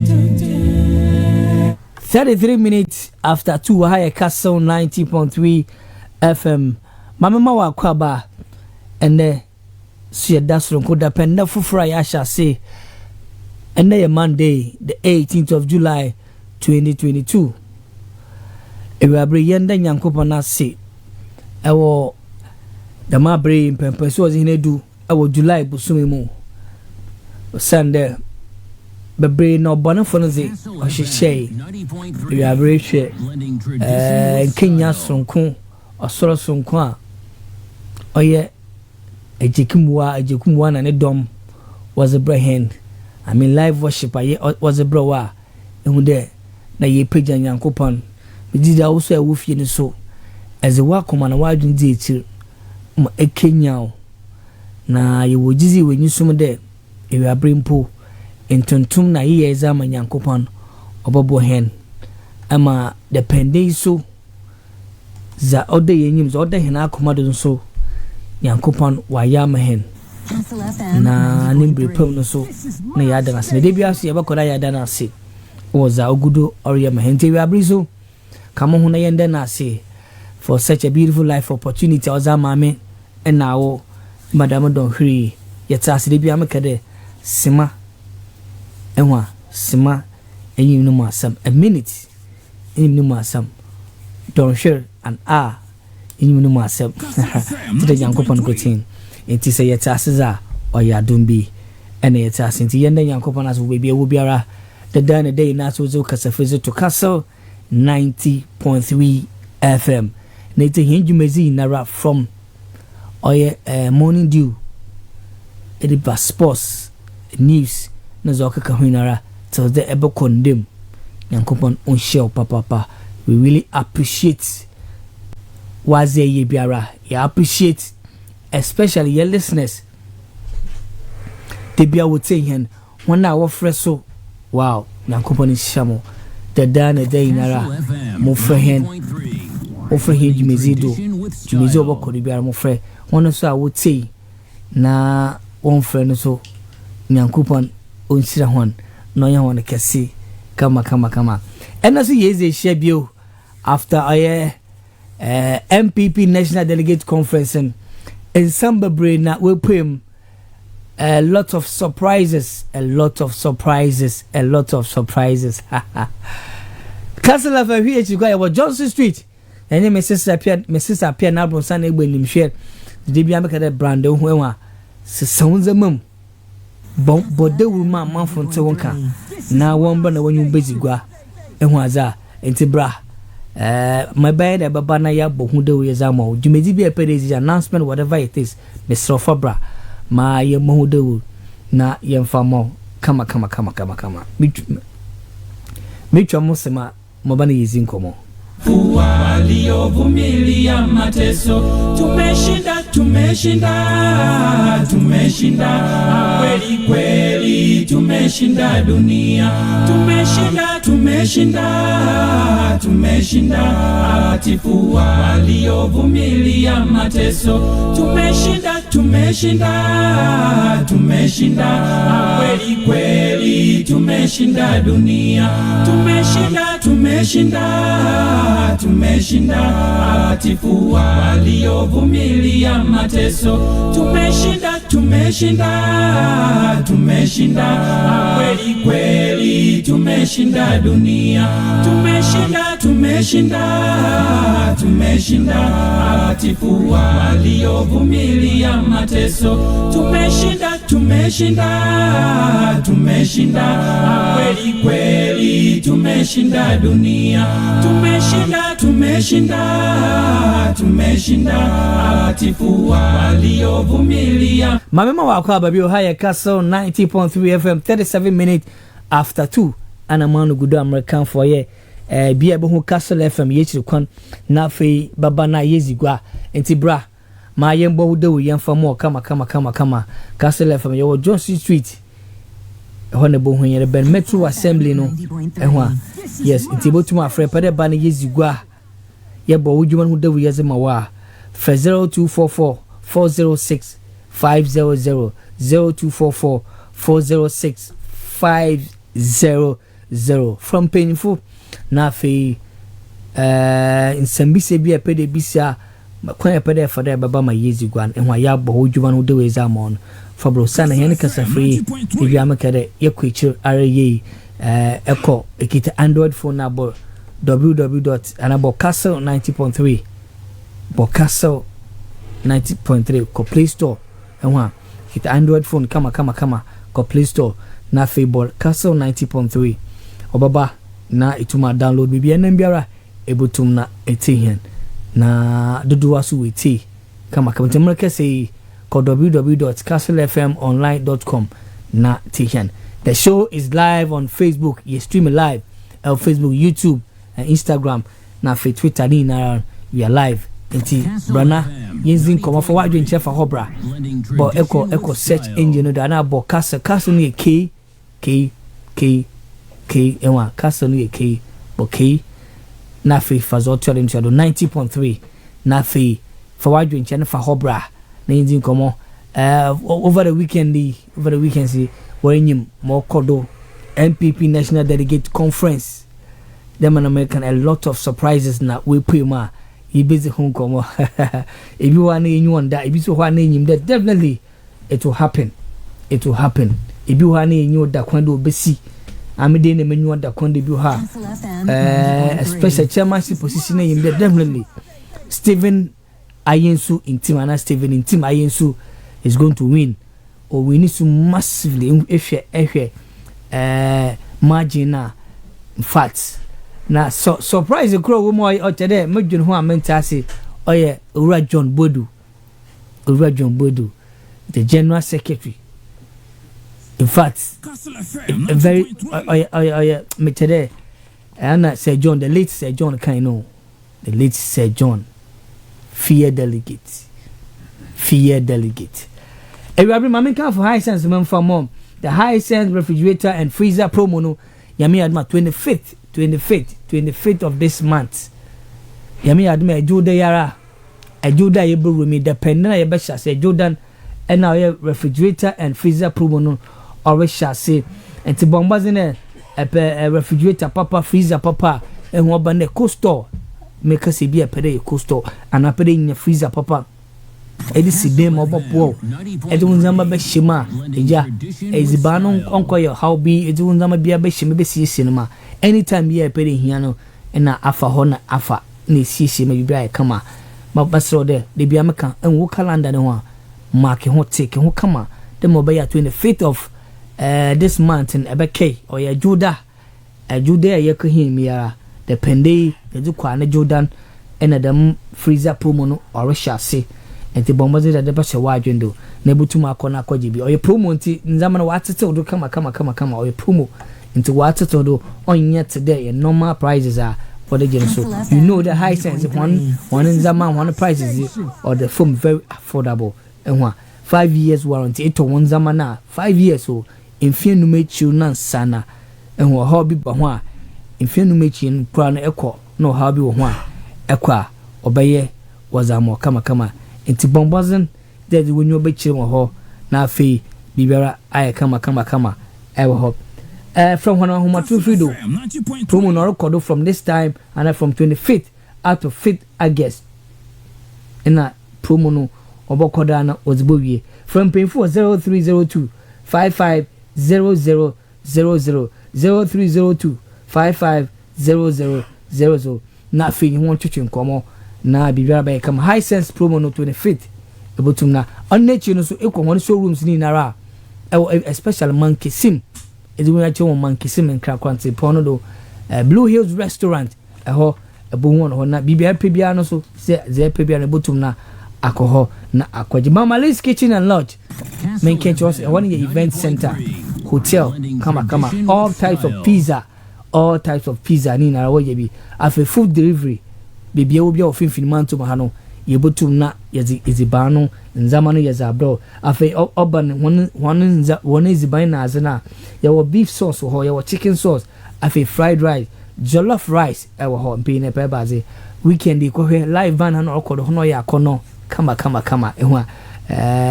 33 minutes after 2 higher castle 90.3 FM. Mama wa kwaba ene suye dasron ko da penda fufura ya sha say ene ye Monday the 18th of July 2022. Ewe abre yenda nyankopa na se ewo da mabre mpempe so zi hinedu ewo July busumi mu Sunday bebre no bono fonoze ohyehyei ewe abre hwe Kenya sonko osoro sonko a oye ejekumuwa na ne dom was a brand. I mean live worship was a browa ehunde na ye pagya nyankopon bidida also e wofie ni so as a wakoma na wadun di etir mo Kenya na ye wojizi wenyi sum de ewe abrempo entontum na ye ezama nyankopon obobo hen ama depende so za ode yenyim za ode hen akoma do so nyankopon wayama hen na nimbre pam no so na yada na se de bia so yebakora yada na se oza ogudo oriyama hen te we abrizo kamo hu na yende na se for such a beautiful life opportunity oza mame na wo madam don hri yeta se de bia makade sima enwa sima enyim no masam a minute enyim no masam don share an hour enyim no masam tide yankopon ko tin enti se yeta seza oya dumbi ene yeta sinti yende yankopon as we be biara the day day na so zo kasafizo to castle 90.3 FM nete hinjumezi nara from oye morning dew ediba sports news na zo kaka hunara till the ebe condemn yankopon on share papa we really appreciate waze ye biara ya appreciate especially your listeners they be would say hen one hour freso wow yankopon shamo the dana day nara mo frehen jumezido jumezo bokori biara mo fre one so I would say na one friend so yankopon on sira hon no ya won kesi kama and as ye share bio after MPP National Delegate Conference in Sambabre na we put a lot of surprises. Castle of here you go Johnson Street and then Mrs. Apia na bro san egbe nim hwe de bia make the brand ho wa se sounds mum but the woman man from wonka na won ba na wonyu bezigwa ehu aza enti bra my bad baba na ya bohu de we zama o jumedi bi epedezi announcement whatever it is Mr. Fabra ma ye mohu de na ye mfamo kama mitwa musema mobana yezi nkomo waliovumilia mateso tumeshinda kweli tumeshinda dunia tumeshinda atifu waliovumilia mateso tumeshinda kweli tumeshinda dunia tumeshinda atifu waliovumilia mateso tumeshinda kweli tumeshinda dunia tumeshinda atifu waliovumilia mateso tumeshinda kweli tumeshinda dunia tumeshinda atifu waliovumilia mamema wako ababio haya castle 90.3 FM 37 minutes after 2 ana manu gudo American for ye bia bo castle FM yechiri kon na fei baba na yezigwa enti bra ma yembo wudo yemfa mo kama castle FM yo Johnson Street hone bo hunyere ben metro assembly no ehwa yes enti botum afre pade ba na yezigwa yebo wudwuma hu dawu yezema wa 0244 406 500 0244 406 500 from painful na fe nsambise bi epede bisa kwan epede for there baba ma yezi gwan ehwa ya bo hodwuma no de we zamon fabro sana hen kasa free bi amakade yekwichi araye eko ekita Android phone number www.castle90.3 Bocastle 90.3 ko Play Store ehwa kita Android phone kama ko Play Store na Facebook Castle 90.3 obaba na ituma download bibia na biara ebutum na etihen na dodowa so weti kama temreke say ko www.castlefmonline.com na tihen. The show is live on Facebook. You stream it live on Facebook, YouTube, and Instagram. Na for Twitter ni na we are live. Enti brana yenzin komo for wadwen chefa hobra. But echo search engine do na bo castle ni K enwa castle ni K but K na fe fazoto dem chado 90.3 na fe for wadwen chefa hobra na yenzin komo over the weekend see when more kodo MPP National Delegate Conference. Them in American a lot of surprises na we pay ma he busy home komo. If you want anyone that if you want name that definitely it will happen. If you want anyone that kwando besi amide ne menyu that kwando bi ha special chairmanship position him that definitely Stephen Ayensu Stephen Ayensu is going to win or we need to massively if margin na in fact na surprise the crow mo o tede medun ho amentase oye Ura John Bodu the general secretary. In fact a very me tede and Sir John, the late Sir John kind know the late Sir John fear delegate every moment come for high sense man for mom the high sense refrigerator and freezer promo no yami adma 25th of this month yami adma ejuda yara ejuda yebro me depending na yebesha say Jordan and now refrigerator and freezer promo no always shall say and to bombazine a refrigerator papa freezer papa and what ban the coaster make us be a pede coaster and a pede in freezer papa edi sibe mo bopo edun zama be shima eja ezibano onko yo how be edun zama bia be shima be cinema anytime ye pede hia no na afa ho na afa na sisi ma bibia e kama ma basro de bia meka enwo calendar ne ho mark ho take ho kama de mo be ya 25th of this month in ebeke or ya juda ye ko hin mi ya depende edu kwa na Jordan ena dem freezer promo no or shall say enti bombaze da deba se wadwendo na ebutuma akona akwaje bi oye promo nti nzama na watete odo kama oye promo nti watete odo onye today normal prices are for the gen so you know the high sense one nzama one prices or the phone very affordable enwa 5 years warranty it one nzama na 5 years so infie numechi na sana enwa hobby ba ho a infie numechi nkura na ekọ no hobby wo ho a ekọ obeye wazamo kama inti bombazin that when you be chilling ho na fe bibera ay kama ewo ho from one home to fredo promo no record from this time and from 25th out of 5th August na promo no obokoda na ozbowie from painful 0302 550000 0302 550000 na fe you want to nkomo na bibia ba come high sense promo no 25th ebotum na onnechi no so ekwo showrooms ni nara especially monkey sim edu na chewo monkey sim en krakwante pono do Blue Hills restaurant eho ebo ho na bibia pebia no so ze pebia na ebotum na alcohol na akwaji Mama Liz Kitchen and Lodge main kitchen one event center hotel kama all types of pizza ni nara wo yebi afi food delivery bibia obi ofimfini manto mahano yebotum na yezi izibano nzama no yeza abro afi oban one iziban na azena yawo beef sauce ho yawo chicken sauce afi fried rice jollof rice ewo ho mpi ne pebaze weekend ko hwe live band na okodo hono ya kono kama ehwa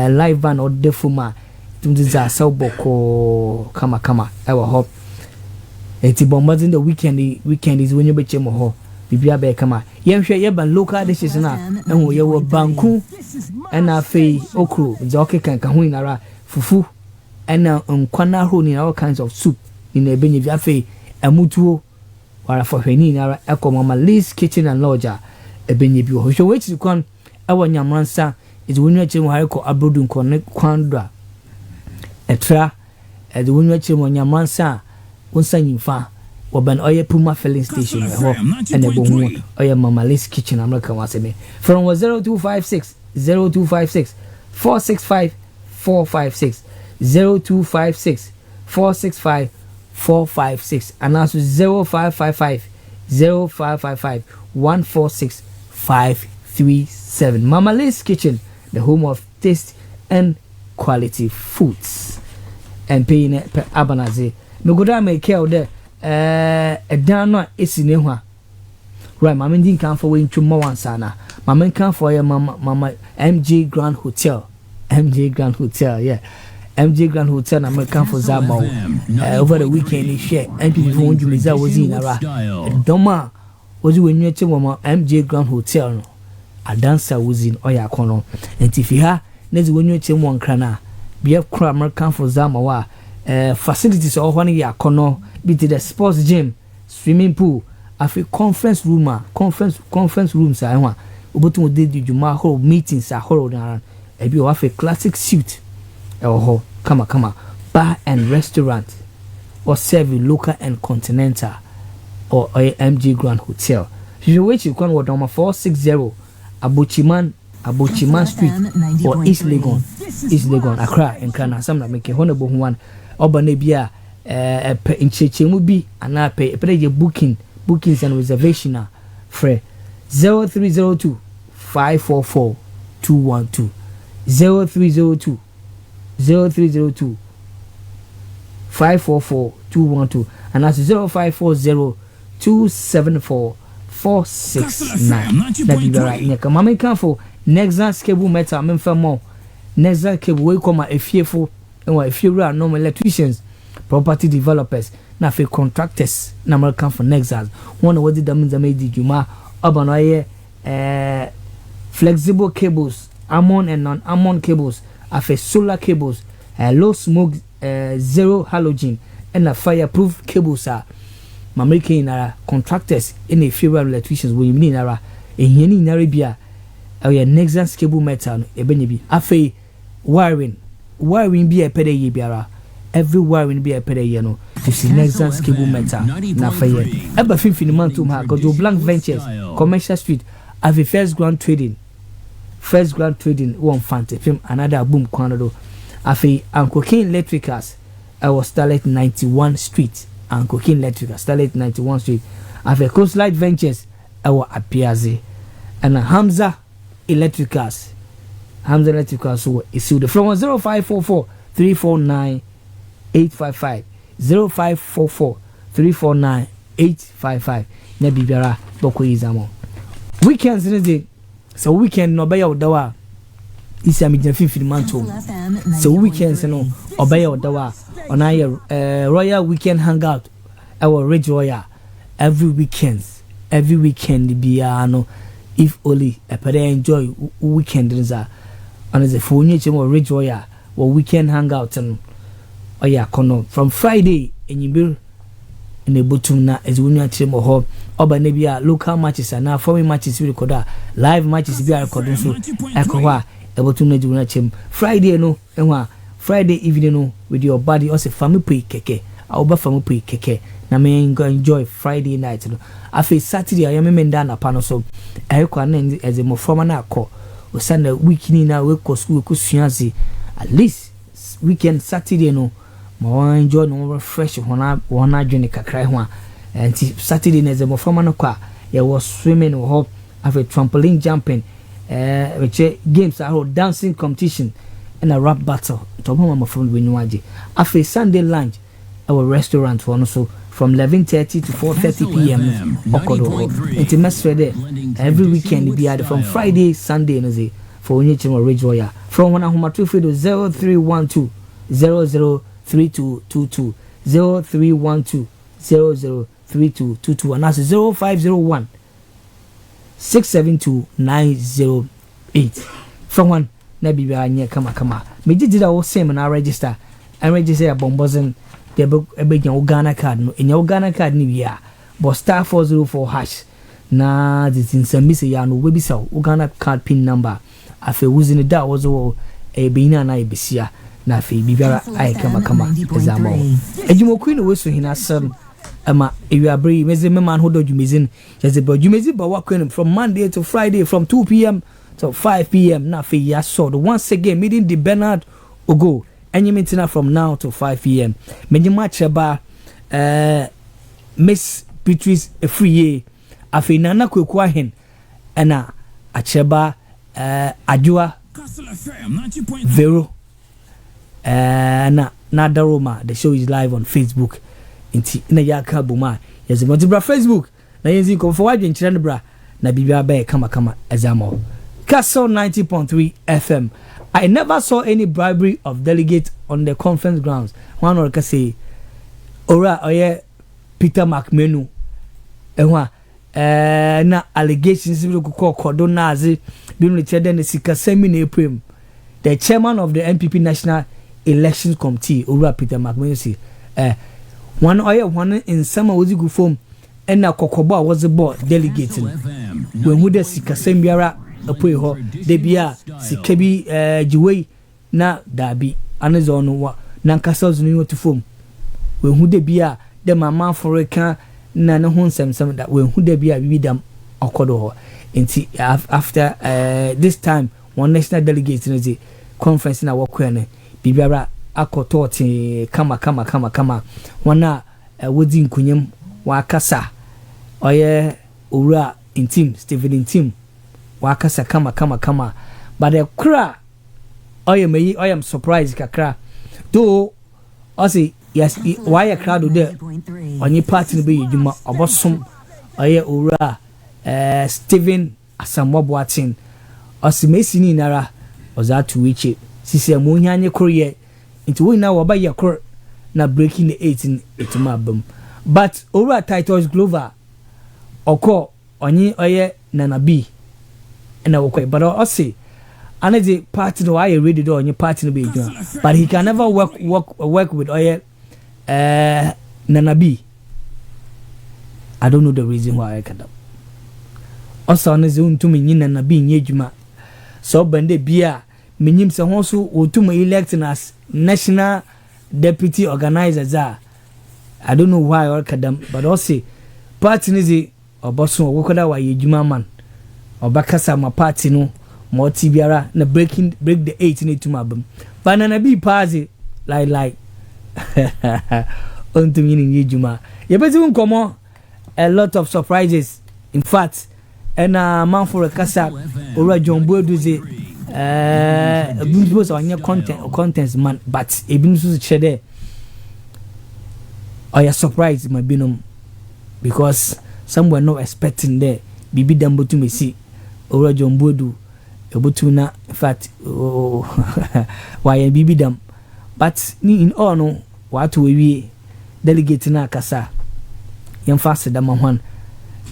live band odefuma tumdiza sawboko kama ewo ho eti bombarding the weekend is when you be chemo ho bibia be kama yenhwe ye ban local dishes na enwo ye wo banku ena fei okro ze okekan ka ho inara fufu ena nkwana ho ni all kinds of soup ni na ebenye bia fei amutuo wara for hwani inara ekoma Liz kitchen and lodge ebenye bi ho hwe wechi kwan awa nyamransa is when you chemo ha ko abrodu nkone kwandra etra the when you chemo nyamransa wonsa nyimfa oban oye Puma filling station ho and the bomu oye Mama Liz kitchen America waseme from 0256 465 456 0256 465 456 and also 0555 146 537. Mama Liz kitchen, the home of taste and quality foods. And paying per abanaze me go da make care there a dan no esinehwa right mama ndin kan for we ntwuma wansana mama kan for your mama MJ Grand Hotel yeah MJ Grand Hotel na me kan for Zama over the weekend share MPP for Juliza was in ara doma was when you check mama MJ Grand Hotel no a dancer was in oya kono enti ha nezi when you check one krana be kra American for Zama wa facilities all one ya kono be the sports gym swimming pool afi conference room sa ehwa obotum de djuma hall meetings a hall na e bi o afi classic suite ho kama bar and restaurant or serve local and continental or MG Grand Hotel you which you can what number 460 Abochiman Street or East Legon Accra and Kana some that make a honorable one Obanebia inchechemu bi ana pay bookings and reservation for 0302 544 212 0302 544 212 and that's 0540 274 469 that be right near come come for Nexans cable metal memfa more Nexans cable we come a fearful and if you are normal electricians property developers na fe contractors na American for Nexans one what did means made juma urban oye flexible cables amon and non-amon cables afe solar cables low smoke zero halogen and a fireproof cables are American contractors in a few electricians when you mean ara ehini in Arabia oye Nexans cable metal ebenyebi afe wiring be a pede ye biara every wiring be a pede ye no to see Nexans cable metal na faye eba finfini mantum ha go Blank Ventures Commercial Street have a first ground trading one fante film another boom kwanado afi Uncle King Electricals I was Starlight 91 Street Uncle King Electricals Starlight 91 Street afi Coastlight Ventures our Apiazi and Hamza Electricals so it's the from 0544 349 855 0544 349 855 na bibiara boko izamo weekends in the so weekend no be odawa isi mi jafin manto so weekends no obey odawa on our royal weekend hangout our Ridge Royal every weekend biya no if only a pere enjoy weekend nza and as a phone you chemo Ridge Royal or weekend hangout and kono from Friday in Yibir in the bottom na as when you chemo ho oba ne bia local matches and now foreign matches we record live matches be recording so ekowa e bottom na juna chem Friday no enwa Friday evening no with your body or say family pay keke oba family pay keke na me enjoy Friday night no afi Saturday ayame menda na pa no so ekwa na as a mofoma na akọ o Sunday week ni na we ko school ko suanzi at least weekend Saturday no ma enjoy no fresh hona dwene kakra ho and Saturday na zemo from no kwa ya was swimming or have a trampoline jumping which games are dancing competition and a rap battle to mama from Winuaji after Sunday lunch our restaurant one also from 11:30 to 4:30 p.m. Okodo it's a mess there every weekend be had from Friday Sunday no say for Onyechimo Ridge Royal from one home to 0312 003222 0312 003222 and that's 0501 672 from one na bibia nye kama me did that same na register and register bombozin the ebe Ghana card no enya Ghana card ni bia but star 404 hash na this in some say ya no we bi sa Ghana card pin number afi wuzini da wozo e beina na ebesia na afi bibia ai kama example ejimoku ni we so hinasem ama ewiabre meze man hodo jumezin just about jumezi ba wakwen from Monday to Friday from 2 p.m. to 5 p.m. na fe ya so once again meeting the Bernard Ogo enyimentina from now to 5 p.m. menjima cheba Miss Beatrice Efriye afi nana kweku ahen ana acheba Adwa Vero na Daroma. The show is live on Facebook inti na yaka buma yes mo tibra Facebook na yenzi ko for wadwen kire bra na bibia ba kama example Castle 90.3 FM. I never saw any bribery of delegates on the conference grounds. One or say ora oye Peter McMenu ehwa na allegations bi ko kodo nazi bi no chede na sika semi na April. The chairman of the NPP National Elections Committee ora Peter McMenu say one in summer was go form and na kokobo was the board delegating when who the sika sembiara apoe ho de bia sika bi jiwe na dabi anezo no na nkasa zunu to form when who de bia de mama foreka na ne ho nsem that when who de bia bibi dam okodo ho nti after this time one national delegate in the conference na wakwane bibiara akototi kama wana wodi nkunyem wakasa oye owura intim Stephen intim wakasa kama but the kra oye meyi I am surprised kakra do o say yes why a crowd there onye party be yiduma obosom oye owura Stephen Asamoboatin osimesini nara ozatu wiche sisi amunya anye kroye into we now about your court na breaking the 18 etumabum but over Titus Glover oko onye oye nana B na wokwe but I say another party no I ready do onye party no be but he can never work with oye nana B. I don't know the reason why I can also on his own to me nana B nyejuma so bende bia minyim se honso otum electing as national deputy organizers are. I don't know why or kadam but also party nizi oboso wokoda wa yejuma man obakasa ma party no mo tibiara na break the 18 to mabam banana bi party like ontum yin yejuma yebezi nkomo a lot of surprises in fact and man for a kasa ora John Boduze because on your contents man but ebin so chede or you surprised my binum because some were not expecting there bibi dambo to me see ora John Bodu ebutu na in fact why bibi dam but ni in all no what we delegate na kasa yam fast da man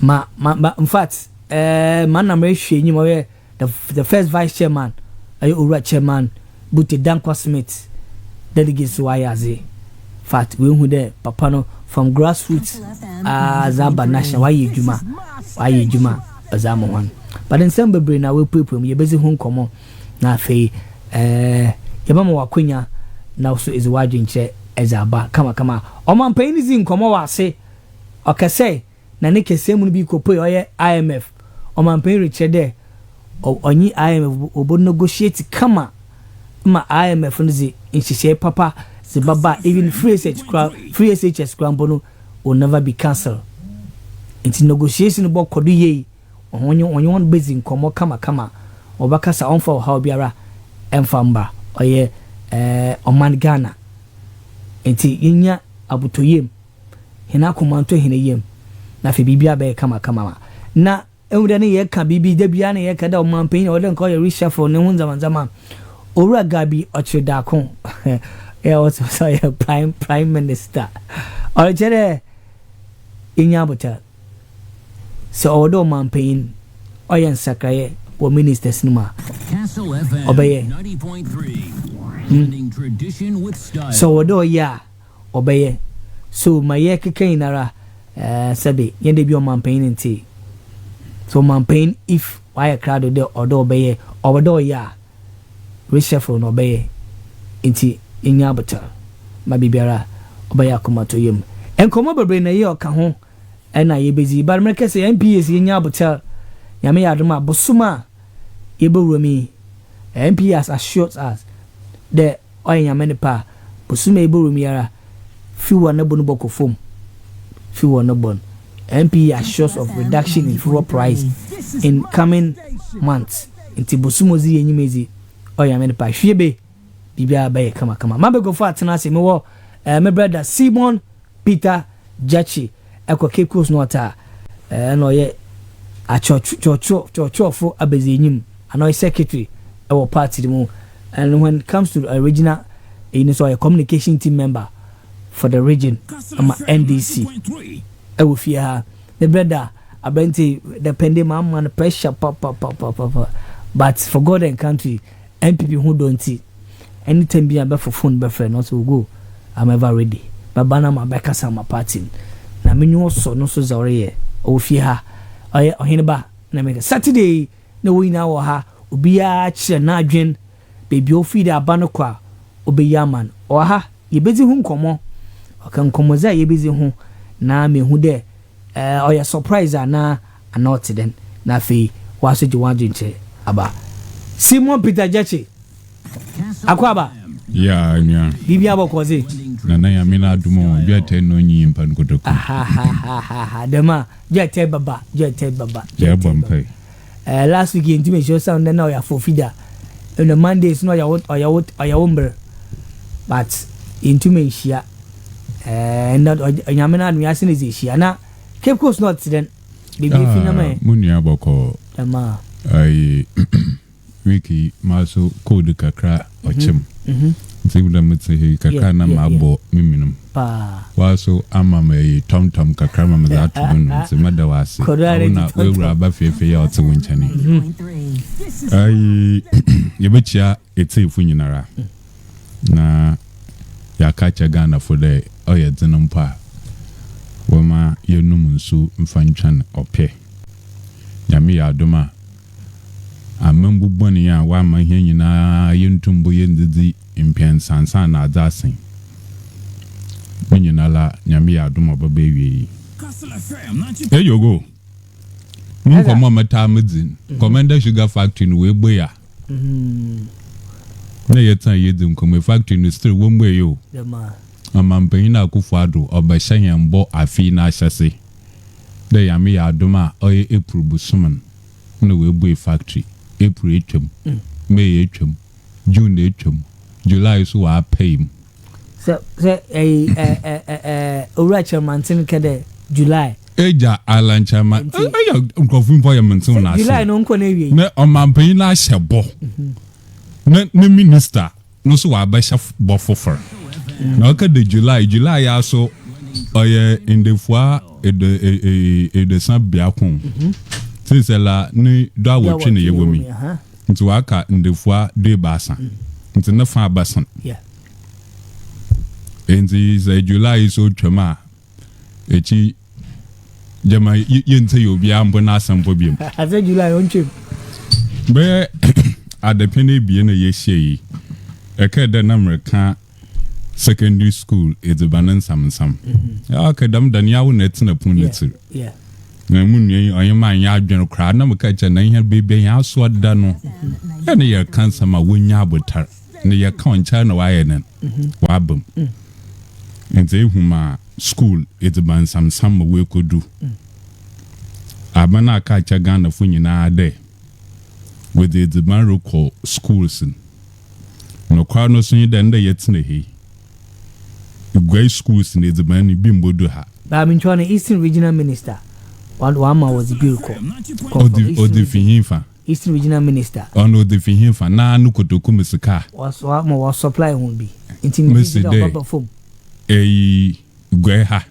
ma in fact man na mehwe nyimo we the first vice chairman ayo owura chairman Buti Dankwa Smith delegates wayaze fact we hu there papa no from grassroots Zaba national why juma azamo one but in some bebre na we people ye bezi hu nkomo na afei yebama wakonya na so is wadwe nche ezaba kama omampan zi nkomo wase okese na ne kese mu bi kopo oye IMF omampan richede onyi IMF obo negotiate kama ma IMF nzi inhihye papa zibaba even free SHS scramble will never be cancelled into negotiation bo kodu ye onye one basic komo kama obakasa onfa how biara emfamba oye oman Ghana enti yinya abutoyem hina komanto hina yem na fe bibia be kama na ewude ne ye ka bibi da bia ne ye ka da omampan o den ko ye reshuffle ne hun zaman owura Gabi Ochidakon also say prime minister or jere inya buta so odo man pain oyen sakraye wo ministers nima obeye 90.3 blending tradition with style so odo ya obeye so maye keken nara sabe yende bi o man pain nti so man pain if why crowd de odo obeye odo ya reshuffle no obeye nti inya buta ma bibiara obeye akoma to yem enkomo bebre na ye oka ho ena ye bezi bar merke se MPs inya buta yame yadoma bosuma yebewrami MPs assured us the oyanyame ne pa bosuma yebewrami ara fuel na bonu bokofom fuel na bon MP assures of reduction in fuel price in coming months inti bosumozi yenyimezi oyanyame ne pa hwebe bibia baye kama mabego for atena se me wo my brother Simon Peter Jachi eko Cape Coast Nota no ye a church for abezenyim anoy secretary our party mu and when it comes to the original so a communication team member for the region NDC ewo fia the brother abenti depending man pressure pop but for God and country MPP who don't see anytime be about for phone be friend also go I'm ever ready babana ma beka sama party na menyo so no so zore o fia ohinba na me Saturday na we na wo ha obia kire na adwen baby o feed abano kwa obeya man o ha yebezi hu nkomo okan komoza yebezi hu na me hu de oya surprise na not then na fe waso ji wadwen che aba Simon Peter Jachi akwaba ya nya bibia bokoze na ya mina adumo bia te no nyi mpa nkotoko dema jete baba ya bompai last week intime show sound na ya for feeder on the Mondays no ya umber but intime shia na nyamena anu ya sene shia na Cape Coast not then bibi fina me munia boko dema ai wiki maso code kakra ochim Zibula mutse kakra na mabo miminum pa waso ama me tom kakra ma za tubun se mada wase na wewura ba fefe ya otu nchani ai yebechia etse funyinara na ya kacha Ghana for the oye dzinumpa woma yenum nsu mfanchan ope nyame ya adoma amembu boni ya wa ma hie nyina yentumbo yendidi impian sansan na adasin nyina la nyame ya adoma baba ewie yogo mun komo mata medzin commander sugar factory no we boya na yetan yedin komo factory no still wo mwe yo amampanyin na akufado obahyan mbo afi na ahyase de nyame ya adoma oye eprobu suman na we boy factory April etwam May etwam June etwam July so wa pay so ora chairman kede July eja alan chairman aya nkofun for yamntin na July no nko na ewie na omampan na hyebo na minister no so wa ba hyebo fofor na ka de July ya so oye indefua de sambia kon since la ni do awotwe ne yewomi nti waka ndefua de basa nti na fa basan enzi ze July so twema echi jama yente yobi ambo na asambo biem aze July ontwem be adepene bie na yehye eke de na America secondary school is a banan sam akadam dan yawo na tina pun netir na munye oyema anya adwen kra na meka cha na ihe bebe ya so da no na ye cancer ma wonya abotar na ye ka oncha na wa ye nen wa bam nze huma school it ban sam we kodu abana ka cha Ghana fu nyina ade with the ban local schools no kwa no so yida nda yetina he grade schools in the ban bi mbodu ha ba mi ntwa na Eastern Regional Minister one man was the bureau the Fihinfa Eastern Regional Minister on the Fihinfa na anu kotoku misika was supply won't be intimidation of form gweha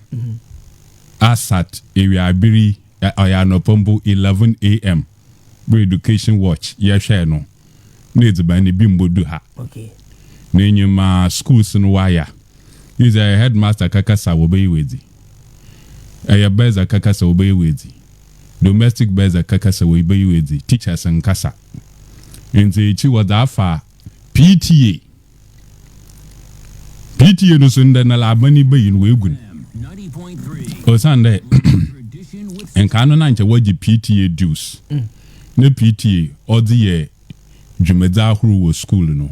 asat ewiabiri oyanopombo 11 a.m. Be education watch ya share no needs by ni bimbodu ha okay nenyuma schools no wire is a headmaster kakasa wobe wedi aya beza kakasa wobe wedi domestic beza kakasa wobe wedi teachers nkasa nti chi wadafa PTA no sunda na labani bayin wegun o sande enkano na nche waji PTA dues ne PTA odi ye dwumedza ahuru wo school no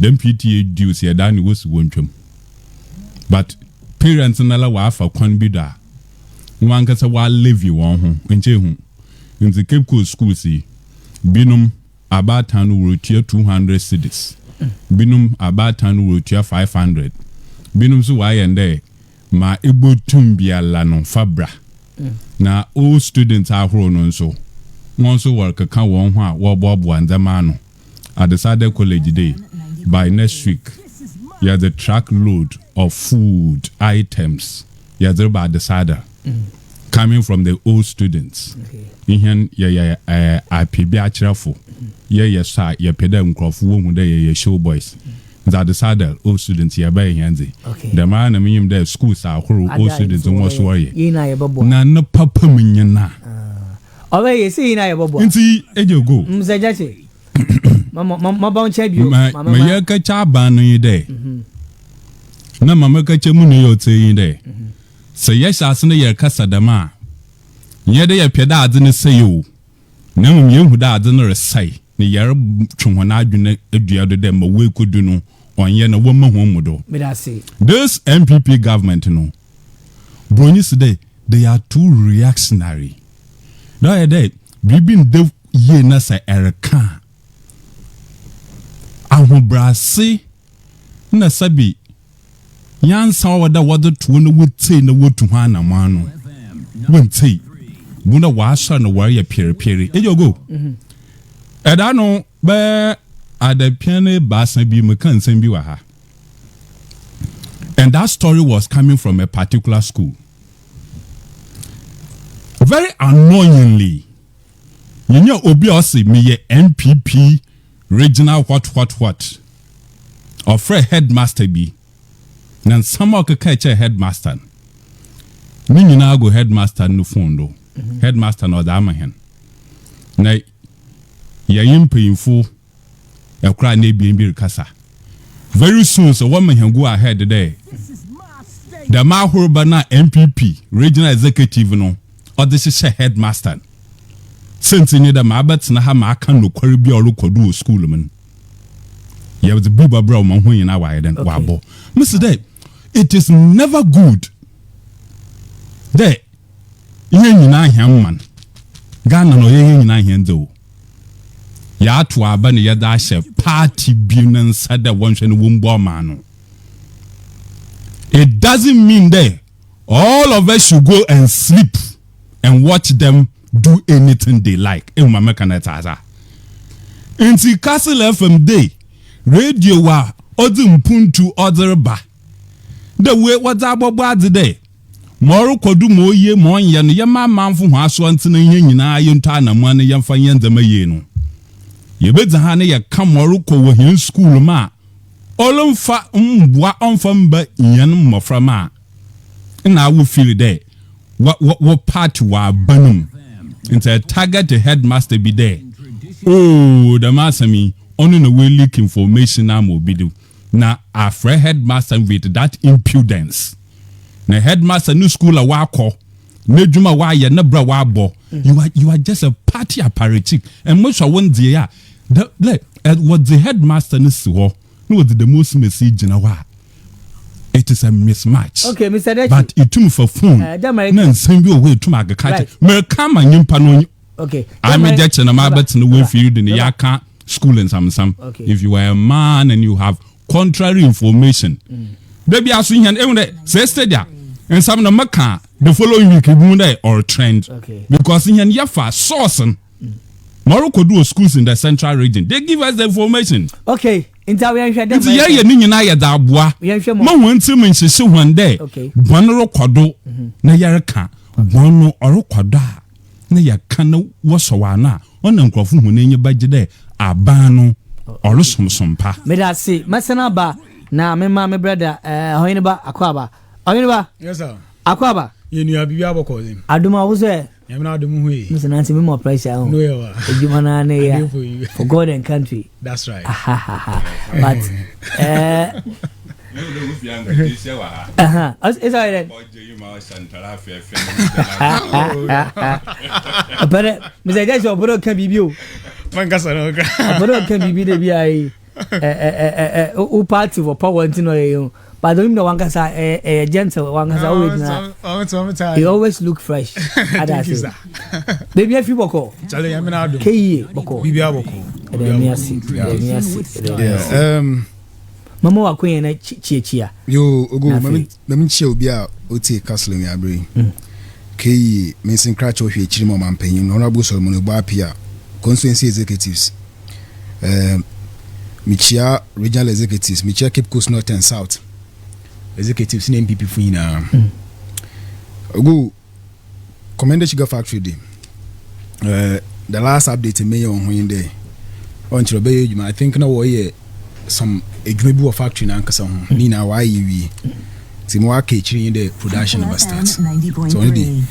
dem PTA dues ye da ni wosi wontwam but parents na la wa afa kwan bi da nwanka se wa levy won ho nche hu nti Cape Coast school si binum abatan wotia 200 cedis binum abatan wotia 500 binum so wa yende ma ebotum biala no fabra na all students ahuru no nso won so work kan won ho a wo bobo andama no at the Sade College day by next week you have the truck load of food items you have by the Sade coming from the old students ihan ya IPB achirafo ya sa ya peda nkrofo wo hu da ya show boys that the Sade old students ya by hanzi the man na minyim da schools ahoro old students won so worry na na papa munyina owe yesi na ye bobo nti ejego mzejache mama ba onche bio mama ya ka cha ba no yide na mama ka che mu no yote yide se yesha asne ye kasa da ma ye de ye peda ade ne seyo na mu ye hu da ade no resai ne yare twonho na adwene adua do de ma we kodu no onye na wo ma hu mudo me da say this MPP government no bronyis they are too reactionary. No, they bibin de ye na sa ereka ahobrase na sabi yansa wada wada to no wote na wotu ha na mano wonte buna washa na wari ya pere ejogo eda no be adapiane basan bi mekan san bi wa ha, and that story was coming from a particular school. Very annoyingly, you know, Obi Osi me MPP regional what or Fred headmaster be. Nan some ka catch a headmaster. Me nyina go headmaster no phone do. Headmaster no da amahen. Na ya yimpinfo e kra na bi kasa. Very soon so one man go ahead there. The mahurba na MPP regional executive no or this is a headmaster. Since in the Mabats na ha can no quarry be or do school man. You have the Buba Bro Mahwin in our then wabo. Mr. Day, it is never good. There, yen man. Ghana no yen do. Ya to abani ya dashe party bunin said that one shen wumbo mano. It doesn't mean that all of us should go and sleep and watch them do anything they like. In my mechanization. Inti Castle FM day, radio wa odin puntu other ba. The way what's about today. Moro kodu mo ye mo yan yama manfu ho aso antena yen nyina yenta na mo an yemfa yen zama ye no. Ye beza ha ne ye kamoro ko wo hin school ma. Olumfa mbwa onfamba yen mmofra ma. Na wo feel there. What part wa banum into a target the headmaster be there. Oh, the masami only no way leak information na mo bidu. Na afre headmaster with that impudence. Na headmaster new school a wako. Ne juma wa ye na bra wa bo. You are just a party apparatchik. And most of one day what the headmaster ni siwo. No was the most message na wa. It is a mismatch. Okay, Mr. Dechi. But it too for phone. Nan send you away to my cat. Merkama nyimpa. Okay. I'm a judge and I'm about to know field in the Yaka school and some. Okay. If you are a man and you have contrary information, baby, I swing and every say there. And some of the the following week or trend. Okay. Because in Yafa source Morocco do schools in the central region. They give us the information. Okay. Inta we nhwe dem. Nti ye ni nyina ye da aboa. Ma wonti men hye one day. Bonro kodo na yere ka. bono orokwado a na yaka na wosowana ona nkrofo hu na enye bagye de abano orosomsompa me da se masana ba na me ma me brother hoyne ba akwaba hoyne ba yes sir akwaba yenu abibi aboko dem aduma wo se yamna adum hu yi Mr. Nancy me more pressure no yawa ejuma na na ya for God and country that's right but it's all right but Mr. Jason obodo kan bibio man kasa no ka obodo kan bibi de bi ai o party for power ntino ye but don't know one kasa gentle one kasa always na you always look fresh adase baby afi boko chale yamna adum keye boko bibi aboko emiasi mama wa kwen na chiechia yo ogo mami chia obi a oti castle mi abre keye mensin crash ohwe chiri mo mampanyin honorable Solomon Obuapia constituency executives michia regional executives michia Cape Coast North and South executives in MPP fuina ogo Commander Sugar Factory day the last update me on when day on Chirobe I think na wo some edwumebu of factory na nkasa ho ni na wa yiwi ti mo aka chiri in the production of start so only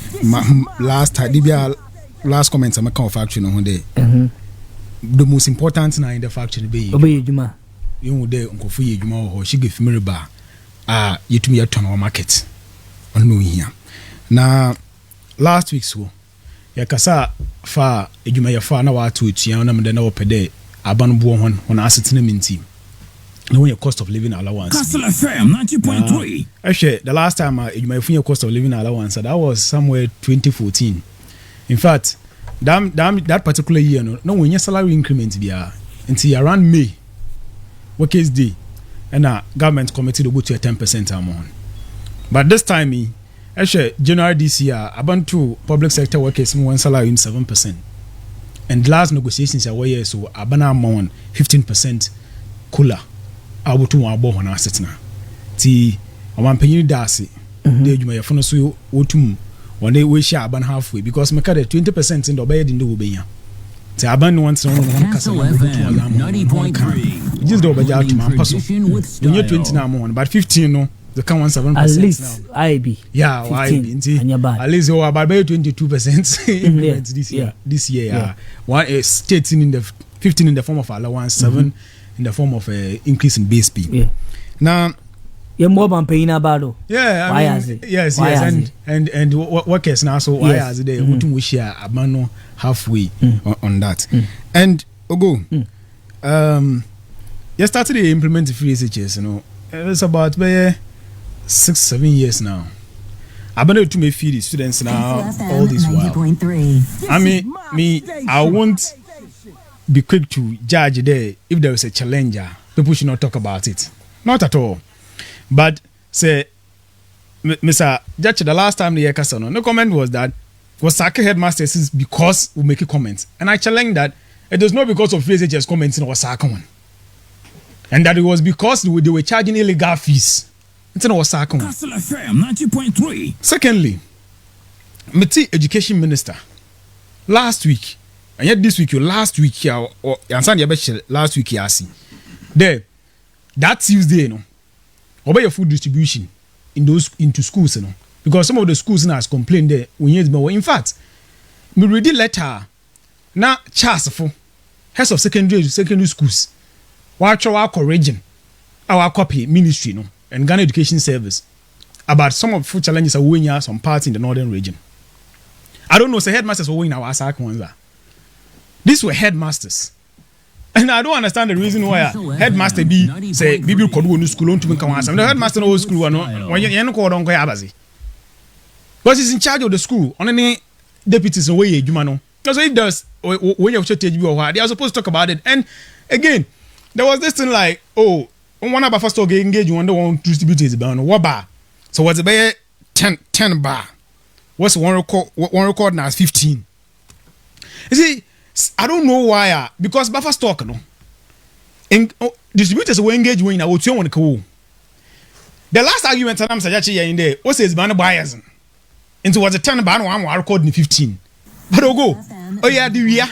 last comment am account factory no ho dey the most important na in the factory be edwuma you dey nkofu ye edwuma ho shige fimire ba yetumi yaton o market on no hia na last week so ya kasa fa edwuma ya fa na wa to etua na mede na wo pede abanbo ho na asetena minti no your cost of living allowance. Castle FM 90.3. Actually, the last time you cost of living allowance, that was somewhere 2014. In fact, that particular year, no when your salary increment be until around May, workers day, and government committee to go to a 10% amount. But this time, actually, January this year, about two public sector workers one salary in 7%, and last negotiations are where so abana amount 15% cooler. Abutu wa abo hona asetena ti amampanyin dase de adwuma yefo no so wotum wona we share aban halfway because make the 20% in the obey din de wo benya ti aban no want no kasa 90.3 just do obeja to man paso when you 20 na mo but 15 no the can 17% at least IB yeah IB at least about 22% this year one is stating in the 15 in the form of allowance 7 in the form of increase in base pay. Yeah. Now, you're more than paying about. Yeah, I mean, yes, and workers now. So why is it there? We share abano halfway on that. And Ogo, you started to implement the free SHS. You know, it's about 6-7 years now. I've been able to feed the students now all this while. I mean, I won't be quick to judge there if there is a challenger. People should not talk about it. Not at all. But say, Mr. Judge, the last time the year no comment was that was Sake headmasters is because we make a comment. And I challenge that it was not because of FSHS comments in Osaka one. And that it was because they were charging illegal fees. It's in Osaka one. Castle FM 90.3. Secondly, Meti Education Minister last week. And yet this week, last week, or last week, there, that Tuesday, you know, obey your food distribution in those into schools, you know, because some of the schools now has complained there. In fact, me read the letter now. Charles for heads of secondary schools, watch our region, our copy ministry, you know, and Ghana Education Service about some of the food challenges are winning some parts in the northern region. I don't know, say headmasters were winning our Asaka ones there. These were headmasters. And I don't understand the reason why headmaster be say Bibi could go to school on to become answer. The headmaster no school when you call on Koyabazi. Because he's in charge of the school on any deputies away, Jumano. Because if there's when you check they are supposed to talk about it. And again, there was this thing like, oh, one of our first engage you wonder one distribute is about what bar. So what's the 10 bar? What's one record now is 15. You see, I don't know why, because buffer stock, no. Distributors will engage when I would say one. The last argument I'm suggesting in there was his man buyers. into was a 10 ban one war record in 15 but go oh yeah the year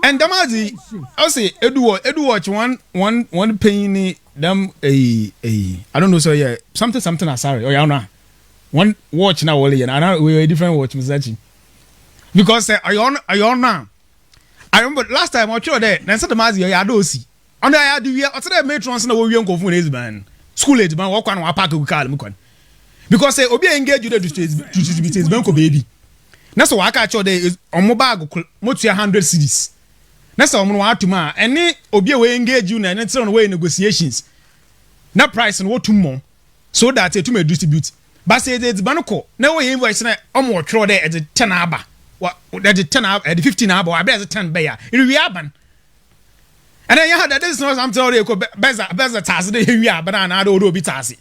and damazi I say edu watch one penny them a I don't know so yeah something sorry oh yeah now one watch now only and I we a different watch Mr. Because are you on now I remember last time I watched there then said the mazi yeah do see on I do we after that matrons na we go phone is man school age man walk on park go call me kon because say obi engage you to distribute is bank baby na so waka cho there is on mo bag mo 100 cedis na so mo wa atuma ene obi we engage you na ene tell no way negotiations na price no what more so that it may distribute but say it's banko na we invoice na omo tro there at the 10 aba what at the 10 aba at the 15 aba I bet 10 bear it we aban and then you had that this is not something already ko beza task dey we aban na do obi task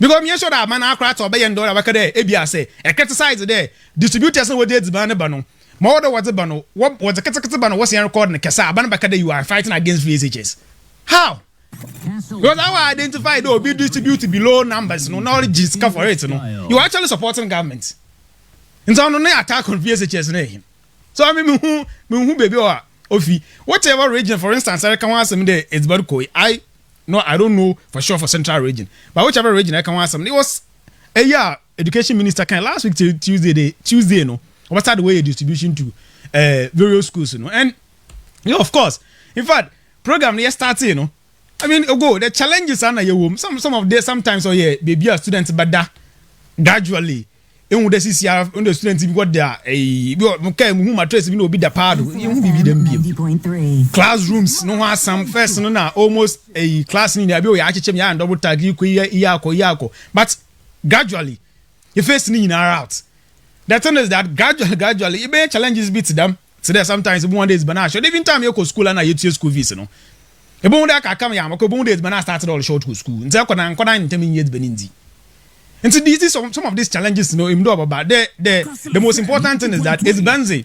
because me sure that man akra to be $1 baka there e bia say e criticize there distributors no we dey ban ne ba no more than what ba no what the kete ba no was yan record ne kesa aban baka there you are fighting against VSHS how because I identify though be distribute below numbers no knowledge is for it no you are actually supporting government in so no attack on VSHS na him so I mean me who baby or ofi whatever region for instance I can want some there it's Barco I don't know for sure for central region but whichever region I can want some it was a year education minister can last week Tuesday no what started the way distribution to various schools you know and you know, of course in fact program here started you know I mean go the challenges are na you some of them sometimes oh yeah baby a students but that gradually in the CCR on the students we got there okay who matrix we no be the part you be them be classrooms no has some first no na almost a class in there be we achiche me and double tag you ko but gradually you face ni in out the thing is that gradually you be challenges beat them so there sometimes one days banana even time you go school and you school fees no e bon da ka kam ya mako bon days banana started all short school nti akodan ntem years beninzi. And so these some of these challenges, you know, him do about the most important thing is that it's Benzi.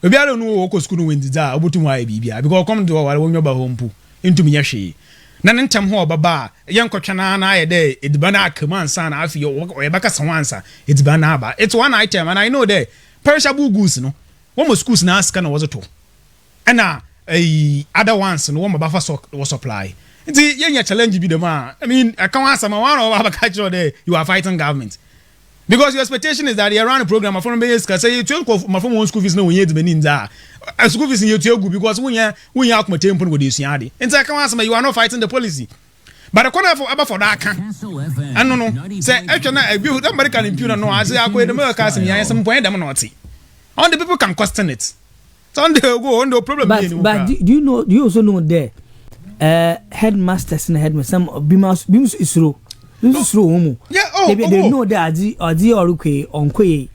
We don't know what school win the obutu wa bibia because come to our when you ba home pu into me yashi. Na ntem ho baba yan kwatwana na ye it bana command san afi yo baka sanwansa it's bana ba it's one item and I know there perishable goods no one more schools na ask na was to and other ones no one bafa was supply. It's a challenge be the man. I mean, I can't answer my one or catch there. You are fighting government because your expectation is that you run a program from base. Say you tell my phone school fees no yet beninza. A school fees in your tell because when you have my temple with this yard. And I can't answer you are not fighting the policy. But I can't for that can. I don't know. Say actually, I build somebody can impugn no. I say I go the Americans and I some point them not see. All the people can question it. So on the go on the problem. But do you also know there? Headmasters and headmasters some bims isro homo they know that adi orukwe onkwe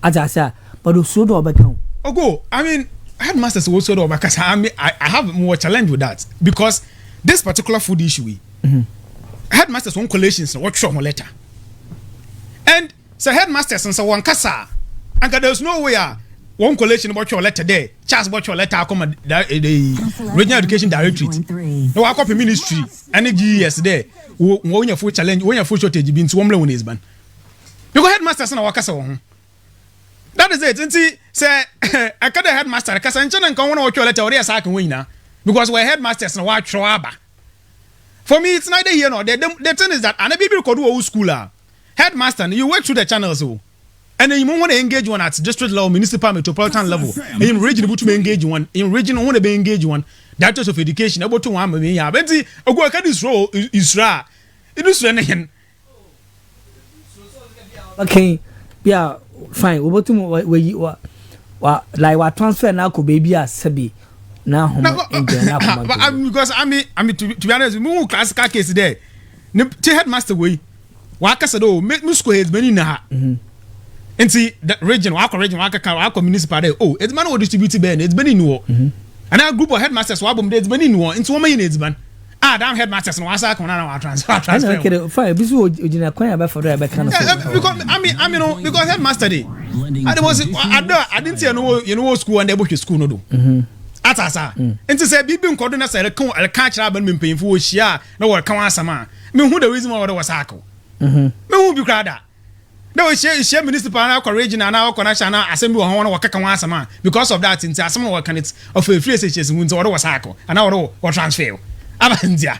ajasa but so do obeka go I mean headmasters also do obeka I have more challenge with that because this particular food issue headmasters on collations what show letter and so headmasters and so one kasa and there's no way one collation about your letter there. Charles about your letter come the regional education directorate. No, I copy ministry. Any GES there. When your full challenge, when your full shortage been to 1 million is ban. You go headmasters and Wakasa. That is it. And see, say I got a headmaster. Because I'm trying to come on what your letter or yes, I can win now. Because we're headmasters and watch Roaba. For me, it's neither here nor there. The thing is that and a people could do schooler. Headmaster, you work through the channels. And then you want to engage one at district level, municipal, metropolitan level. And in region, you engage one. In region, want to be engage one. Directors of education, about to one me. Yeah, but see, I go this role is ra. It is running. Okay, yeah, fine. We about to where you are. Like what transfer now could baby as sabi now. Because I mean to be honest, we classical case there. The headmaster way. Waka do make me school heads many na. And see that region, waka municipal there. Oh, it's man who distribute ben. It's been in war. And our group of headmasters who have it's been in war. It's 1 million it's ban. Damn headmasters no wasa kona na transfer. Okay, fine. Bisu ojina kwan ya ba for there because I mean because headmaster dey. I didn't see no school and they book school no do. Atasa. And to say bibi nkodo na say el kan kira ban mpanyimfo wo hia na wo kan asama. Me hu the reason why was hako. Me hu bi krada. No, share municipal and regional and our connection assembly on Wakaka because of that in some work and it's of a free association wounds or was hackle and our or transfer. Abandia.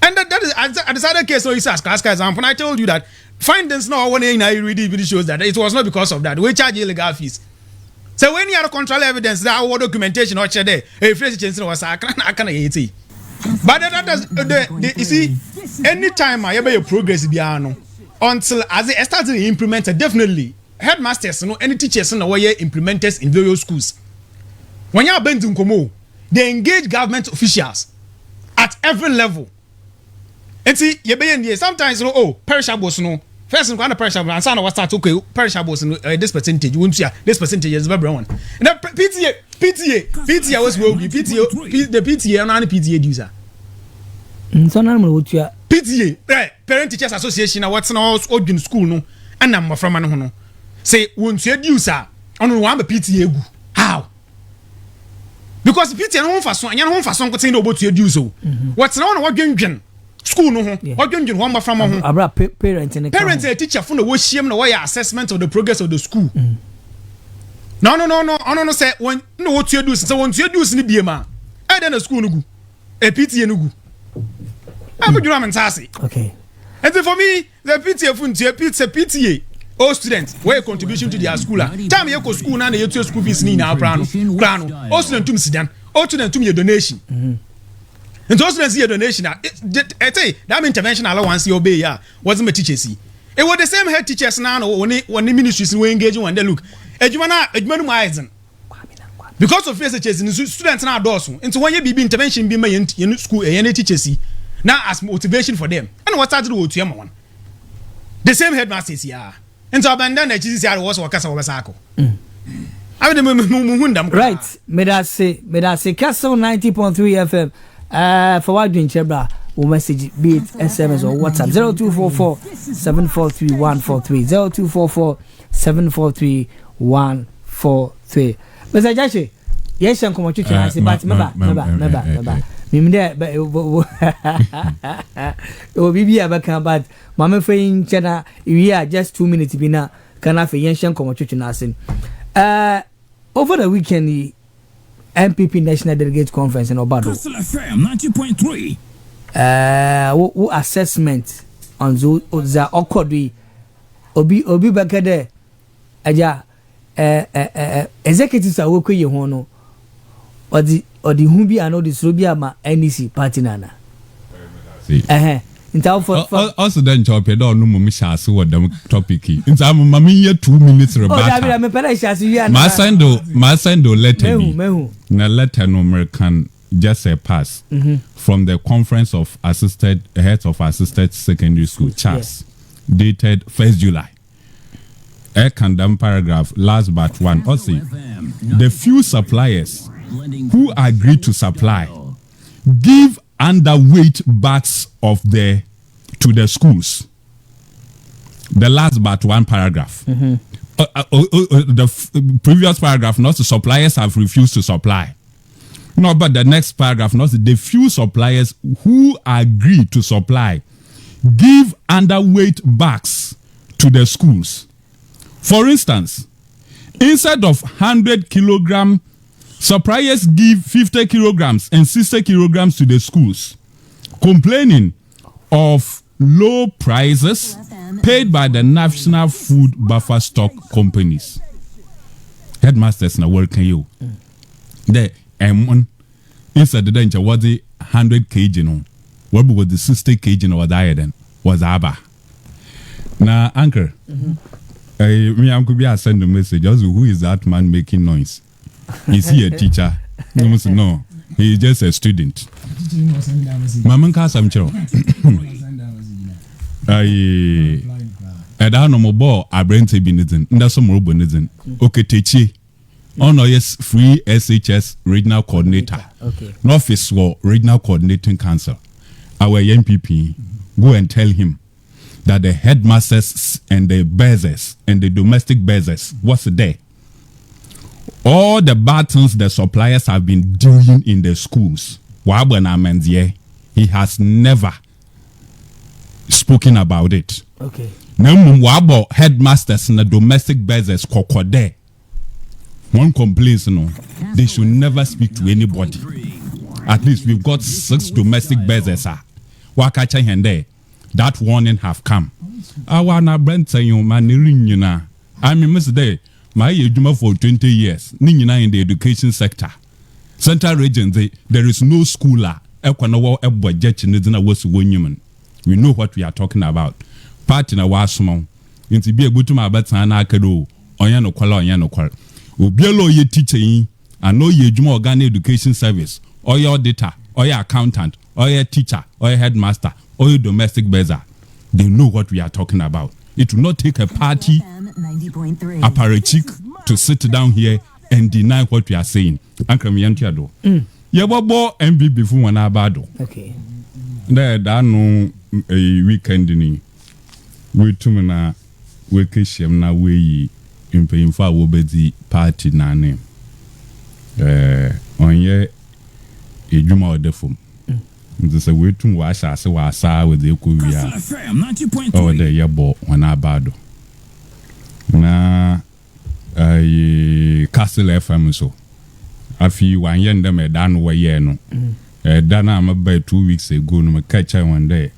And that is at the other case, so you ask example. I told you that findings now one in I really shows that it was not because of that. We charge illegal fees. So when you have control evidence that our documentation or there, a free association was I can eat. But that does you see, anytime I ever progress beyond until as they started to implement it, definitely headmasters, any teachers in the way implementers in various schools. When you are bent in Komo, they engage government officials at every level. And see, sometimes perishables no. First in perishable and son was start okay perishables this percentage won't you this percentage is very one. And that PTA was will be PTA the PTA and any PTA user. So now we PTA Parent Teachers Association what's now in school no and I'm from no say won't you user on one PTA go how because PTA no for so and no for so say no about you do so what's now what gen school no what gen one from abra parents and teacher for no shame no assessment of the progress of the school no say when no what you do so when you do ni be ma I then the school no go a PTA no go I'm going to say okay. And so for me, the PTA, all students, where contribution to their school. Time you go school now, you school fees in our plan. All students to sit down, all students to me a donation. And those students see a donation. I say that intervention allowance you obey. Yeah, wasn't my teacher see. It was the same head teachers now. When the ministries were engaging when they look. Because of researchers, students now doors. And so when you be intervention, be my in school, any teacher see. Now as motivation for them. And what started with you one? The same headmasters here. And so abandon the Jesus was Wakasa Wasako. I mean, right. May I say Castle 90.3 FM. For what doing Chebra will message be it SMS or WhatsApp 0244 743 143 0244 743 143. Mr. Jashi, yes, I'm coming to I say, but never. Mimde obibi abaka but mama fein chana we are just 2 minutes bina kana fe yenshen komochuchu na asin over the weekend the MPP National Delegate Conference in Obado FM 90.3 wo assessment on za okodwi obi bakade aja executives are working ye ho no or the humbi and all the Slobia ma NEC party nana. Also then chop it down no mummy shas what the topic. In some mammy 2 minutes rebuttal. My sendo letter me. Na letter no American just a pass from the conference of heads of assisted secondary school CHAS dated 1st July. A condemn paragraph last but one. Also, the few suppliers who agreed to supply give underweight bags to the schools. The last but one paragraph. The previous paragraph, not the suppliers have refused to supply. No, but the next paragraph, not the few suppliers who agreed to supply give underweight bags to the schools. For instance, instead of 100 kilogram, suppliers give 50 kilograms and 60 kilograms to the schools, complaining of low prices paid by the National Food Buffer Stock Companies. Headmasters na working you. The M1 instead the danger was the 100 kg no. What was the 60 kg no was then was Abba. Now, Anchor, me I could be send a message. Also, who is that man making noise? Is he a teacher? No, he is just a student. Mama can't some chill. I don't know more. I bring to be nizin. That's some robo nizin. Okay, teacher. Oh no, yes, free SHS regional coordinator. Okay. No office for regional coordinating council. Our MPP go and tell him that the headmasters and the bearers and the domestic bearers, what's there? All the battles the suppliers have been doing in the schools, he has never spoken about it. Okay. na mmom wabo headmasters na domestic business kokode one complains no they should never speak to anybody. At least we've got 6 domestic business wakacha hende that warning have come. Our na brenta you man nyina I mean Mr. Day my ejuma for 20 years ni nyina in the education sector central region there is no schooler ekwana wo ebojech ne dina wosu wonyum. We know what we are talking about. Party na wasmo nti bi egutuma abatan na akado onya no kwala onya no kwala obielo ye teacher yin ano ye ejuma organic education service or your auditor or your accountant or your teacher or your headmaster or your domestic bazaar. They know what we are talking about. It will not take a party apparatchik to sit down here and deny what we are saying. Uncle Miantiado. Yababo MB before one abado. Okay. There no a weekend ni we tumina we kishim na we impemfa wo bedi party na name. Onye ejuma odefum. Nti se we tum wa asase wa asa we de ekowia. Oh there yabo wana abado. Na Castle FM so. Afi wan yende me dan wo ye no. Dan am about 2 weeks ago no me catch one day.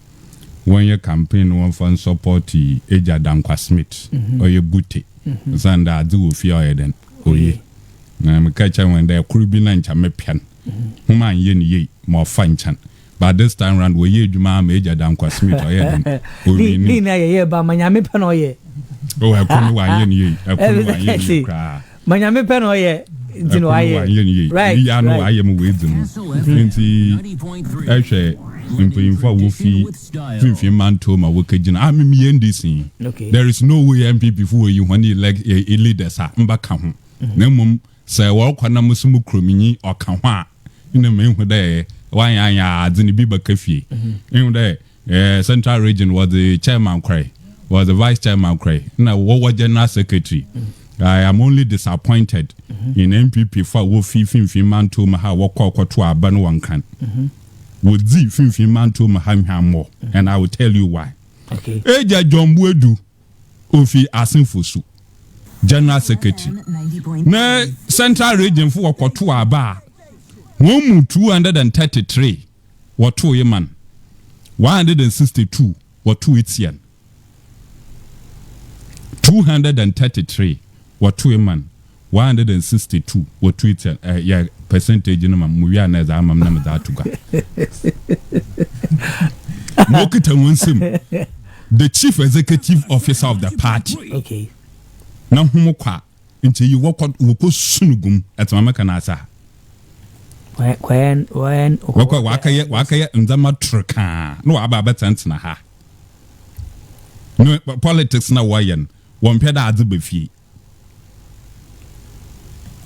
When your campaign one fan support Eja Dankwa Smith or your booty. Sanda do fear then. Oh ye. Na me catch one day kurubi na ncha me pian. Huma yen ye more fine chan. But this time round we ye juma Eja Dankwa Smith or ye. Ni na ye ba manyame pen o ye. Oh akunu wa yen ye. Akunu wa yen kra. Manyame pen o ye. Ntino aye. Right. Ya no aye mu wedum. Nti ehwe impemfa wo fi finfin manto ma wo kagina amemi ndc. Okay. There is no way MPP for you when you elect a leaders mba ka ho. Na mum say wo kwana musumu krominyi oka ho a ina me hu dey wan anya adini bi ba kafie. Hu dey central region was the chairman cry, was the vice chairman cry. Na wo general secretary. I am only disappointed in MPP for wo finfin manto ma ha wo to aba no wankan. Would zi finfin manto ma ha more, and I will tell you why. Okay. Eja Jombu Edu ofi Asinfosu general secretary. Na central region for to aba. Womu 233 what 2 yeman. 162 what 2 itian. 233 what 2 yeman. 162 what 2 itian. Yeah, percentage no man muya na za amam na mzatuga. Mokita wonsim. The chief executive officer of the party. Okay. Na humo kwa nti yi woko sunugum etamaka na asa. When Waka nzama truka. No aba betantina ha. No politics na wayen. Wompeda adze befie.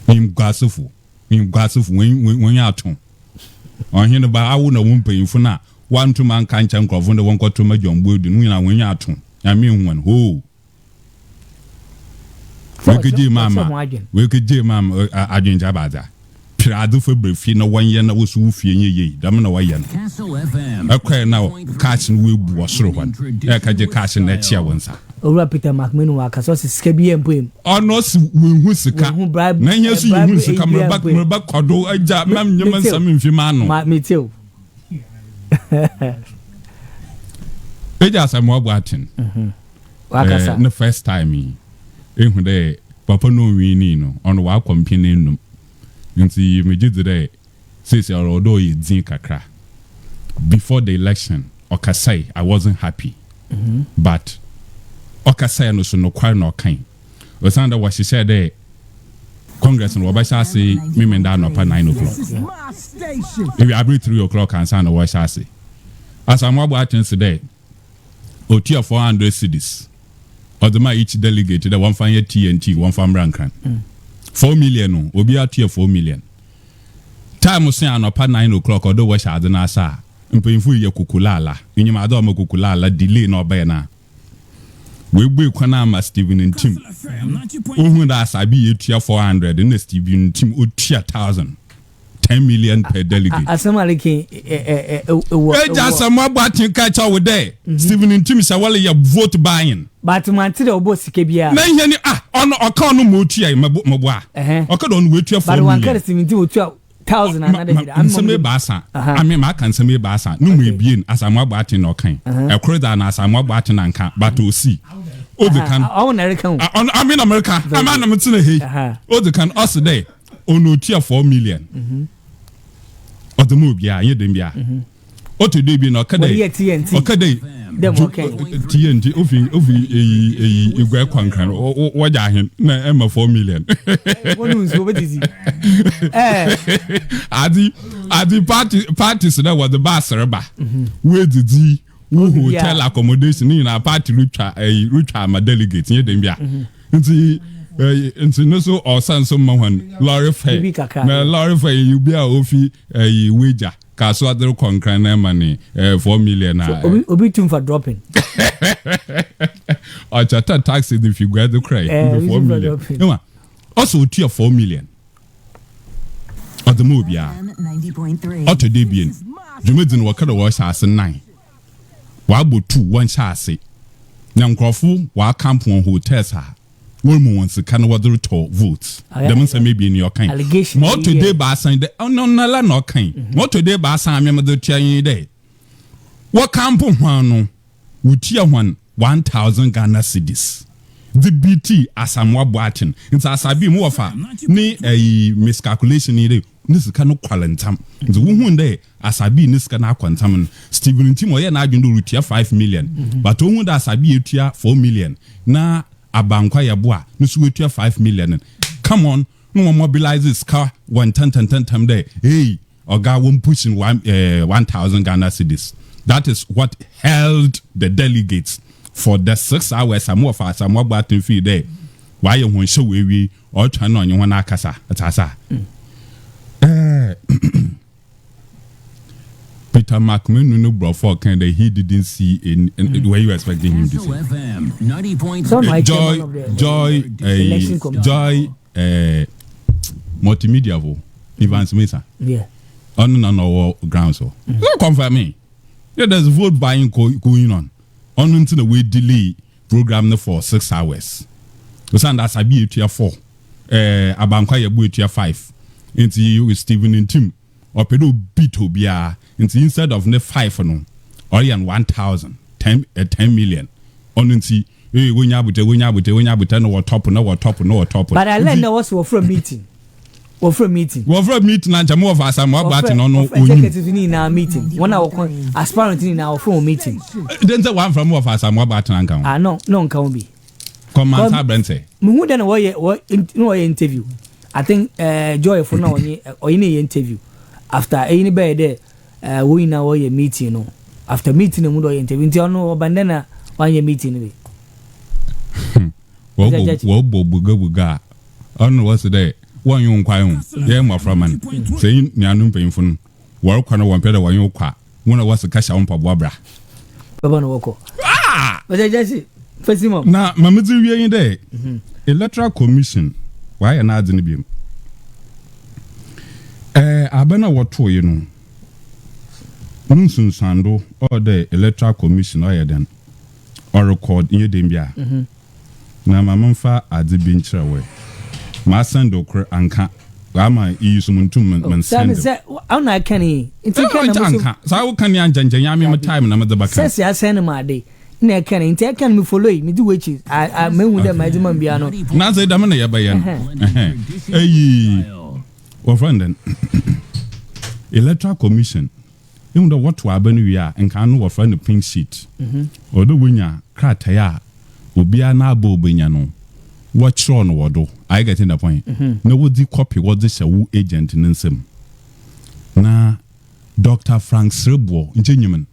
Im gwasufu when you aton. On here ba awu na wumpanyimfo na one to man kan chan krofo de wonko to ma Jombu Edu nu na when you aton. Ya me hu wan ho. We could je mama adwenja baza. Pirado for briefing no 1 year na wo so fie ye dam na wayen. Akwa na cash we bu osoro wan. E ka je cash na chia wonsa. Owura Peter McMenu waka so sika bi empem. Ono si wenhu sika. Na nya so yenhu sika mreba kodo aja mam nyema nsam mfima no. Ma meteo. Eja samu abuatin. Wakasa. The first time ehu de papa no wini no ono wa company num. Nti megide de say odo ye din kakra. Before the election, Okasai, I wasn't happy. But Okasai no so no kwai no kan. Osanda what she said there Congress no obasha say me menda no pa 9 o'clock. If you agree 3 o'clock and sound what she say. As I'm about today, Otia 400 cedis. Or the ma each delegate the one fan TNT, one fan rankan. 4 million, obi atu 4 million. Time was saying up at 9 o'clock, or do wash out the nasa. Mpinfu ye kukulala. Inyama adoma kukulala delay no bena. We kwana ma Steven and Tim. Uhunda sabi etia 400 and Steven Tim utia 1000. 10 million per delegate. Asamaliki Just some more batting catch out with there. Stephen Intim Sawale ya vote buying. But manti the obo sikebia. Na yeni on account mutu ya mabwa. Okay on wait for. But one can Stephen Intim 2,000 another day. I'm some basa. I mean I can some basa. No me bien as I'm batting no kind. A crowd and as I'm batting and can but to see. O the can. I mean America. I'm an American here. O the can also there. Ono tia 4 million. O the move ya ye dem ya. O to dey be no kada. O kada dem okay. TNT ofi igwe kwankran. O ja hin na e ma 4 million. Wonu nso betizi. Adi parties that was the bus reba. Where did he hotel accommodation in a party rich my delegates near them ya. Nti no so or san so man lorry fair na lorry fair you be a ofi wager ka so other concern na money 4 million na obi tune for dropping or chata taxi if you get the cry 4 million no also tier 4 million at the move ya 90.3 auto debian jumedin wakada wa shase 9 wa bo 2 one shase nyankrofo wa camp on hotels ha one wants to can water to votes. Demonstrate maybe in your kind. Allegation. More today, Bassan. Oh no, no kind. More today, Bassan. I'm the chain day. What camp one? Would tier 1,000 Ghana cedis. The BT as I'm watching. It's as I be more far. Ni a miscalculation in the this cannot qualentam. The woman there as I be this cannot quantum. Stephen Timo, yeah, now you do 5 million. But who as I be 4 million. Now. Abankwa ya bua nusu wetua 5 million. Come on, no mobilize this car 110 time there. Hey, oga won't push in 1,000 Ghana cedis. That is what held the delegates for the 6 hours. Some more fast, some more batting fee there. Why you won't show we or turn on you one akasa? Atasa. Peter McMahon no brought for kind he didn't see in where you expecting him to see. Joy multimedia vo Evans Mesa. Yeah. On our ground so. No confirm me. Yeah, there's vote buying going on. On into the way delay program for 6 hours. The sound as I be tier 4. Abankwa ya bu tier 5. Into you with Stephen and Tim. Or pedo beat obia. Instead of 5 no or 1,000 10 million on nti when you abute no top but I learned that was for a meeting and jamo of us am about no executive in our meeting when our aspirant in our phone meeting then the one from of us am about no can be command Brente mu then what interview I think Joy for now or any interview after any bed there we na wo ye meeting no after meeting mu do interview nti ono bandana one ye meeting we wo buga ono was there one yon kwan ye mo framan say nuanum penfun wo kwa no won pede wo yon kwa wona was kasha won pabo abra baba no woko but just fasimo na mamezi wie yin there electoral commission why na adzine biem abana woto ye no Nsunsando or the electoral commission or then or record in Dembia. Na mamfa adi binchra we. Ma send okre anka. Gama iyusumuntum man send. Ana kani. Inti kana anka. Sa wo kan yan janjan ya me time na medeba kan. Sesi asend ma de. Na kani inti kan me follow me do wechi. I mehu dem adima bia no. Na say dem na ya bayan. Eyi. Wo friend electoral commission. You know what to happen we are and can no friend the pink sheet. Although when ya krataya ubia na bo benyano. What on wodo? I get in the point. No would the copy what this a woo agent in sim. Na Dr. Frank Srebo genuine.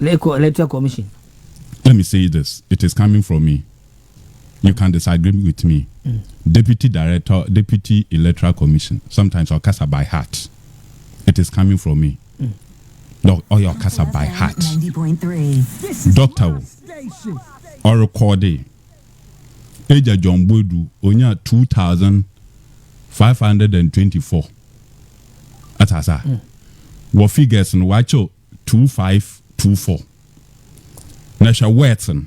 Electoral commission. Let me say this. It is coming from me. You can disagree with me. Deputy Director, Deputy Electoral Commission. Sometimes I'll cast by heart. It is coming from me. No, or your casa by heart. 90.3. Doctor or recorded. Eja John Bodu onya 2,524. atasa wo figures no wacho 2524 na sha wetin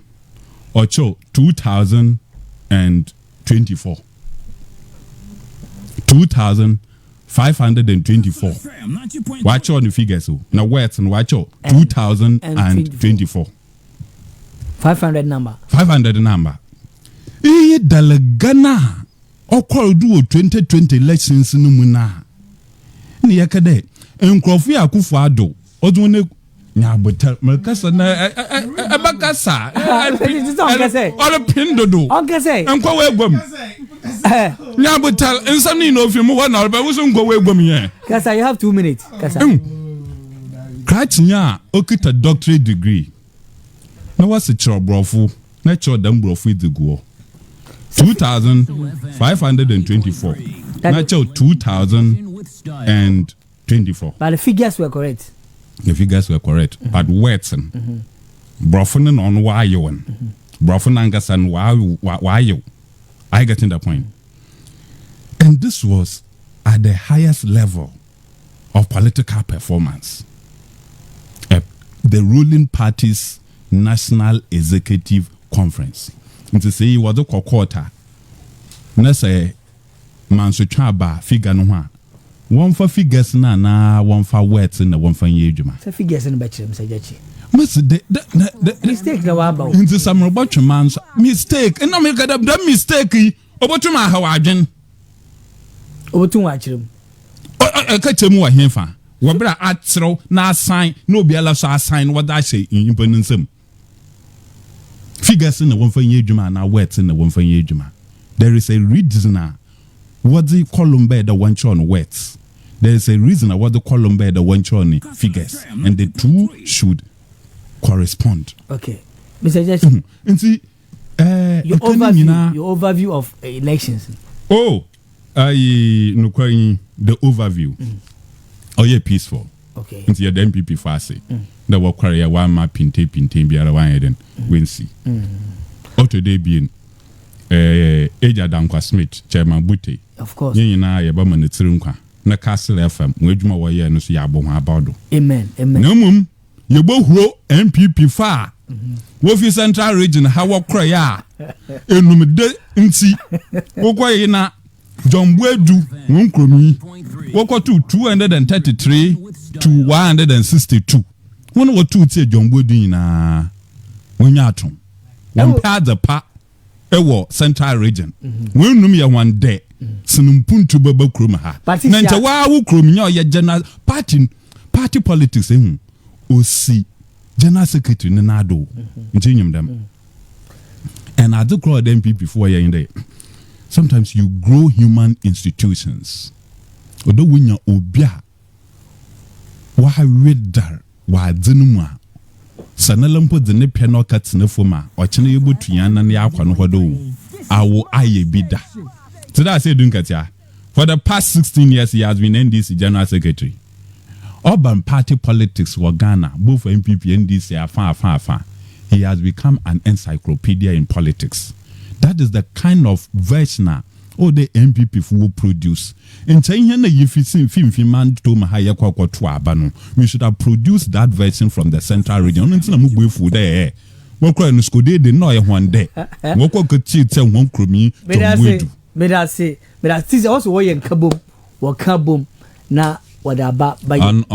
ocho 2024 2524 wacho the figures na wetin wacho 2024 500 number iye dalagana okoro du 2020 elections no mu na ne yakade enkrofo yakufo ado odun ne nyabotel makasa na abakasa olo pindodo onkase enkwa wegwam nyabotel ensani no fi mu wana oba wuso nkwa wegwam ye kasa you have 2 minutes kasa krachnya okita doctorate degree na wase chrobrofo na chodam brofo idiguo 2524 na cho 2024 but the figures were correct. But Wetson, Brofen on why you one, Brofen Angasan why you. I get in the point. And this was at the highest level of political performance. The ruling party's National Executive Conference. And to say what the quarter, na say Mansutaba figure no one for figures na one for words na one for yejuma. Say figures in bachelor Msajachi. The mistake na waba. Into some robot man's mistake. And I make that mistake. Obotuma hawajen. Obotuma achim. Kachemu wa hemfa. Wabra atro na sign no be ala so assign what I say in imponensem. Figures in the one for yejuma na words in the one for yejuma. There is a reason what the column bed the one on words. There is a reason what the column bed the one on figures, and the two correspond. Okay, Mr. Jackson. And see, your overview of elections. Oh, no quite the overview. Oh, yeah, peaceful. Okay. And see, the MPP fast. The work career one map pinte biara one head and win see. Oh, today being Eja Dankwa Smith, Chairman Bute. Of course. You na ya ba manetirunkwa. Na Castle FM, wedwuma wo ye no so ya bo ho abado. Amen. Namum, ye bo huro MPP fa. Wo fi Central Region ha wo kra ya. Enumde nti. Wo kwa ye na John Buedu won kromi. Wo kwa 233 to 162. Won wo tu tie John Buedu nyina. Wonya atom. Won pa the pa ewo Central Region. When num ya one day sinumpuntu baba krom ha. Na nche wa wo krom nya ye general party politics osi general secretary ne nado. Nche nyim dem. And I do grow them people before you in there. Sometimes you grow human institutions. Odo winya obia wa wedar wa dzinuma sanalampo de ne piano cut ne foma o chene yebutu yana ne akwa no hodo awo aye bida. So that I say Dunkatia, for the past 16 years he has been NDC General Secretary. Urban party politics were Ghana, both MPP and NDC are far. He has become an encyclopedia in politics. That is the kind of version the MPP will produce. In China, if you see man to we should have produced that version from the Central Region. What kind of school they know one day? What could cheat and won't crummy? But I say also why in Kabum na wadaba by on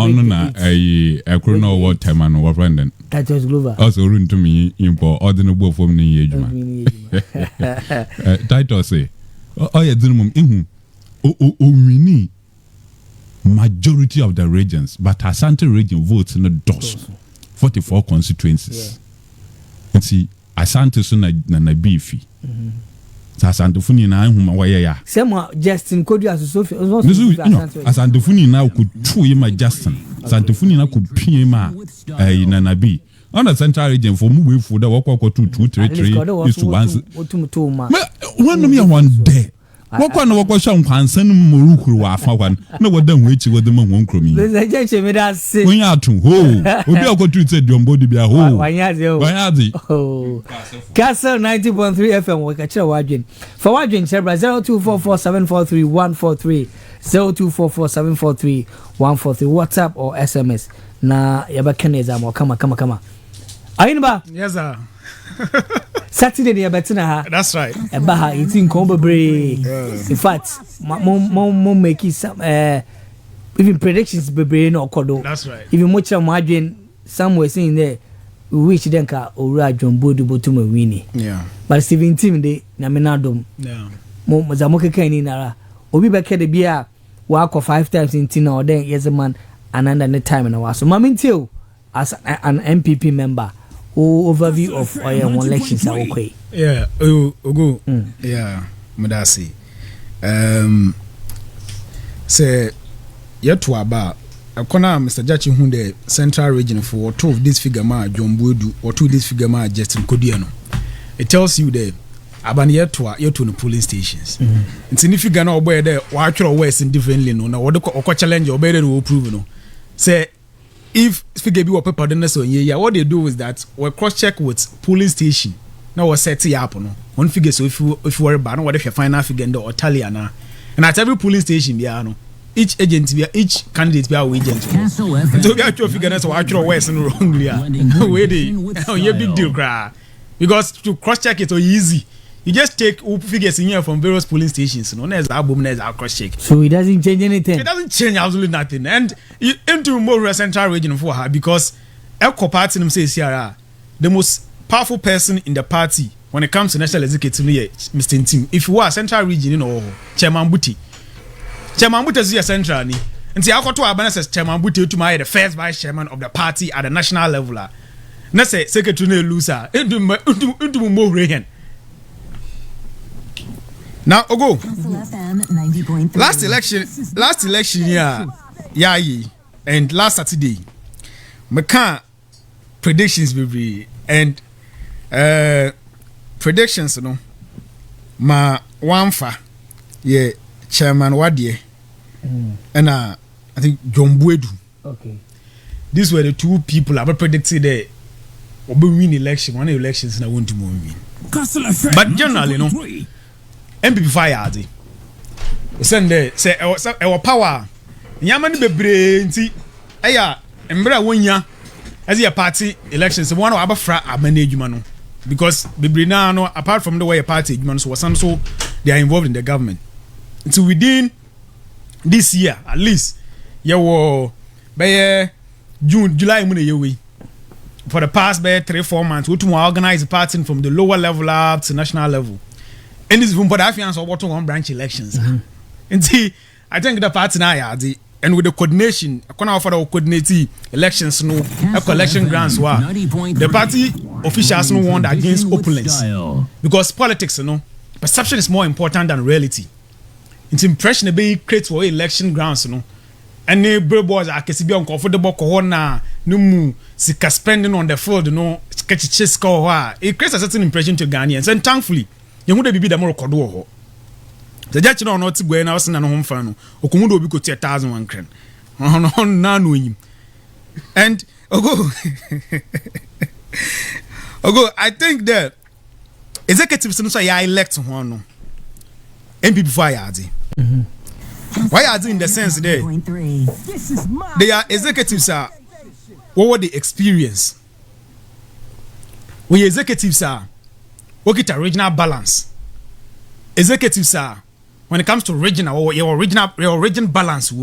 a chrono what time and what friend that was Glover. Also run to me import ordinable from the age. Title say yeah mini majority of the regions, but Asante region votes in the DOS 44 constituencies. And see Asante so na beefy. Asante funi na huma wa ya. Sema Justin Kodu Asante Asante funi na could two ma Justin. Asante funi na could pin ma na nabi. On the Central Region for mu for the walk 2 2 3 3 is to once. One me one day. Wokwa no wokwa hwa nkwansan mu rukuru wa afa kwan na woda hu echi woda ma hon kromi Bese je me da se Wonya ato ho obi akotu se Jombo de bia ho Wanyaze oh Castle 90.3 FM we ka kire wadwen for wadwen chebra 0244743143 0244743143 WhatsApp or SMS na yabakeneza mo kama Ayinba Yes sir Saturday ya betina ha That's right Eba ha iti nko bebre in fact mo make some even predictions bebre no okodo That's right even mo kira mo adwen somewhere saying there we wish then ka owura Jombo de botum wini yeah but 17 de na menadom yeah mo za mo keka ni nara obi beke de bia wa akọ 5 times in tina or then yes man another time na wa so mamintil as an MPP member overview of one elections are okay. Yeah, go. Yeah, Madasi. Say, yet to about a corner, Mr. Jachi Hunde, Central Region for 2 of this figure ma Jombo do or 2 this figure ma Justin Kodiano. It tells you there about yet to the polling stations. It's in if you can know where there, watch your ways in differently, no, or the challenge or better will prove, no. Say, if figure be what paper don't so yeah, what they do is that we cross check with polling station. Now we set it up no. One figure so if you worry about what if you find a figure or tally and at every polling station be no. Each agent be each candidate be our agent. So we actually figure so actual west and wrongly. Where they you big deal cry. Because to cross check it so easy. You just take figures in here from various polling stations. No, there's album, there's our cross check. So it doesn't change anything. It doesn't change absolutely nothing. And you into more central region for her because Elko party says here the most powerful person in the party when it comes to national executive, Mr. Ntim. If you are central region, you know, Chairman Buti. Chairman Buti is your central. And see, I got to Abana says Chairman Buti to my the first vice chairman of the party at the national level. Let's say secretary loser into more region. Now, go. Last election, yeah, and last Saturday, McCann predictions will be and predictions, you know, ma Wamfa, yeah, Chairman Wadie, and I think Jombo. Okay, These were the 2 people I predicted they will win election. One elections and I want to win. But generally, you know. MPP fire ade send there say our power nyama ni bebre nti eya mbra wonya as your party elections one of abafra amanagement no because bebre na no apart from the way your party adwuma so was so they are involved in the government until within this year at least you were by June July mu na yewe for the past 3-4 months we to organize a party from the lower level up to national level. And this is for the Africans or what 1 branch elections. And see, I think the party now and with the coordination, I can't offer the coordinating elections, no election grants. The party officials no want against opulence because politics, you know, perception is more important than reality. It's impression be creates for election grants, you know. And the billboards are be uncomfortable corona, no mu sika spending on the field, you know, sketchy score. It creates a certain impression to Ghanaians, and thankfully. You would be the more codo. The judge no not go na na no homfa no okumudo obi ko 1001 kren no na no yim and ogo I think that executives no say ya elect one no MPP fire ade why are in the sense there they are executives are what the experience we executives are work it a regional balance. Executives are when it comes to regional your region balance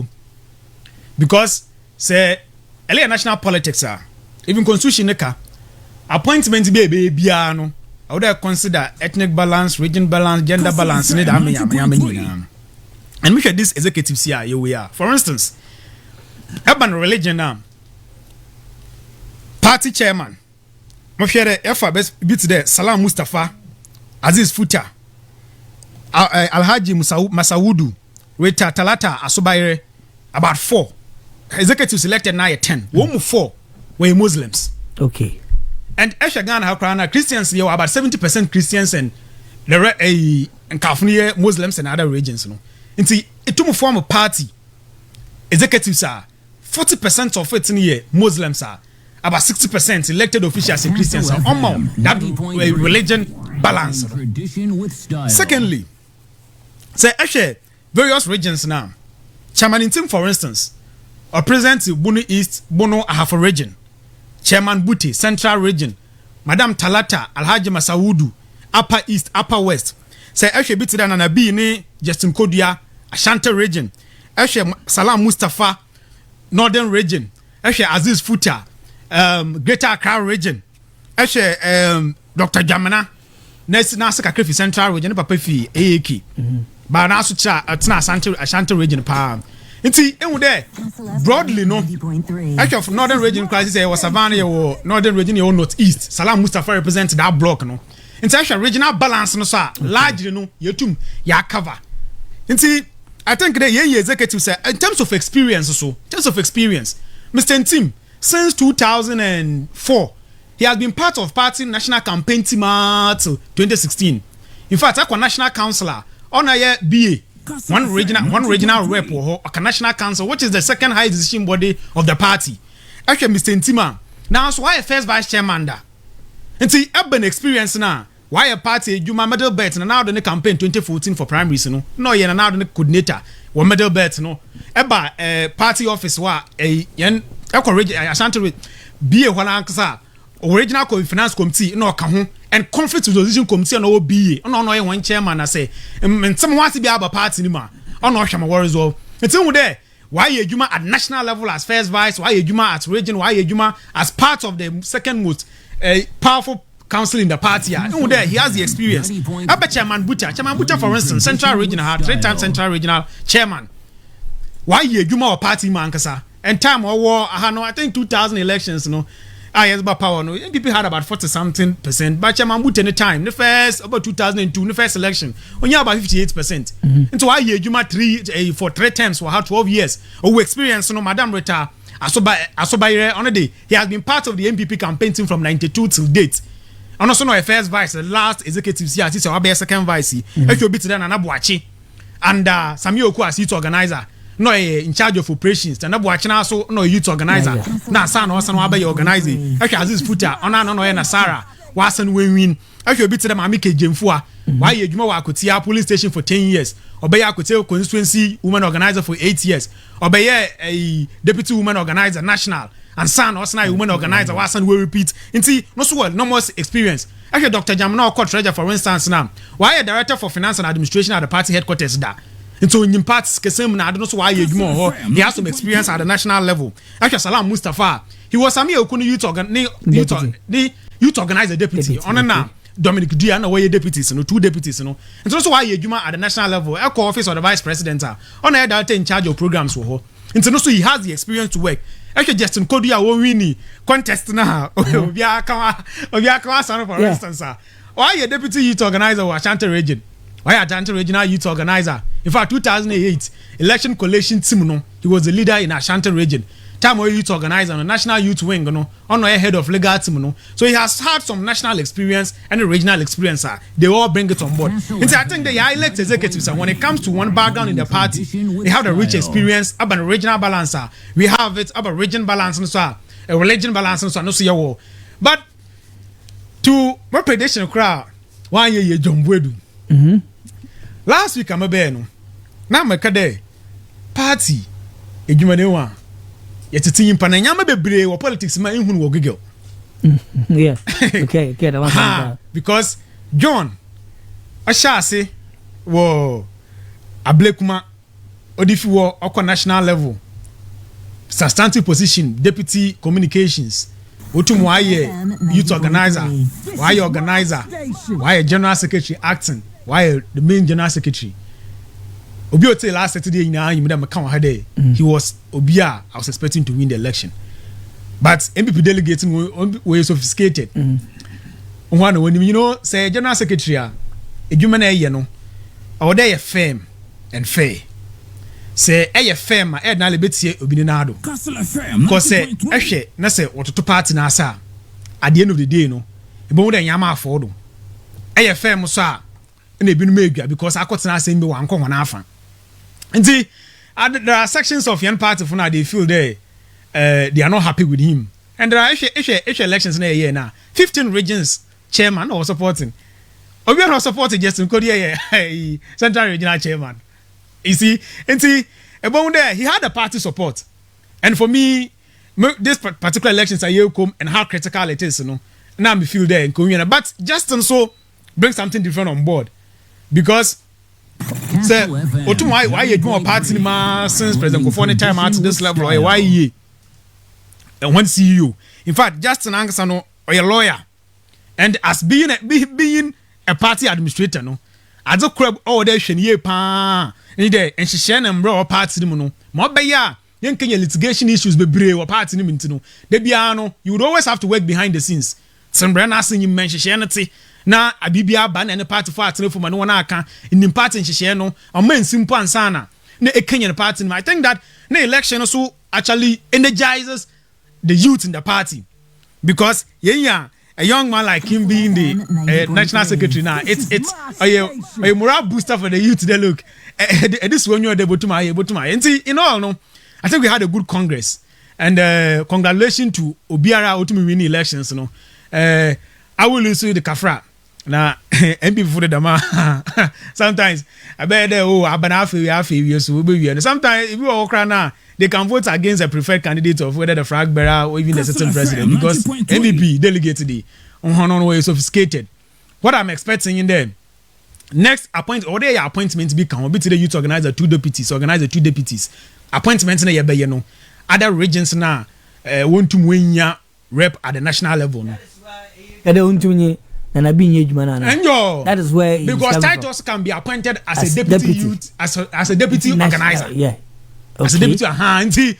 because say earlier national politics are even constitution neka appointment be no I would consider ethnic balance, region balance, gender balance and look at this executives here we are. For instance, urban religion party chairman Mafia Efa best beat there Salam Mustafa Aziz Futa Alhaji Masaudu Weta Talata Asubaire about 4 executives elected now 10 1 4 were Muslims. Okay. And Esha Ghana Hakrana Christians you about 70% Christians and the nkafuni ye Muslims and other regions no nti etum form a party executives are 40% of it in here Muslims are about 60% elected officials and Christians are that religion balance. Secondly, say actually various regions now. Chairman in team, for instance, or President Bono East, Bono Ahafo region, Chairman Buti, Central region, Madam Talata, Alhaji Masaudu, Upper East, Upper West. Say actually bit than an abi ni Justin Kodia, Ashanti region, actually Salam Mustafa, Northern region, actually Aziz Futa, Greater Accra region, actually Dr. Jamana, Nasaka Krifi Central region, Papa Fi, AAK. But now such a Ashanti region pa. Nti enu there broadly no. Actually of northern region crisis there was Savannah or northern region or northeast. Salam Mustafa represents that block no. Nti actually regional balance no so largely no yetum ya cover. Nti I think the ye executive say in terms of experience Mr. Ntim since 2004 he has been part of party national campaign team till 2016. In fact, a national councillor on a BA, one regional rep or a national council, which is the second highest decision body of the party. Actually, Mr. Ntima, now so why a first vice chairman da? And see, urban experience now. Why a party you my medal bet and now the campaign 2014 for primaries no yeah now the coordinator or medal bet no eba party office wa a yen Ashanti BA wala original finance committee no ka ho and conflict resolution committee no BA no one chairman I say some want to be about party ni ma no hwama worries of it's in there why you juma at national level as first vice why you juma at region why you juma as part of the second most powerful council in the party in there he has the experience chairman Bucha for instance central regional had 3-time central regional chairman why you juma party man kasa and time or war I think 2000 elections yes, but power no. NPP had about 40-something%, but Chairman Buti any time. The first about 2002, the first election, only about 58%. And so why you juma for 3 terms for 12 years. We experience Madam Rita Asobaire on a day. He has been part of the NPP campaign team from 92 till date. And also a first vice, the last executive CRT, so I'll be a second vice. If you beat then an Abuachi and Samuel Oku as youth organizer. No in charge of operations and watching also no youth organizer na san also no abaye organizing actually Aziz Futa ona no na Sarah wasan win actually bit them amike Jemfua why you juma wa Akotia police station for 10 years obey Akotia constituency women organizer for 8 years obey a deputy women organizer national and san also na women organizer wasan we repeat nti no so no more experience actually Dr. Jamna Okot treasurer for instance now why a director for finance and administration at the party headquarters da. And so in parts, Kesem, I don't know why he has some experience at the national level. Actually, Salam Mustafa, he was a youth organizer deputy. On now, Dominic Diana, where deputies, 2 deputies, and so also why you at the national level, Echo office or the vice president, on a director in charge of programs for her. And so he has the experience to work. Actually, Justin Kodia won't win contest now. For instance, why a deputy youth organizer or Ashanti region? Why Ashanti regional youth organizer? In fact, 2008 election coalition team, he was the leader in Ashanti region. Time youth organizer on national youth wing, on the head of legal team, so he has had some national experience and a regional experience. They all bring it on board. And I think the elect executives, when it comes to one background in the party, they have the rich experience about a regional balance. We have it about region balance, a religion balance, and so no. But to my prediction, crowd 1 year John Wedu. Last week I'm a ben. Now my kade party ejumanewa yet team pananyama bebre or politics ma ehunu wo giggle. Yeah. Okay, that one. Because John Ashase wo ablekuma odifi wo okwa national level substantive position deputy communications otum why youth organizer why general secretary acting why the main general secretary Obi Ote last Saturday in he was Obia. I was expecting to win the election, but MPP delegates were sophisticated. When say general secretary, a human or they firm and fair. Say a firm, I had Nalibeti Obinado. Because say, actually, na say what to party nasa. At the end of the day, no, more than Yama for them. A firm, sir. na ebi no medua because akotena asem bi wanko hona afa nti there are sections of young party for now they feel they are not happy with him and there are issue elections na year na 15 regions chairman or supporting obi are supporting Justin Kodiye central regional chairman you see nti about there he had a party support and for me this particular elections are here come and how critical it is, you know. Now me feel there in Korea, but Justin so bring something different on board because say, why you do a party ma since President Kofi time at this level? Why ye? And one CEO. In fact, Justin Angasano or a lawyer, and as being a party administrator, no, as a crab all day ye pa, and she share and bro party no, more by ya. Young Kenya litigation issues be brave or party ni mintino. Debiano, you would always have to work behind the scenes. Some brand asking you mention shanity. Na abibia ban and a party for for manaka in the party in Shishano, a man simple and sana. Ne a Kenyan party. I think that the election also actually energizes the youth in the party. Because a young man like him being the national secretary now, it's a morale booster for the youth. They look. This one you're able to my and see in all no. I think we had a good Congress, and congratulations to Obiara ultimately winning elections. You know, I will lose the Kafra. Now, MP for the Dama. Sometimes I bet and sometimes if you are Ukraine, they can vote against a preferred candidate of whether the flag bearer or even the certain president because MVP delegate today on way sophisticated. What I'm expecting in there. Next appointment be can be to the youth organizer 2 deputies. Appointments na yebe no other regions na want to win rep at the national level no that is where because titles can be appointed as a deputy youth as a deputy organizer as a deputy auntie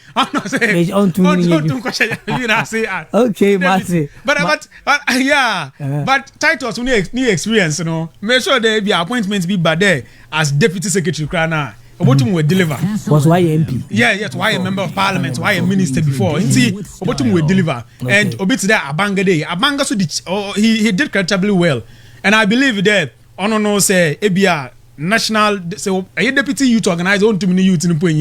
okay Marty but yeah but titles we need experience you know make sure there be appointments be bad there as deputy secretary krana Obotum will deliver. Was why MP? Yeah, yes, why a member of parliament, why a minister before. See, Obotum will deliver. Okay. And Obit there, Abanga Day. Abanga so did, he did creditably well. And I believe that, no say, ABR, national, so a deputy youth organizer, on to many youth in the point,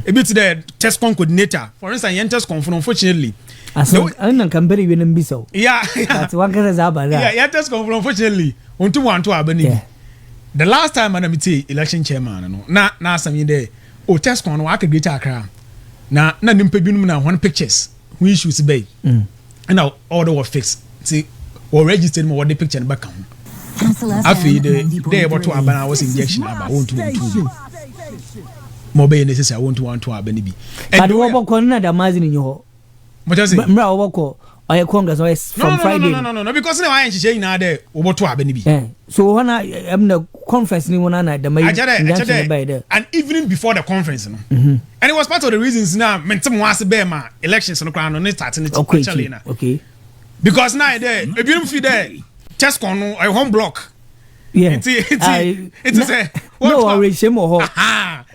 a bit there, test coordinator. For instance, Yentas unfortunately. I don't compare with them, so. Yeah, that's one kind of Zaba. Yeah, Yentas unfortunately, on to one to Abani. The last time I met election chairman, na some day, test con work a greater Accra. Na nimpebinum na one pictures, we issues bay. And now order was fixed. See, or registered more the picture and back home. I feel the day about to Abana was injection about 1 to 2. Mobile necessary, I want to Abanibi. But what about corner the mazin in your what does it? Mra or Congress or from Friday? No, because now I ain't saying now there over to Abanibi. So when I am the conference, anyone at the and even before the conference, you know, and it was part of the reasons now. Mentum was a bear elections on the ground on it starting it actually. Okay, because now there, if you don't feel there, just on a home block. Yeah, it's a no oration or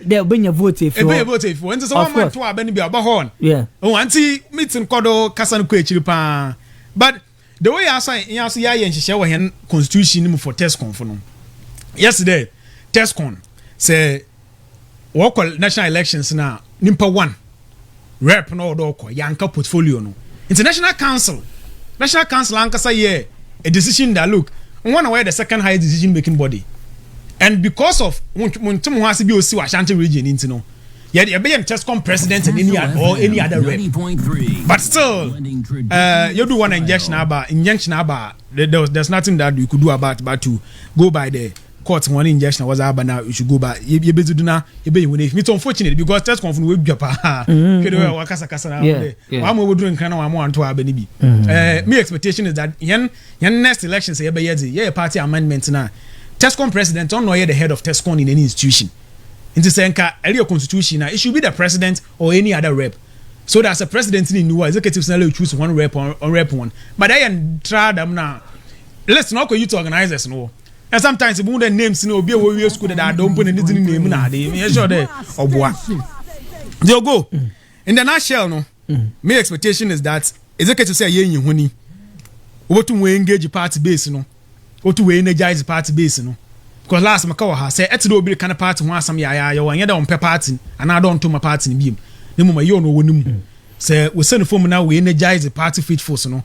they'll bring your vote if you vote if when someone went to Abanibi about horn. Yeah, oh, auntie meets in Kodo Kasan Quechiripa, but. The way I say, yes, yeah, and she share her constitution for TESCON for no. Yesterday, TESCON say, walk national elections now, Nimpa 1, rep no doko, Yanka portfolio no. International Council, Anka say, yeah, a decision that look, one away the second highest decision making body. And because of Muntum Hasibi Osi Ashanti region, into no. Yeah, you're being TESCON president and any other rep. But still, you do one injection about there's nothing that you could do about but to go by the court one injection was about now you should go by you be to do now you be when it's unfortunate because TESCON from web Japan. I'm over doing kind of one to Abenibi. My expectation is that yan next election say yeah party amendment now. TESCON president don't know the head of TESCON in any institution. Into Senka, earlier constitution, it should be the president or any other rep. So that's a president in New executive salary choose one rep or rep one. But I am try them now. Let's not go you to organizers no. And sometimes the wounded names no be a school that I don't put anything name now. They sure they or boy. They'll go. In the nutshell, no. My expectation is that executive say you honey. What to engage party base no. What to energize party base no. because last maka wa ha say etde obi kan party ho asam ya won da on pe party ana don to ma party ni biem ne mu ma yo no wonum say we send form na we energize the party faithfuls no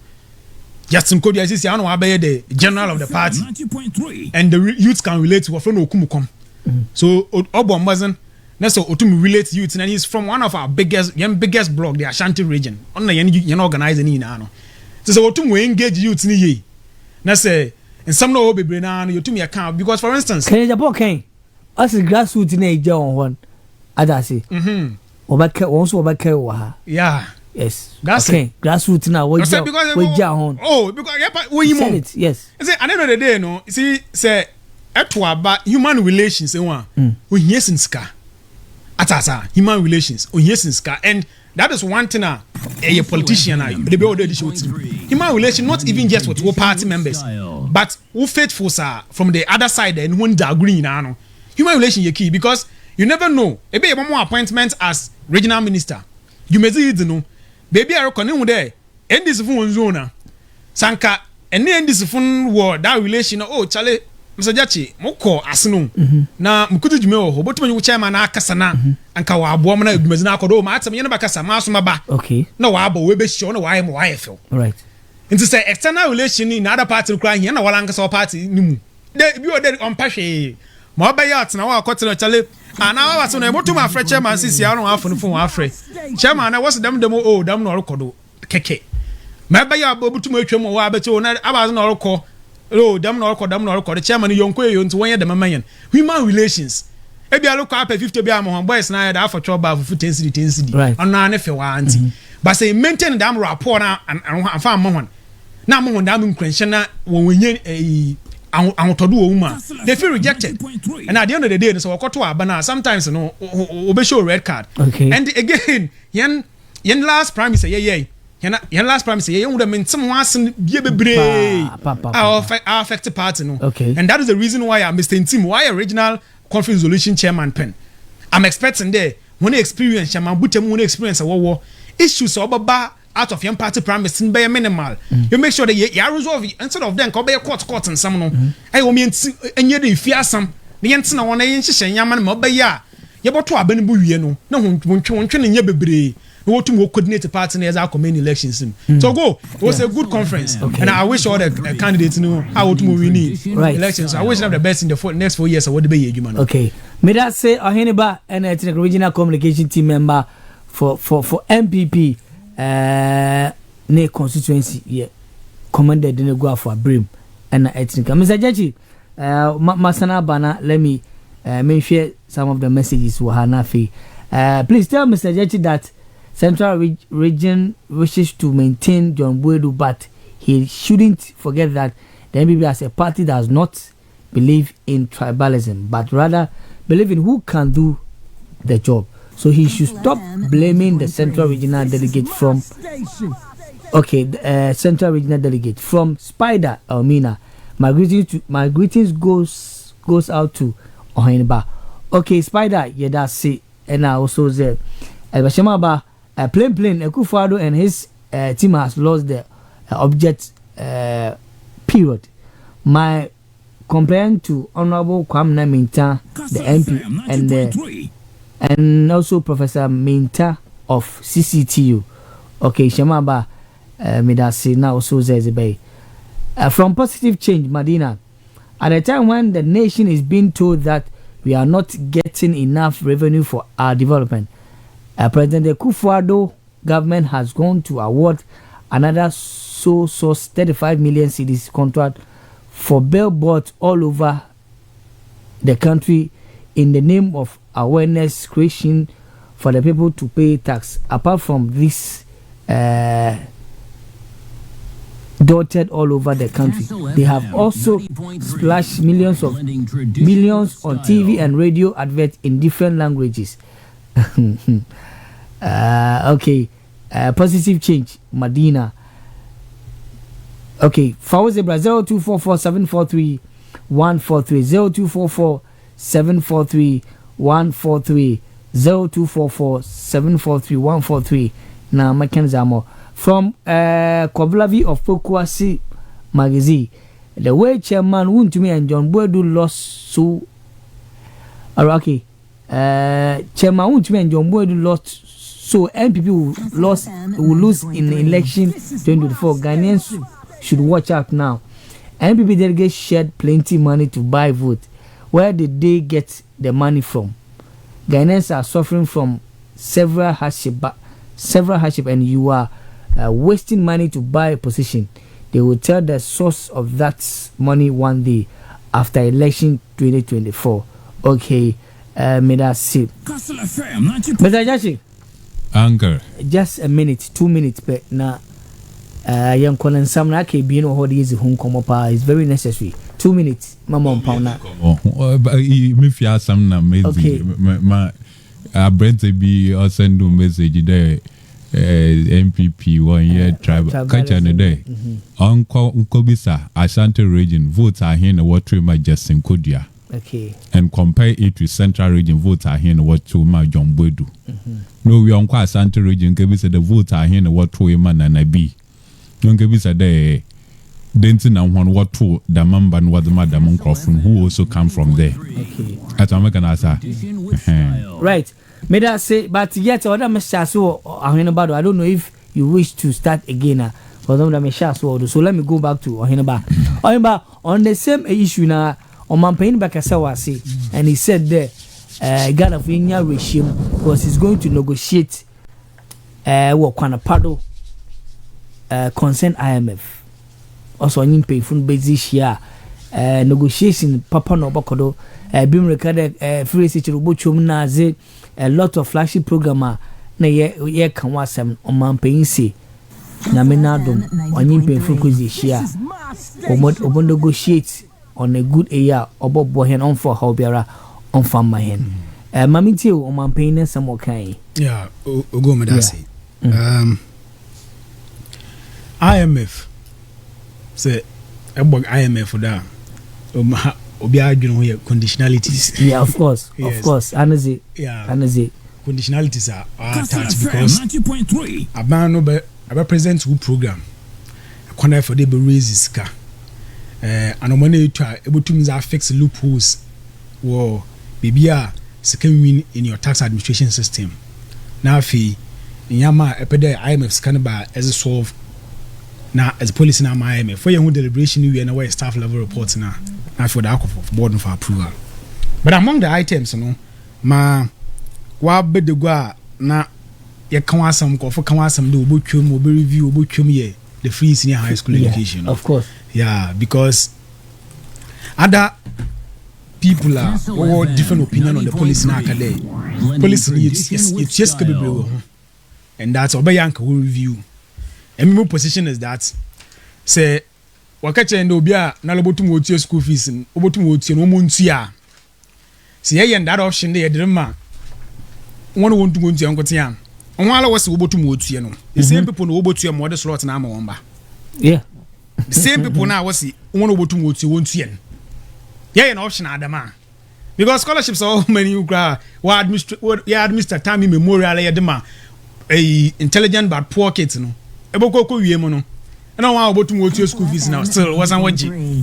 Justin Kodia is the one the general of the party 90.3 and the youth can relate to from Okumukom. So Obon wasn't that's so Otum relate youth and he's from one of our biggest blog, the Ashanti region. On the yen organizing in ano. So Otum we engage youth ni ye. Na say and some no be na you to me account because for instance can you okay as grassroots na eja on one adase obaka onso obaka wa ha yeah yes that's okay it. Grassroots now we on oh because we it yes say at the end of the day no see say about human relations we yes in ska atasa human relations we yes in ska and that is one thing a politician they be already show human relation not even just with party members but who faithful sir from the other side and when they agree na human relation is key because you never know e be more appointment as regional minister you may see it no baby I reckon you there end this phone zone sanka and end this phone war that relation oh chale Mr. Jachi moko asenu na mkutu jume ho botuma nyu chairman na akasa na anka wa abo na edumezi na akodo ma atam yene bakasa ma so maba okay na wa abo we be show na wa am wa feel right into say external relation in other party kra here na wala nkasa party ni mu de bi o de on pahwe ma oba ya atena wa akotena chale ana wa so na botuma afre chairman sisi ya no afo no fo afre chairman na was dem oh dem no rekodo keke ma ba ya botuma atwam wa abeto na abazo na rekọ oh dem no record the chairman yonko yonto won ye dem manyan human relations e bia look up 50 bia mo boys na da for trouble for 10 city on na ne fe wa anti but say maintain them rapport na afa mo hon na mo hon da mo nkranhye na wonye ahotodo wo ma they feel rejected and at the end of the day so wakoto aba na sometimes no obe show red card okay. And again yen last prime say yeah Yan last promise ye would have been some wasin be bebre our affected party no okay. And that is the reason why I'm Mr. Intim why original conference resolution chairman pen I'm expecting there when experience chairman butem when experience war issues obaba out of your party promise be minimal you make sure that you resolve instead of them be court and some no I will mean enye dey fear some the yen na won yen hye yaman ma be ya ye boto abani bu wie no na hontwe ne nya bebre what to coordinate the party as our community elections. So go. It was a good conference, okay. And I wish all the candidates know how to we need elections. I wish them the best in the next 4 years. What be human? Okay. May that say Aheniba and a regional communication team member for MPP ne constituency yeah commanded the go for Brim and ethnic. Mr. Jachi, Masana Bana, let me share some of the messages for Hanafi. Please tell Mr. Jachi that Central Region wishes to maintain John Boedu, but he shouldn't forget that the NPP as a party does not believe in tribalism, but rather believe in who can do the job. So he should stop blaming the Central Regional Delegate from Central Regional Delegate from Spider Elmina. My greetings goes out to Ohenba. Okay, Spider, yeah, that's it. And I also said, Bashemaba. Plain, Akufo-Addo and his team has lost the object period. My complaint to Honorable Kwamna Minta, the MP, and also Professor Minta of CCTU. Okay, Shemaba, Midasi now also says from Positive Change, Medina, at a time when the nation is being told that we are not getting enough revenue for our development, President Akufo-Addo government has gone to award another source 35 million cedis contract for billboards all over the country in the name of awareness creation for the people to pay tax. Apart from this, dotted all over the country, they have also splashed millions on TV and radio adverts in different languages. Okay, Positive Change, Medina. Okay, Fawaz Zebra 0244 0244 0244 na Mackenzie Amo from Kovlavi of Pokuasi magazine. the way chairman won to me and John Boadu lost so okay chairman won to me and John Boadu lost so MPP will lose in the election 2024. Ghanaians should watch out now. MPP delegates shared plenty money to buy vote. Where did they get the money from? Ghanaians are suffering from several hardship, and you are wasting money to buy a position. They will tell the source of that money one day after election 2024. Okay, may that see. Mr. Jashi. Anger. Just a minute, 2 minutes, but now, young Colin Sam Naki being a holiday is home come up. It's very necessary. 2 minutes, Mama Pauna. If you have some amazing, my bread to be or send a message there. MPP 1 year tribal catch on the day. Uncle Bisa, Ashanti region votes are here in the water my Justin Kodia. Okay. And compare it to Central region votes are here in the water my John Boadu. No, we on Ashanti region, Kabisa the votes are here in the water man and I be. Don't Kabisa there. Denton and one what to the Mamban was the Madam Crawford who also come from there. Okay. At American answer. Right. May I say, but yet other Mr. So Ohinaba, I don't know if you wish to start again. So let me go back to Ohinaba. Ohinaba on the same issue now. On my pain back as I say, and he said there, Ghana for India regime because he's going to negotiate what kind of paddle concern IMF. Also, on pay from basis here, negotiation Papa no Bokodo, being recorded free city Robochum Nazi, a lot of flashy programmer. Na ye can was some on my pain say. Naminadum on pay from here. Obo negotiate on a good area obo bohen on for hobiara on farm my hen. Mammy too on my pain and some more kind. Yeah, go medasi. IMF say IMF for that. Obi arguing here conditionalities. Yeah, of course. Anazi. Yeah. Anazi. Conditionalities are attached because a man no represent who program. A corner for the raises car. And on money to able to fix loopholes or BBR second win in your tax administration system. Now fee in Yama epede IMF scan by as a solve now as a policy now my IMF for your deliberation you and away staff level reports now for the of board for approval. But among the items, you know, ma wa be de gua na ye kan asam ko for kan asam do obotwam obi review obotwam ye the free senior high school education. Of course. Yeah, because other people are all different opinion on the policy now today. Policy it's just capable, and that's Obayanka will review. And my position is that say wakache ndo bia na lobotum wotie school fees obotum wotie no montua. See here and that option there dey ma one want to go into ankotia. On wala was obotum wotie no. The same people no obotua mo the slot na ma womba. Yeah. The same people now was one obotum wotie wontua. Yeah, an option adama. Because scholarships are many who cry administer time memorial yadema a intelligent but poor kids no. Eboko ko wie mo no. And I want to go to school fees now. Still wasn't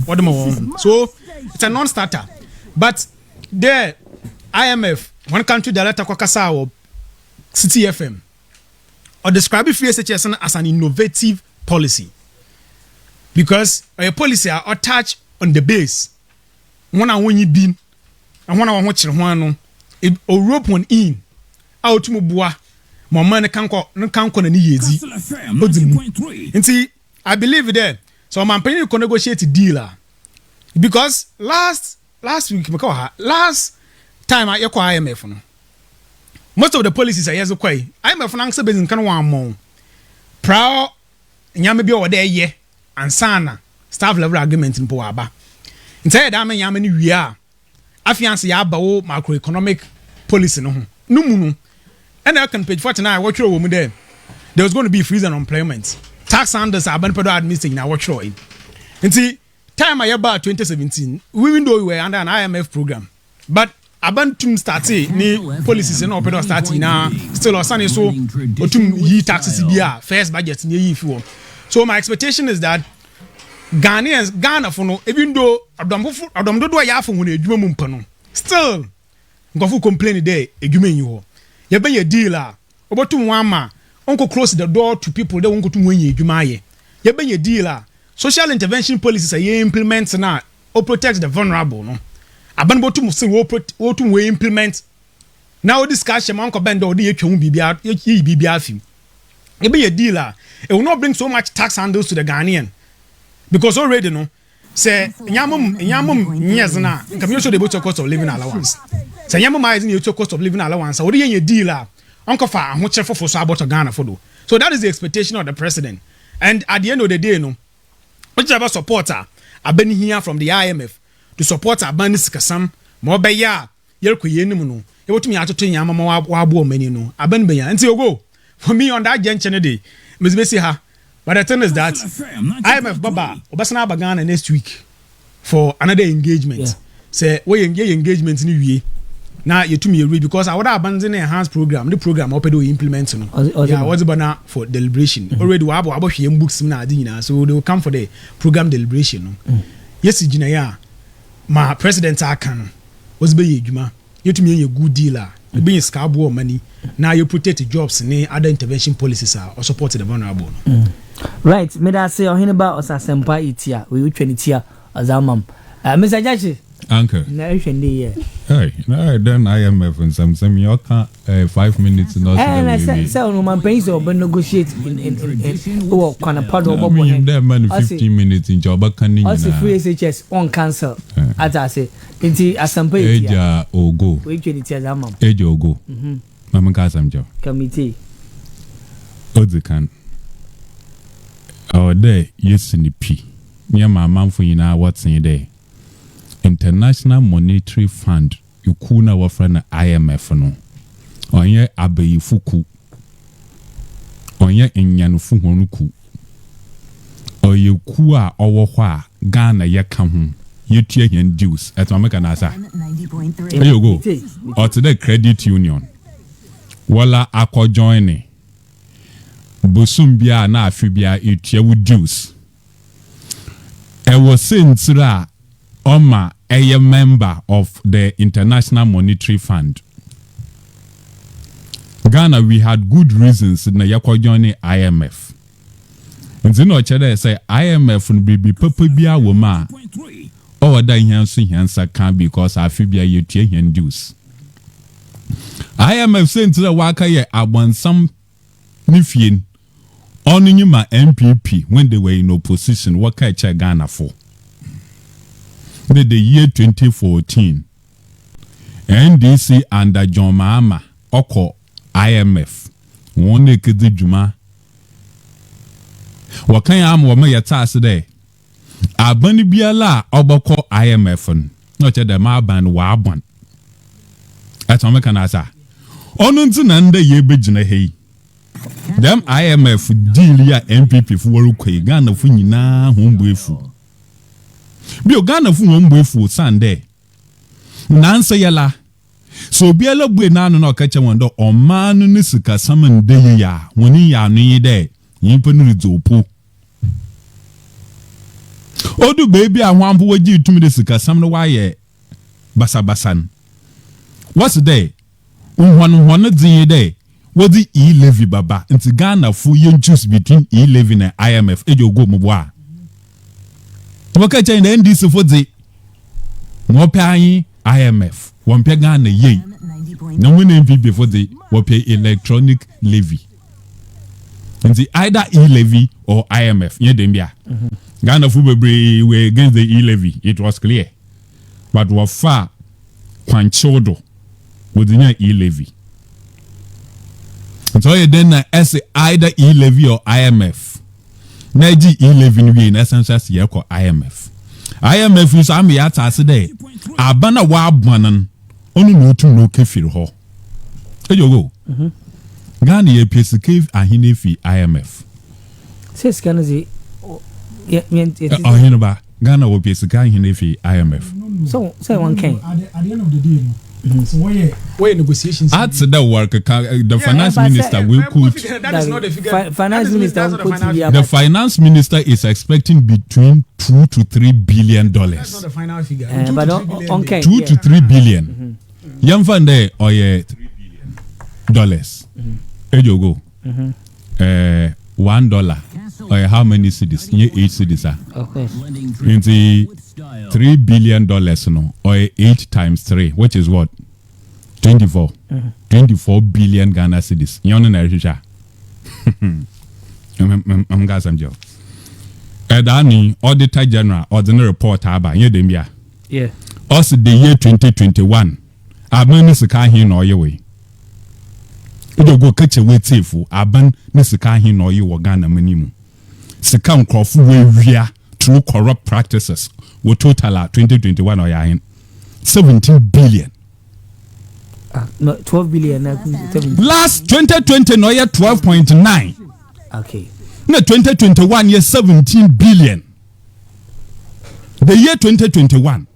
what more. So it's a non-starter. But there, IMF, one country director Kwakasa or City FM, or describe free SHS as an innovative policy. Because a policy are attached on the base. One I want you been, and one I want you one or rope one in out to Mubua. My money can't go any easy. And see, I believe that. So I'm planning to negotiate a deal. Because last last time I acquired IMF. Most of the policies are yes okay. IMF answer based in one more. Proud Yamabi over there, yeah, and Sana staff level agreement in Poaba. Inside that man Yamani we are. Afiance Yaba macroeconomic policy no. And I can page 49 watch your woman there. There was going to be freeze on unemployment. Tax unders are benefited administering now watch in. And see, time I about 2017, even though we were under an IMF program, but Abantum started ni policies and operator starting now still or sunny so otum ye taxes be first budget near you. So my expectation is that Ghana for no even though Adam do ya for when edwuma mu mpa no still ngofo complain there edwuma yi ho ye be ye deal a obotum wama onko close the door to people that wonko tum wenye edwuma aye ye be ye deal a social intervention policies are ye implement na o protect the vulnerable no aban botum say wo tum we implement now discussion man ko bend o de yetwa bibia yi bibia afim ye be ye deal a it will not bring so much tax handles to the Ghanaian because already no say nyamum nyez na nkam you show the better cost of living allowance say nyamum is in your cost of living allowance what dey deal a onko fa ahokyere fofo so about Ghana for do so that is the expectation of the president and at the end of the day no whichever supporter abani here from the IMF to support abani sikasam mo be ya yerkoye nim no e wotumi atoto nyamama wa abo mani no abani be ya nti ogo for me on that junction day Ms. ha. But the thing is that IMF Baba Obasana Bagana next week for another engagement. Yeah. Say we engage engagement in the now you to me read because I would abandon the enhanced program. The program open to implement. Yeah, what's about for deliberation? Already we have books na so they will come for the program deliberation. Yes, Jinaya, my president Akan was be Juma. You to me a good dealer. You being scarborough money. Now you protect jobs and other intervention policies or support the vulnerable. Right, me da say ohin ba osasempa itia we utwani tia azamam. Mr. Jachi. Uncle. Na hwende ye. Hey, no then IMF and some you can 5 minutes not. And say no man pay so but negotiate in work on a part of bobo. There man 15 minutes in job kan ni. Also free SHS on cancel. As I say, inti asempa itia. Eja ogo. We utwani tia azamam. Eja ogo. Mama ka samjo. Committee. Odzikan. There, yes, in the P. Near my mom for you now, what's in there? International Monetary Fund, you kuna wafrana IMF no. Onye abeyi fuku. Onye enyanufu honuku. Oye kuwa owohwa Ghana yakahu. Yetie yen dues. Eto ameka nasa. There you go. Or to the credit union. Wala ako joining. Bosumbia na afibia etia with dues. I was saying Sira Oma a member of the International Monetary Fund. Ghana, we had good reasons na yako joining IMF. Nzino chede say IMF be papa bia woma. Or da hansa can because afibia yetia hen dues. IMF saying to the waka ye abansam nifien. Only my MPP when they were in opposition, what can I Ghana for? The year 2014, NDC under John Mahama, Oko IMF, one kidi Juma. What can I am woman your task today? Abani biala oboko IMF, not at the Marban Waban. That's what I can answer. Onuntin under ye bijina hey. Them IMF deal ya MPP for work Ghana fu nyina homboefu. Bio Ghana fu homboefu Sunday. Nansa yala. So biala bue na no ka che wondo omanu ni sika saman de ya. Woni ya no yi de. Yimpa no zopo. Odu baby ahwampo wagi tumi de sika sam no waye basabasan. What's there? Unhwan din de. What the e-levy baba into Ghana for you choose between e-levy and IMF ejo go mobwa. Waka cha in the NDC for the more pay IMF one pay Ghana ye. No one MPP for the what pay electronic levy. And the either e-levy or IMF ye dembia. Ghana for we against the e-levy it was clear. But what far Panchodo with the e-levy. So then as either e-levy or IMF. Neji e-levy we in essence as yeko IMF. IMF is am ya today. Abana wa banan onu no to no kefir ho. You go. Ghana ye pesike ahinefi IMF. Says Ghana ze ahine ba Ghana wo pesike ahinefi IMF. So say one can. At the end of the day, So why negotiations? That's the work. The finance minister will put. That is not the figure. Finance minister will put The finance minister is expecting between $2 to $3 billion. That's not the final figure. But okay, 2 to 3 billion. Young fan there or $3 billion. Ejogo. $1 or how many cities? 8 cities are. Okay. In the $3 billion no or 8 times 3, which is what? 24. 24 billion Ghana cedis. Yon na risha. I'm gas am jo. Edani Auditor General ordinary report aba nye dem bia. Yeah. Us the year 2021. Aban ni sika hin no yewe. Udo go kache we tefu aban ni sika hin no ye wo Ghana manimu. Sika nkrofo we wia through corrupt practices. We total 2021 or yahin 17 billion. No, 12 billion. 17. Last 2020 no year 12.9. Okay. No 2021 year 17 billion. The year 2021.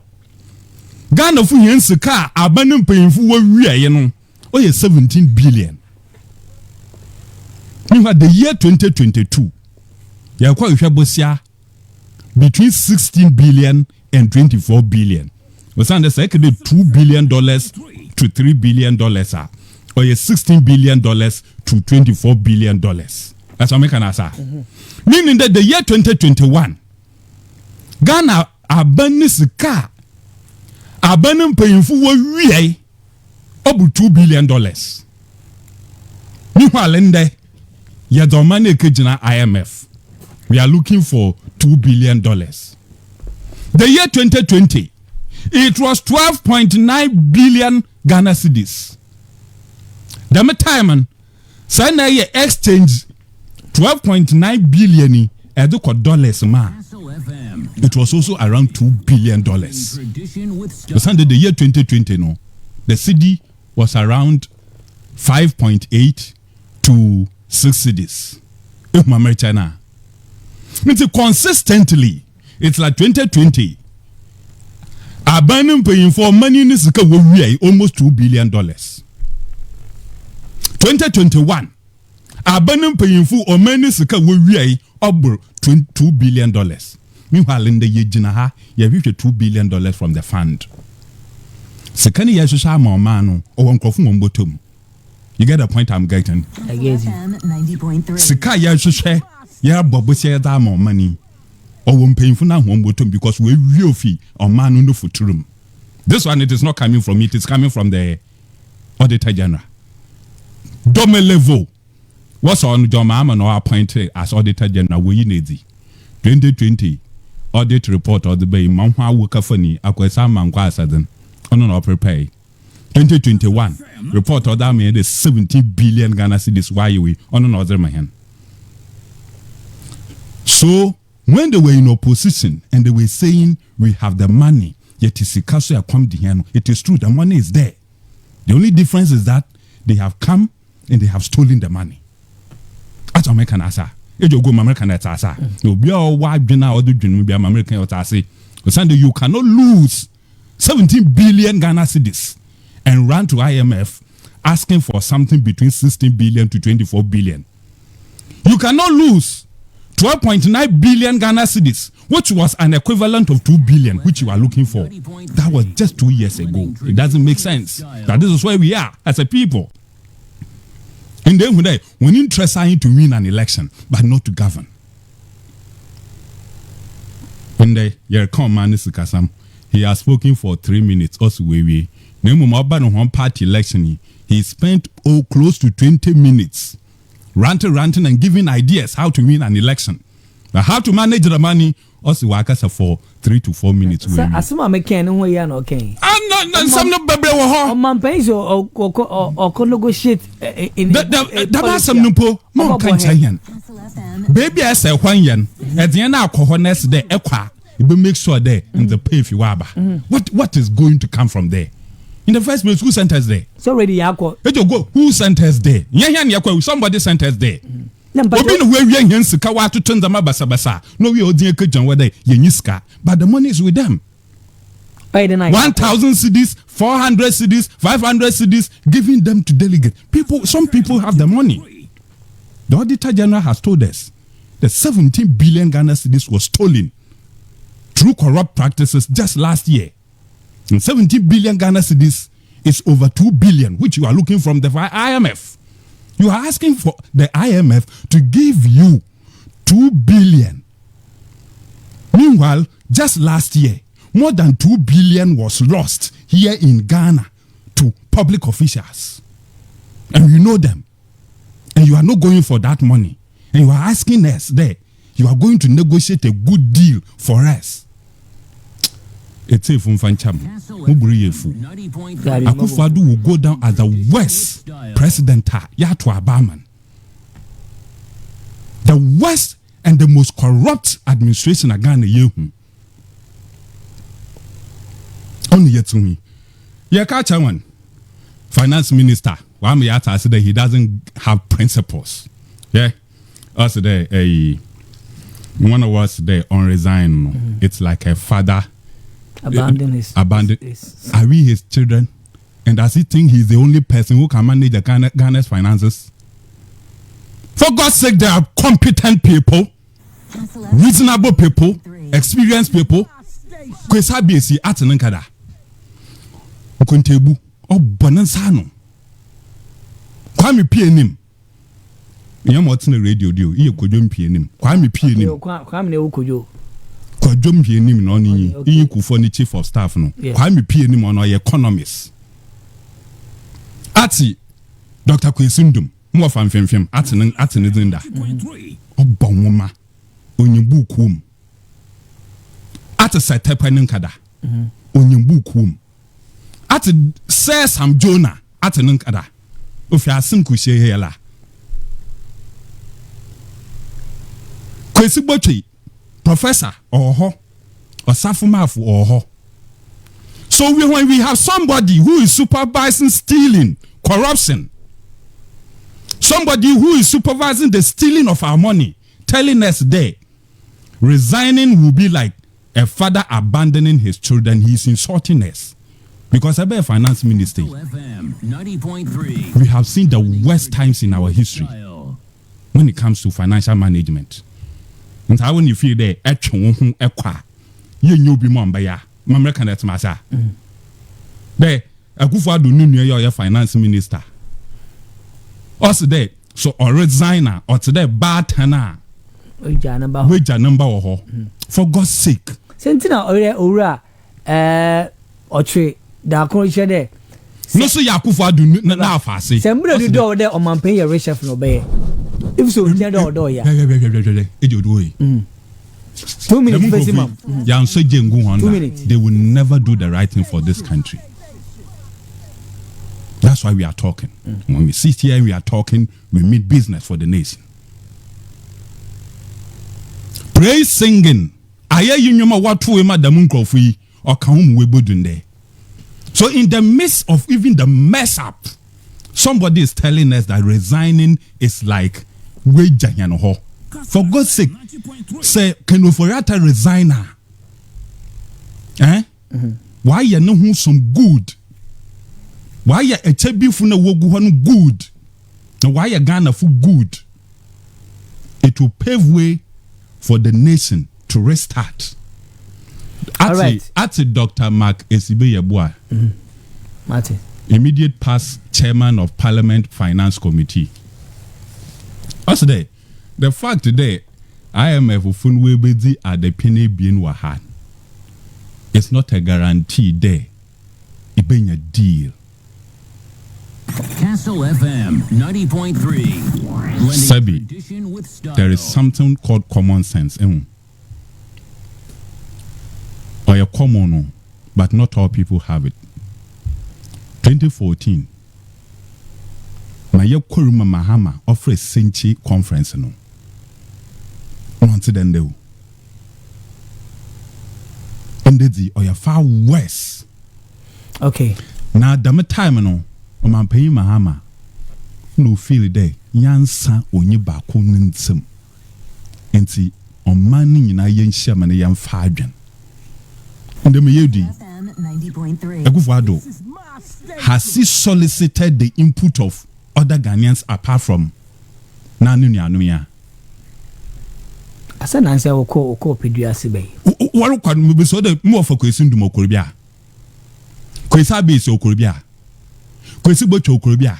Ghana fu yen sika abanim payinfu we wiye no. Oh yeah 17 billion. Meanwhile the year 2022. Ya kwa bosia between 16 billion and 24 billion. We say the second $2 billion to $3 billion or $16 billion to $24 billion. That's what I can answer. Meaning that the year 2021, Ghana abanis car abanim paying for $2 billion. Meanwhile, in the Yadomane Kejina IMF, we are looking for $2 billion. The year 2020, it was 12.9 billion Ghana cedis. The time, Sana ye exchange 12.9 billion dollars ma. It was also around $2 billion. The year 2020, no, the cedi was around 5.8 to 6 cedis. China. It's consistently, it's like 2020. Abanim paying for money in Sika we almost $2 billion. 2021. Abanim paying for or money Sika we over $2 billion. Meanwhile, in the year Jinaha, you have $2 billion from the fund. Sekani Yasha Momano or Uncle. You get the point I'm getting. I get you. 90.3. Sika Yasha. Yeah, Bobo said that more money. Or won't pay for now one bottom because we real fee or man no futurum. This one it is not coming from me, it is coming from the Auditor General. Dome level. What's on John Mama no appointed as Auditor General we need 2020 audit report or the bay Mamma Wukafani Akwesa Mangwa Saden on an prepare. 2021 report or that made 70 billion Ghana cedis why we on another man. So, when they were in opposition and they were saying, we have the money, yet it is true, the money is there. The only difference is that they have come and they have stolen the money. That's American answer. You go American answer. You be all white dinner or the American answer. You cannot lose 17 billion Ghana cedis and run to IMF asking for something between 16 billion to 24 billion. You cannot lose 12.9 billion Ghana cedis, which was an equivalent of 2 billion, which you are looking for. That was just 2 years ago. It doesn't make sense. That this is where we are as a people. And then when interested to win an election, but not to govern. When they come man he has spoken for 3 minutes. Also, we one party election. He spent close to 20 minutes. Ranting and giving ideas how to win an election. But how to manage the money also work us for 3 to 4 minutes. Asuma meken no ya no okay. Some no bebe wo ho. O man pay so o negotiate in that was some no po mo kan chayan. Baby I say hwan yan. E de na akọ next day ekwa. You be make sure there in the pay if you waba. What is going to come from there? In the first place, who sent us there? So already yakwa. Who sent us there? Somebody sent us there. But the money is with them. 1,000 cedis, 400 cedis, 500 cedis, giving them to delegates. Some people have the money. The Auditor General has told us that 17 billion Ghana cedis was stolen through corrupt practices just last year. And 17 billion Ghana cedis is over 2 billion, which you are looking from the IMF. You are asking for the IMF to give you 2 billion. Meanwhile, just last year, more than 2 billion was lost here in Ghana to public officials. And you know them. And you are not going for that money. And you are asking us there, you are going to negotiate a good deal for us. It's a Funfancham. Akufo-Addo will go down as the worst president, Yato Abaman. The worst and the most corrupt administration in Ghana. Only yet to me. Yakachawan, finance minister, Wamiyata said that he doesn't have principles. Yeah. Also, there, one of us there on resign. It's like a father abandon. Are we his children? And does he think he's the only person who can manage the Ghana's finances? For God's sake, there are competent people, reasonable people, experienced people. Kwesa BC Atenankada. Okontebu Obonansano. Kwame Pienim. Nyam watine radio dio. Iye kodwom Pienim. Kwame Pienim. Kwame ne ukojo. Kodwom Pienim no ni. Iye Kufo ni chief of staff no. Kwame Pienim ono ye economist. Ati Dr. Kwesundum. Mo famfemfem atene zinda. Obonwoma. Onyibu kum. Ati Setepa Nkada. Onyibu kum. Ati Sam Jonah atene nkada. Ofi asim kuhye hela. Kwesi Botwe professor oho. Osafumafu oho. So when we have somebody who is supervising stealing, corruption, somebody who is supervising the stealing of our money, telling us there, resigning will be like a father abandoning his children. He is insulting us. Because I bet finance minister, we have seen the worst times in our history when it comes to financial management. And how when you feel there, you know be Mambaya, American at Masa. There, Akufo-Addo Nunu your finance minister. Also there, so or resigner or today bartender. Wage number or for God's sake. Sentina ora otre da konche there. No so Akufo-Addo na afase. Sembro do do there on man pay your chef no be. If so you do ya. E do do e. 2 minutes maximum. Yan so jengu Honda. They will never do the right thing for this country. That's why we are talking. When we sit here and we are talking, we mean business for the nation. Praise singing. Aya yinyoma watu ema damunkrofui or kahum webodunde. So in the midst of even the mess up, somebody is telling us that resigning is like wejanyanoho. For God's sake, say Kenoforiata resigner. Why you know who some good? Why you a chebi funa wogu good? Now why you Ghana for good? It will pave way for the nation to restart. At Dr. Mark Esibe Yeboah, immediate past chairman of Parliament Finance Committee. Also there, the fact today, IMF Funwe Bedi at the penny being wahan. It's not a guarantee there. It being a deal. Castle FM 90.3. Sabi, there is something called common sense. Or a common, but not all people have it. 2014, Maya Kuruma Mahama offered a Senchi conference. No, then they ended the or far west. Okay. Now, the time no. Oman pay Mahama no feel there yansa onye baako nsem enti oman ni nyina yen hia ma ne yan fa adwen ndem yedi 90.3. Akufo-Addo, has he solicited the input of other Ghanaians apart from Nanu Nyanuya? Asa na nse oko pedua sebe. Waru kwa mbeso de mo for kwesi ndum okorobia. Kwesi abese okorobia. Kwesi bocho okorobia.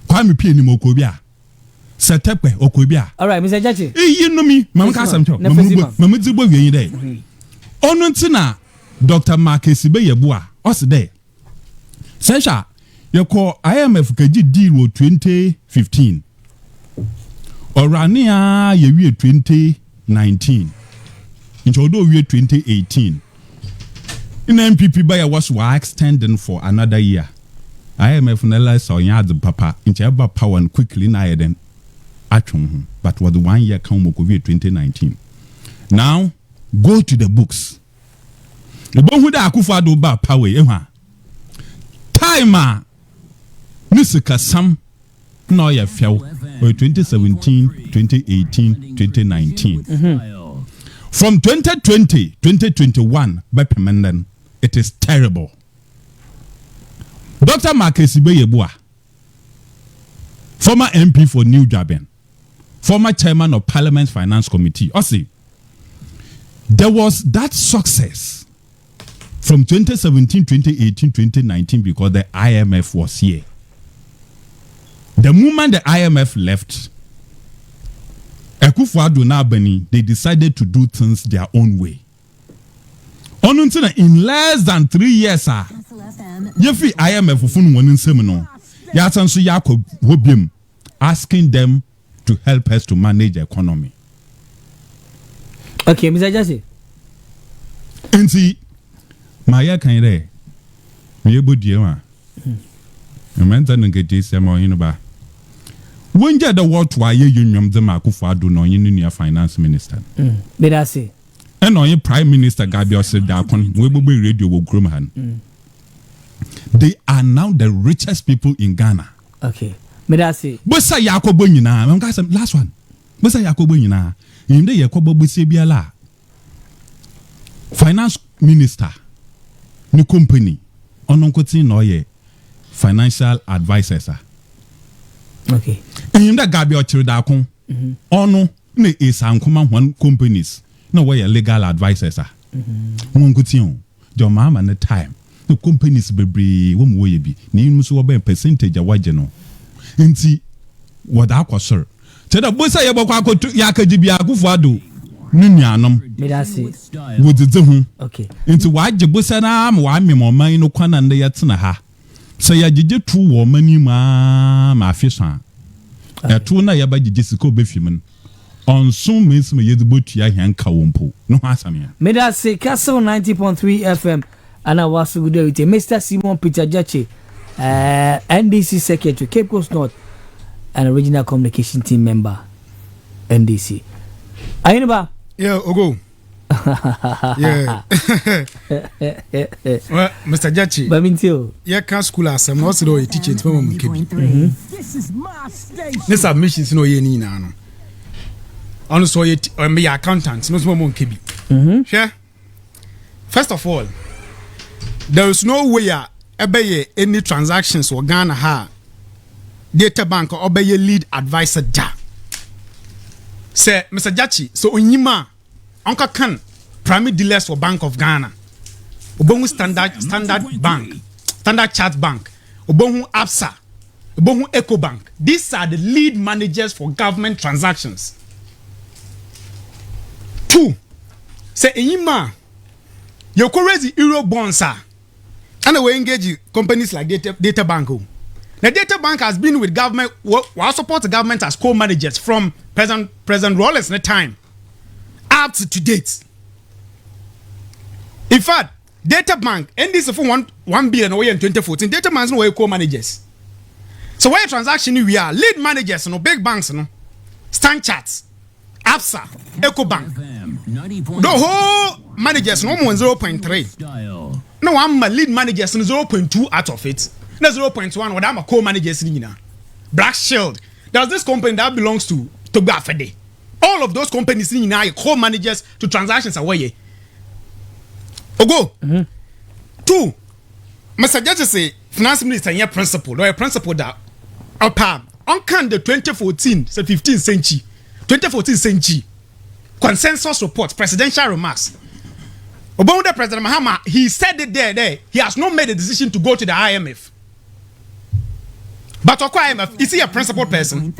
Kwa me pie ni mo okorobia. Setepe okorobia. All right, Mr. Jachi. Iyi no mi, mama ka samcho. Mama dzibo wi dey. Onu ntina Dr. Marcus Beyebua, os dey. Sensha, yeko IMF kaji deal wo 2015. Orania ye 2019. Inchodo we 2018. In MPP buyer was extending for another year. IMF nela so yad papa incheba power and quickly na then atwon, but was 1 year count mo 2019. Now go to the books. The bohu da Akufo-Addo ba power ehwa. Time nisika sam no ye fell 2017, 2018, 2019. From 2020, 2021, Bepemenden, it is terrible. Dr. Marcus Beyebua, former MP for New Jaben, former chairman of Parliament's Finance Committee, Ossi, there was that success from 2017, 2018, 2019 because the IMF was here. The moment the IMF left, Akufo-Addo na Bani, they decided to do things their own way. In less than 3 years, Yefi IMF fun one seminar, Yasansu Yakob Wobim, asking them to help us to manage the economy. Okay, Mr. Jachi. And see, Maya can re, me budiema. A mental negative semo when you the what why you union the Akufo-Addo no in finance minister. But I say. And on your prime minister Gabriel Sedakon, we will be radio will Grumhan. They are now the richest people in Ghana. Okay. But I say. Bosa Yakobo Yina, I'm got some last one. Bosa Yakobo Yina, in the Yakobo Busibiala. Finance minister, new company, on Uncle no ye financial advisors. Okay. In the Gabriel Chiridakon, ono ne is one companies, no way legal advisors. One good thing, your mom and the time, the companies be one way be, name so a percentage of what you know. And see what I was, sir. Said a bossa yabako to Yakajibi Akufo-Addo, Nunyanum, But I say. with the Zoom. Okay. Into what Jabusana, why me more mine no quan and the Yatsanaha. So ya jije two woman ma fisha. Ya two na yaba jisiko befimen. On soon means me yedbutu ya hanka wompo. No hasamia. May I say Castle 90.3 FM and I was good with Mr. Simon Peter Jachi, NDC Secretary, Cape Coast North, and original communication team member, NDC. Ainaba? Yeah, Ogo. Yeah. Well, Mr. Jachi. Babintio. Yeah, can school as some also a teaching to Mom Kibi. This is my station. This submissions no ye ni na. Also, it me accountant, no Mom Kibi. Sure. First of all, there is no way any transactions or Ghana ha data bank or obey lead advisor ja. Say, Mr. Jachi, so unyima Uncle Khan, primary dealers for Bank of Ghana, Obongu Standard Bank, Standard Chart Bank, Obongu Absa, Obongu Eco Bank. These are the lead managers for government transactions. 2. Say unyima, you could raise the Euro bonds, and we engage companies like Data Bank. The Data Bank has been with government, while support the government as co-managers from President Rawlings in the time up to date. In fact, Data Bank, and this is for 1 billion away in 2014. Data Bank is no co-managers. So where transaction we are lead managers, no big banks, no Stand Charts, Absa, EcoBank. The whole managers no more 0.3. No, I'm a lead managers in 0.2 out of it. No 0.1. What I'm a co-managers in Black Shield. There's this company that belongs to Gafede. All of those companies in co-managers to transactions away. Ogo. Two, Mr. Judge say finance minister here principle, no a principle that upon the 2014 so 15 century 2014 century consensus report presidential remarks about the President Mahama. He said it there he has not made a decision to go to the IMF, but IMF is he a principled person?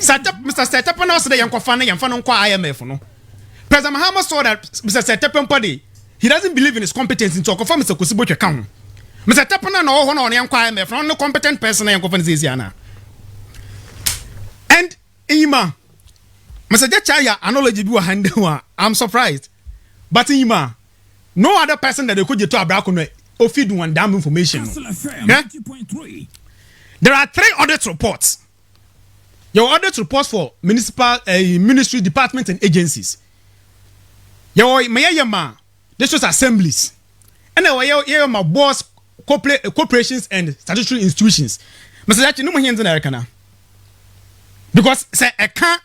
Set up Mr. Setapan also the Yankofana Yanfano IMF no. President Mahama saw that Mr. Setapan Padi he doesn't believe in his competence in to confirm Mr. Kusibo account. Mr. Setapan no one on IMF no competent person in Yankofanziana. And Ima Mr. Jachaya analogy be handle. I'm surprised. But Ima, no other person that they could get to Abracono or feed one damn information. Yeah? There are 3 audit reports. Your audit reports for municipal ministry departments and agencies. Your Mayama, this was assemblies. And your my boss corporations and statutory institutions. Mr. Jachi, no more hands in America. Because say I can't.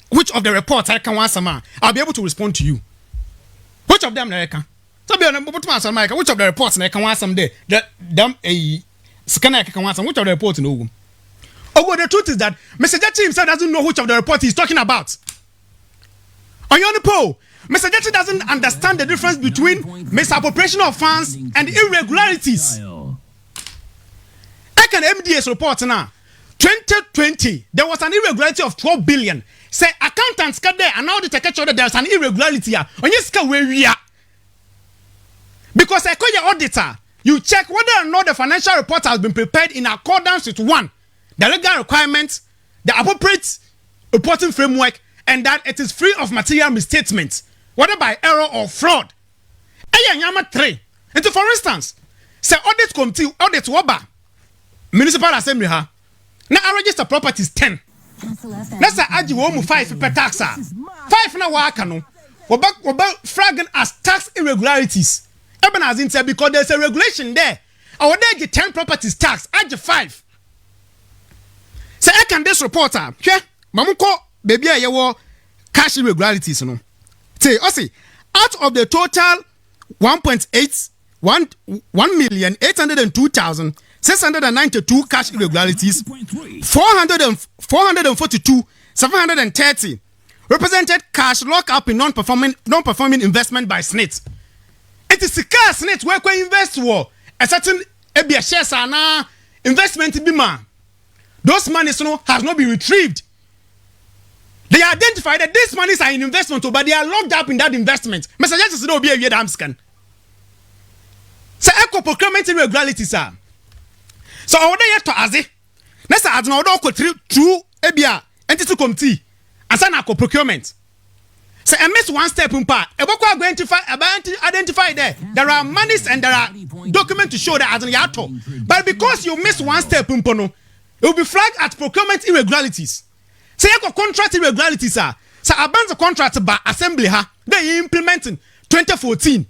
Which of the reports I can want some? I'll be able to respond to you. Which of them I can? So be on the which of the reports I can want some day? That them a scanner can want some. Which of the reports no? Oh, the truth is that Mr. Jachi himself doesn't know which of the reports he's talking about. On your poll, Mr. Jachi doesn't understand the difference between misappropriation of funds and irregularities. I can MDS report now. 2020, there was an irregularity of 12 billion. Say accountants got there and now they take a that there's an irregularity here. On your scale where we are. Because I call your auditor, you check whether or not the financial report has been prepared in accordance with one, the legal requirements, the appropriate reporting framework, and that it is free of material misstatements, whether by error or fraud. Ayanyama 3. And so for instance, say audit committee, audit waba, municipal assembly ha. Now I register properties 10. Let's say aji wo 5 per tax. 5 na waka no. Oba flagging as tax irregularities. Even as in say because there's a regulation there. I would get 10 properties tax. Aji 5. Say I can this reporter. Hwe mamuko baby a yewo cash irregularities no. Say osi out of the total 1,802,692 cash irregularities, 442,730 represented cash lock up in non-performing investment by SNIT. It is the cash SNIT where we invest war a certain shares and investment bima. Those monies has not been retrieved. They identify that these monies are in investment, but they are locked up in that investment. Mr. Justice no be a damn scan. So eco procurement irregularities are. So I would yet to aze. Next I do not go through ebia entity committee and sign eco procurement. So I miss one step in part. Identify there are monies and there are documents to show that as an yato. But because you miss one step in pono, it will be flagged as procurement irregularities. So eco contract irregularities are. So I ban the contract by assembly ha. They implementing 2014.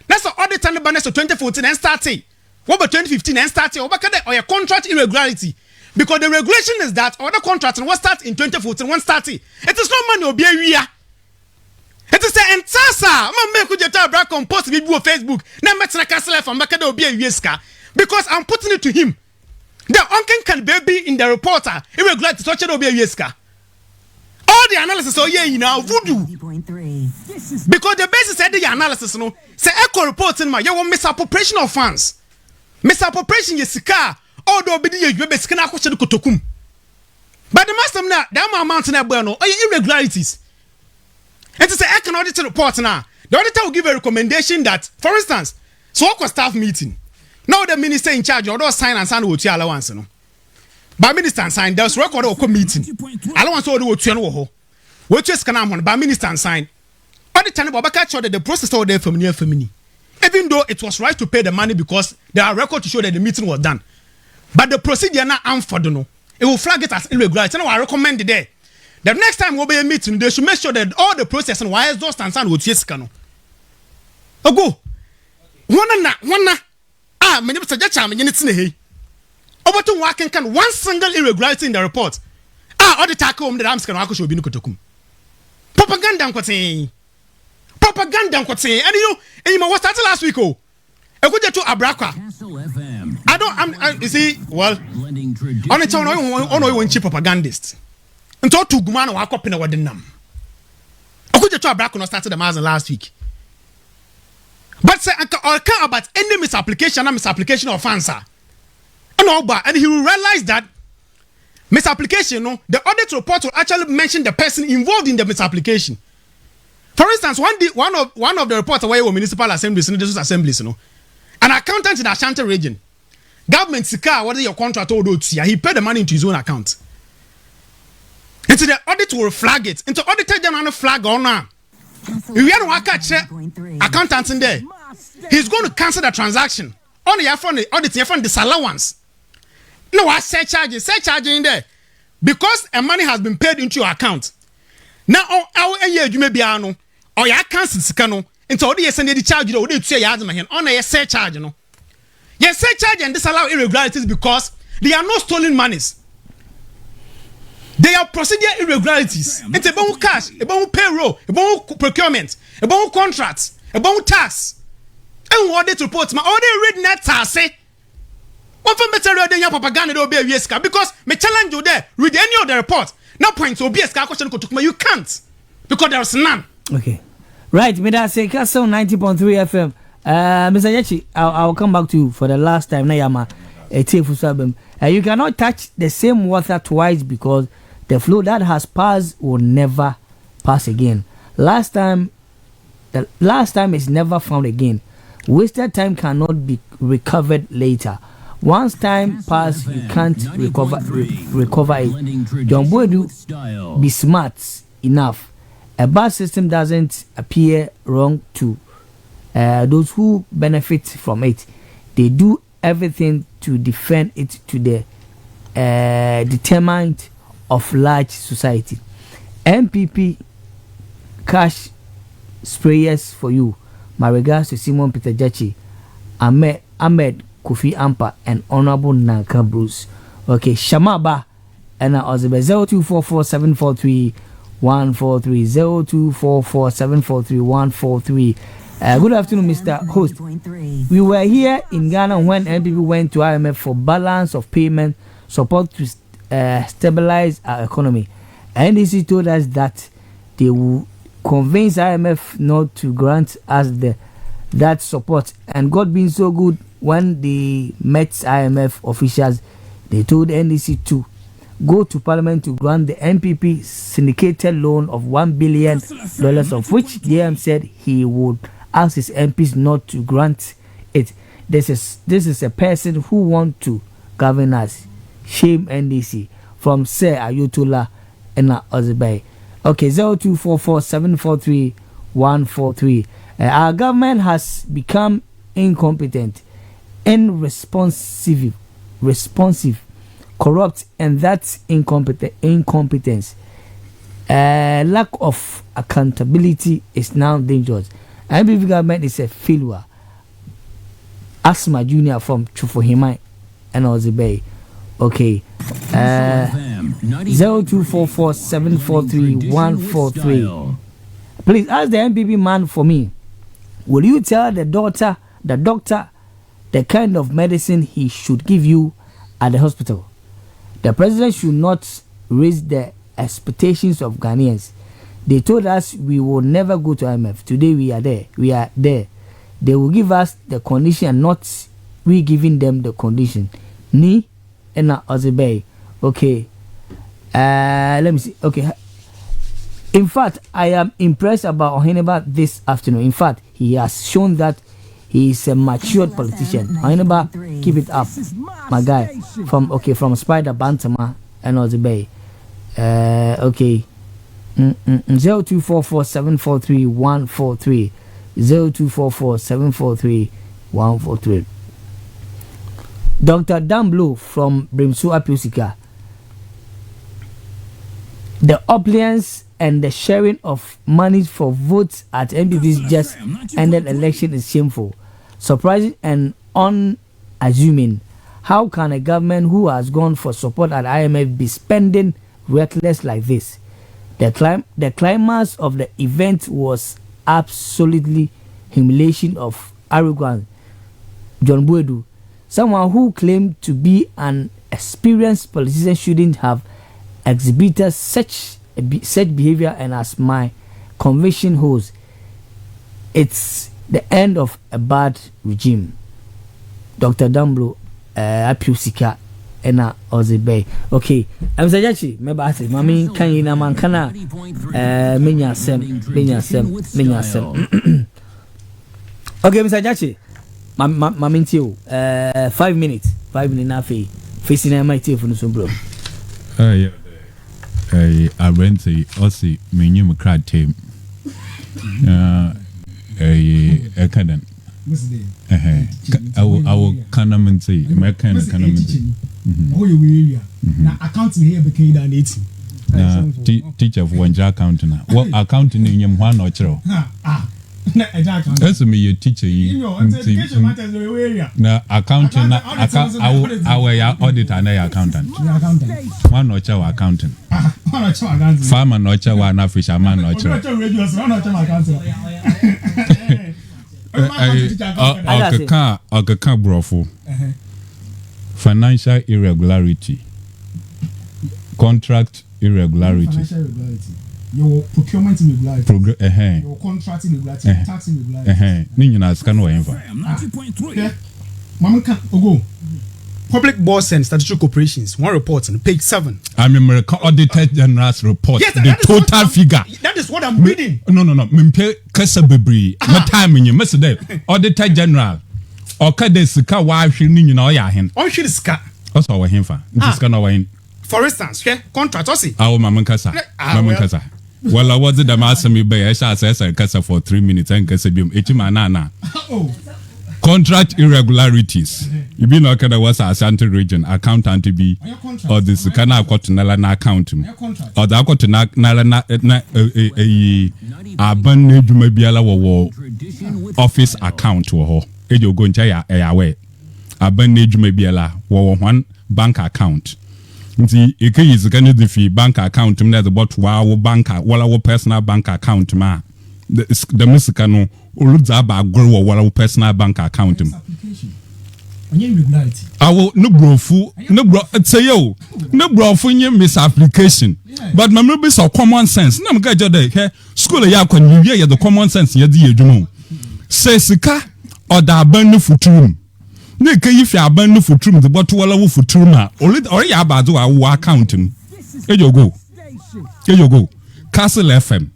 That's the audit and the balance of 2014 and starting. What about 2015 and starting? Or your contract irregularity? Because the regulation is that other contracts will start in 2014, one starting. It is not money or be a year. It is the entire I'm make you tell Black on post video Facebook. Now make the castle from Makada will be a yeska because I'm putting it to him. The uncle can baby in the reporter irregularity such will be a yeska. All the analysis oh yeah you know voodoo. Because the basis said the analysis no say echo reporting ma you misappropriation of funds. Misappropriation yesika all the obedi you be sika na akwache kotokum. But the master na the amount na boy no irregularities. It is a economic audit report now. The auditor will give a recommendation that, for instance, so what staff meeting. Now the minister in charge or sign and sign with your allowance no. By minister and sign there's record of meeting. Allowance or do you know what you can on by minister and sign. Auditor Babaka showed that the process all there from near family. Even though it was right to pay the money because there are records to show that the meeting was done. But the procedure now unfolded. It will flag it as irregularity. I recommend it there. The next time we'll be a meeting, they should make sure that all the process and why is those and sound with yes cano. Oh go. One many suggest I'm in it. Over to working can one single irregularity in the report. All the tackle the arms can show be no kotokum. Propaganda and you was started last week. Oh, Ekuja to Abrakwa. Castle FM. You see, well, Blending tradition. on its own, on cheap propagandist. Until to Gumano, I copy what the num. Ekuja to Abrakwa started the Mazen last week. But say, I can't about any misapplication and misapplication of answer. And he will realize that misapplication, no, the audit report will actually mention the person involved in the misapplication. For instance, one of the reports away with municipal assemblies, assemblies, you know, an accountant in Ashanti region, government sika, what is your contract all he paid the money into his own account. Into the audit will flag it. Into auditor general flag on now. If you have to accountant in there, he's going to cancel the transaction. Only your phone audit your phone disallowance. No, I say charging in there because a money has been paid into your account. Now, our year you may be ano or your cancel scano into all the send the charge you do say yard my hand on a say charge no. Yes, say charge and disallow irregularities because they are not stolen monies. They are procedure irregularities. It's about cash, about payroll, about procurement, about contracts, about tax. And what they report, my order read net say. One for material than your propaganda will be a yes because me challenge you there, read any of the report. No point to be a question you can't because there's none. Okay. Right, me that say Castle 90.3 FM. Mr. Yachi, I'll come back to you for the last time. Nayama, you cannot touch the same water twice because the flow that has passed will never pass again. Last time is never found again. Wasted time cannot be recovered later. Once time pass, you can't recover it. John Boydu, be smart enough. A bad system doesn't appear wrong to those who benefit from it. They do everything to defend it to the determined of large society. MPP cash sprayers for you. My regards to Simon Peter Jachi, Ahmed Kofi Ampa, and Honorable Nanka Bruce. Okay, Shamaba and Ozibe 0244743143 0244743143. Good afternoon, Mr. Host. We were here in Ghana when NPP went to IMF for balance of payment support to stabilize our economy. NDC told us that they will convince IMF not to grant us that support. And God being so good, when they met IMF officials, they told NDC to go to Parliament to grant the NPP syndicated loan of $1 billion, of which DM said he would ask his MPs not to grant it. This is a person who want to govern us. Shame NDC. From Sir Ayutollah and Ozibay. Okay, 0244743143. Our government has become incompetent, responsive, corrupt, and that incompetence, lack of accountability is now dangerous. NPP government is a failure. Asma Junior from Chufuhimai and Ozibay. Okay. 0244743143. Please ask the MPP man for me. Will you tell the doctor the kind of medicine he should give you at the hospital? The president should not raise the expectations of Ghanaians. They told us we will never go to IMF. Today we are there. They will give us the condition and not we giving them the condition. Ni Ena Ozibay. Okay. Let me see. Okay. In fact, I am impressed about Oheneba this afternoon. In fact, he has shown that he is a matured politician. Oheneba, keep it up, my guy. From Spider Bantama and Ozibay. Okay. 0244743143. 0244743143. Dr. Dan Blow from Brimsu Apusika. The opulence and the sharing of money for votes at MPP's just ended election is shameful, surprising, and unassuming. How can a government who has gone for support at IMF be spending reckless like this? The climax of the event was absolutely humiliation of arrogance John Boedu, someone who claimed to be an experienced politician shouldn't have exhibited such behavior, and as my conviction holds, it's the end of a bad regime. Dr. Dambro Apiusika ena Ozebay. Okay, I'm saying maybe I say mami kan yi na man kana menya sem. Okay, Mr. Jachi, mami ntio 5 minutes na fe facing my tea for no bro. Yeah. I went to Aussie menu crowd team. I couldn't. I will canamenty. My kind of canamenty. Oh, you will. Now, accounting here became an 18. Teacher of one jack accounting. What accounting in your one or two? That's me, your teacher. Now, accounting, our auditor and accountant. One or two accountant. Farmer no chawa na fisherman no chawa. Okaka brofo. Financial irregularity. Contract irregularity. Your procurement irregularity. Your contract irregularity. Tax irregularity. Ni nyina scan wo enfa. Mama can go. Public Boards and Statutory Corporations, one report on page 7. I'm American Auditor General's report. Yes, the total figure. That is what I'm reading. No. Mimpe Kasabibri. No time in your Mr. Auditor General. Okade Sika wa hwini nyina oya hen. On should ska. Also wa hen fa. Ntiska na wa hen. For instance, contract osi. Awo Mama Kasa. Mama Kasa. Well, I was the master me by I shall say Kasa for 3 minutes and Kasabium. Echima na. Oh. Contract irregularities. You be not kada was Ashanti region accountant to be or this kana got nala na account or the got na aban neduma biala wo office account wo ho e jo go ncha ya we aban neduma biala wo one bank account nti e kai zikane the fee bank account na the bot wa bank wala wo personal bank account ma the musika no oludza ba goro wala wo personal bank account mu awo no brofu no bro say yo no brofu nye misapplication but my be so common sense na mga jode he school ya kwani ye the common sense ye di edwuma say sika oda aban no futurum na kai fi aban no futurum the bot wala wo futurum a ori ya ba do wo account mu ejogo Castle FM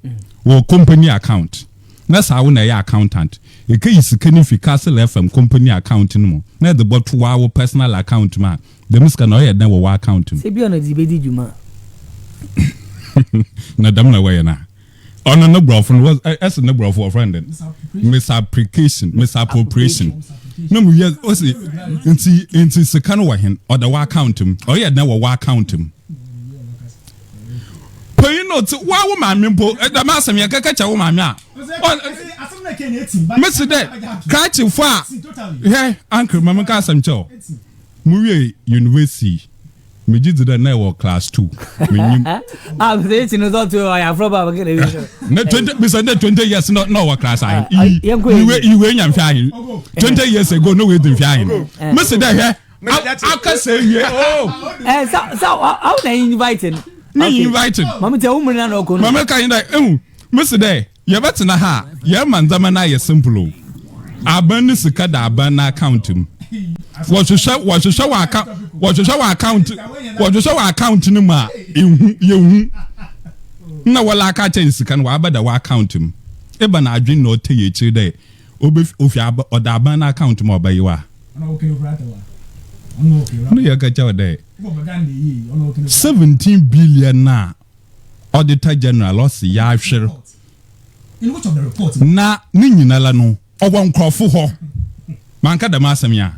wo company account na sa wo na ya accountant e kai sika ni fi Castle FM company account no na the bot wo personal account ma the miska na ye na wo account mu se bi ona di bedi djuma na dam na we na ono no brofo was as no brofo friend misapplication no mu ye o se nti sika no wa hen or the account mu o ye na wo account mu you know to wa wo maame mpo da ma asem ye kaka cha wo maame a asem na ke na etim mesi de kachi fo a he uncle mama ka asem cho mu wie university me ji da na wo class 2 me nyim say it no to I have proper get na 20 me say 20 years no wo class ahin you nyam fi ahin 20 years ago no we din fi ahin mesi de he aka say ye so how they invited me invited mama tell woman na no mama kan da mesi de ye betina ha ye manzama na ye simple aban ni sika da aban na account mu wo account ni ma yehu na wala aka cha sika no abada wa account mu e ba na adwen no te ye chi de ofi oda aban na account mu obayiwa no ye ka cha de 17 billion na Auditor General loss ya hwere in which of the reports na ni nyina la no owo nkrofo ho manka da masem ya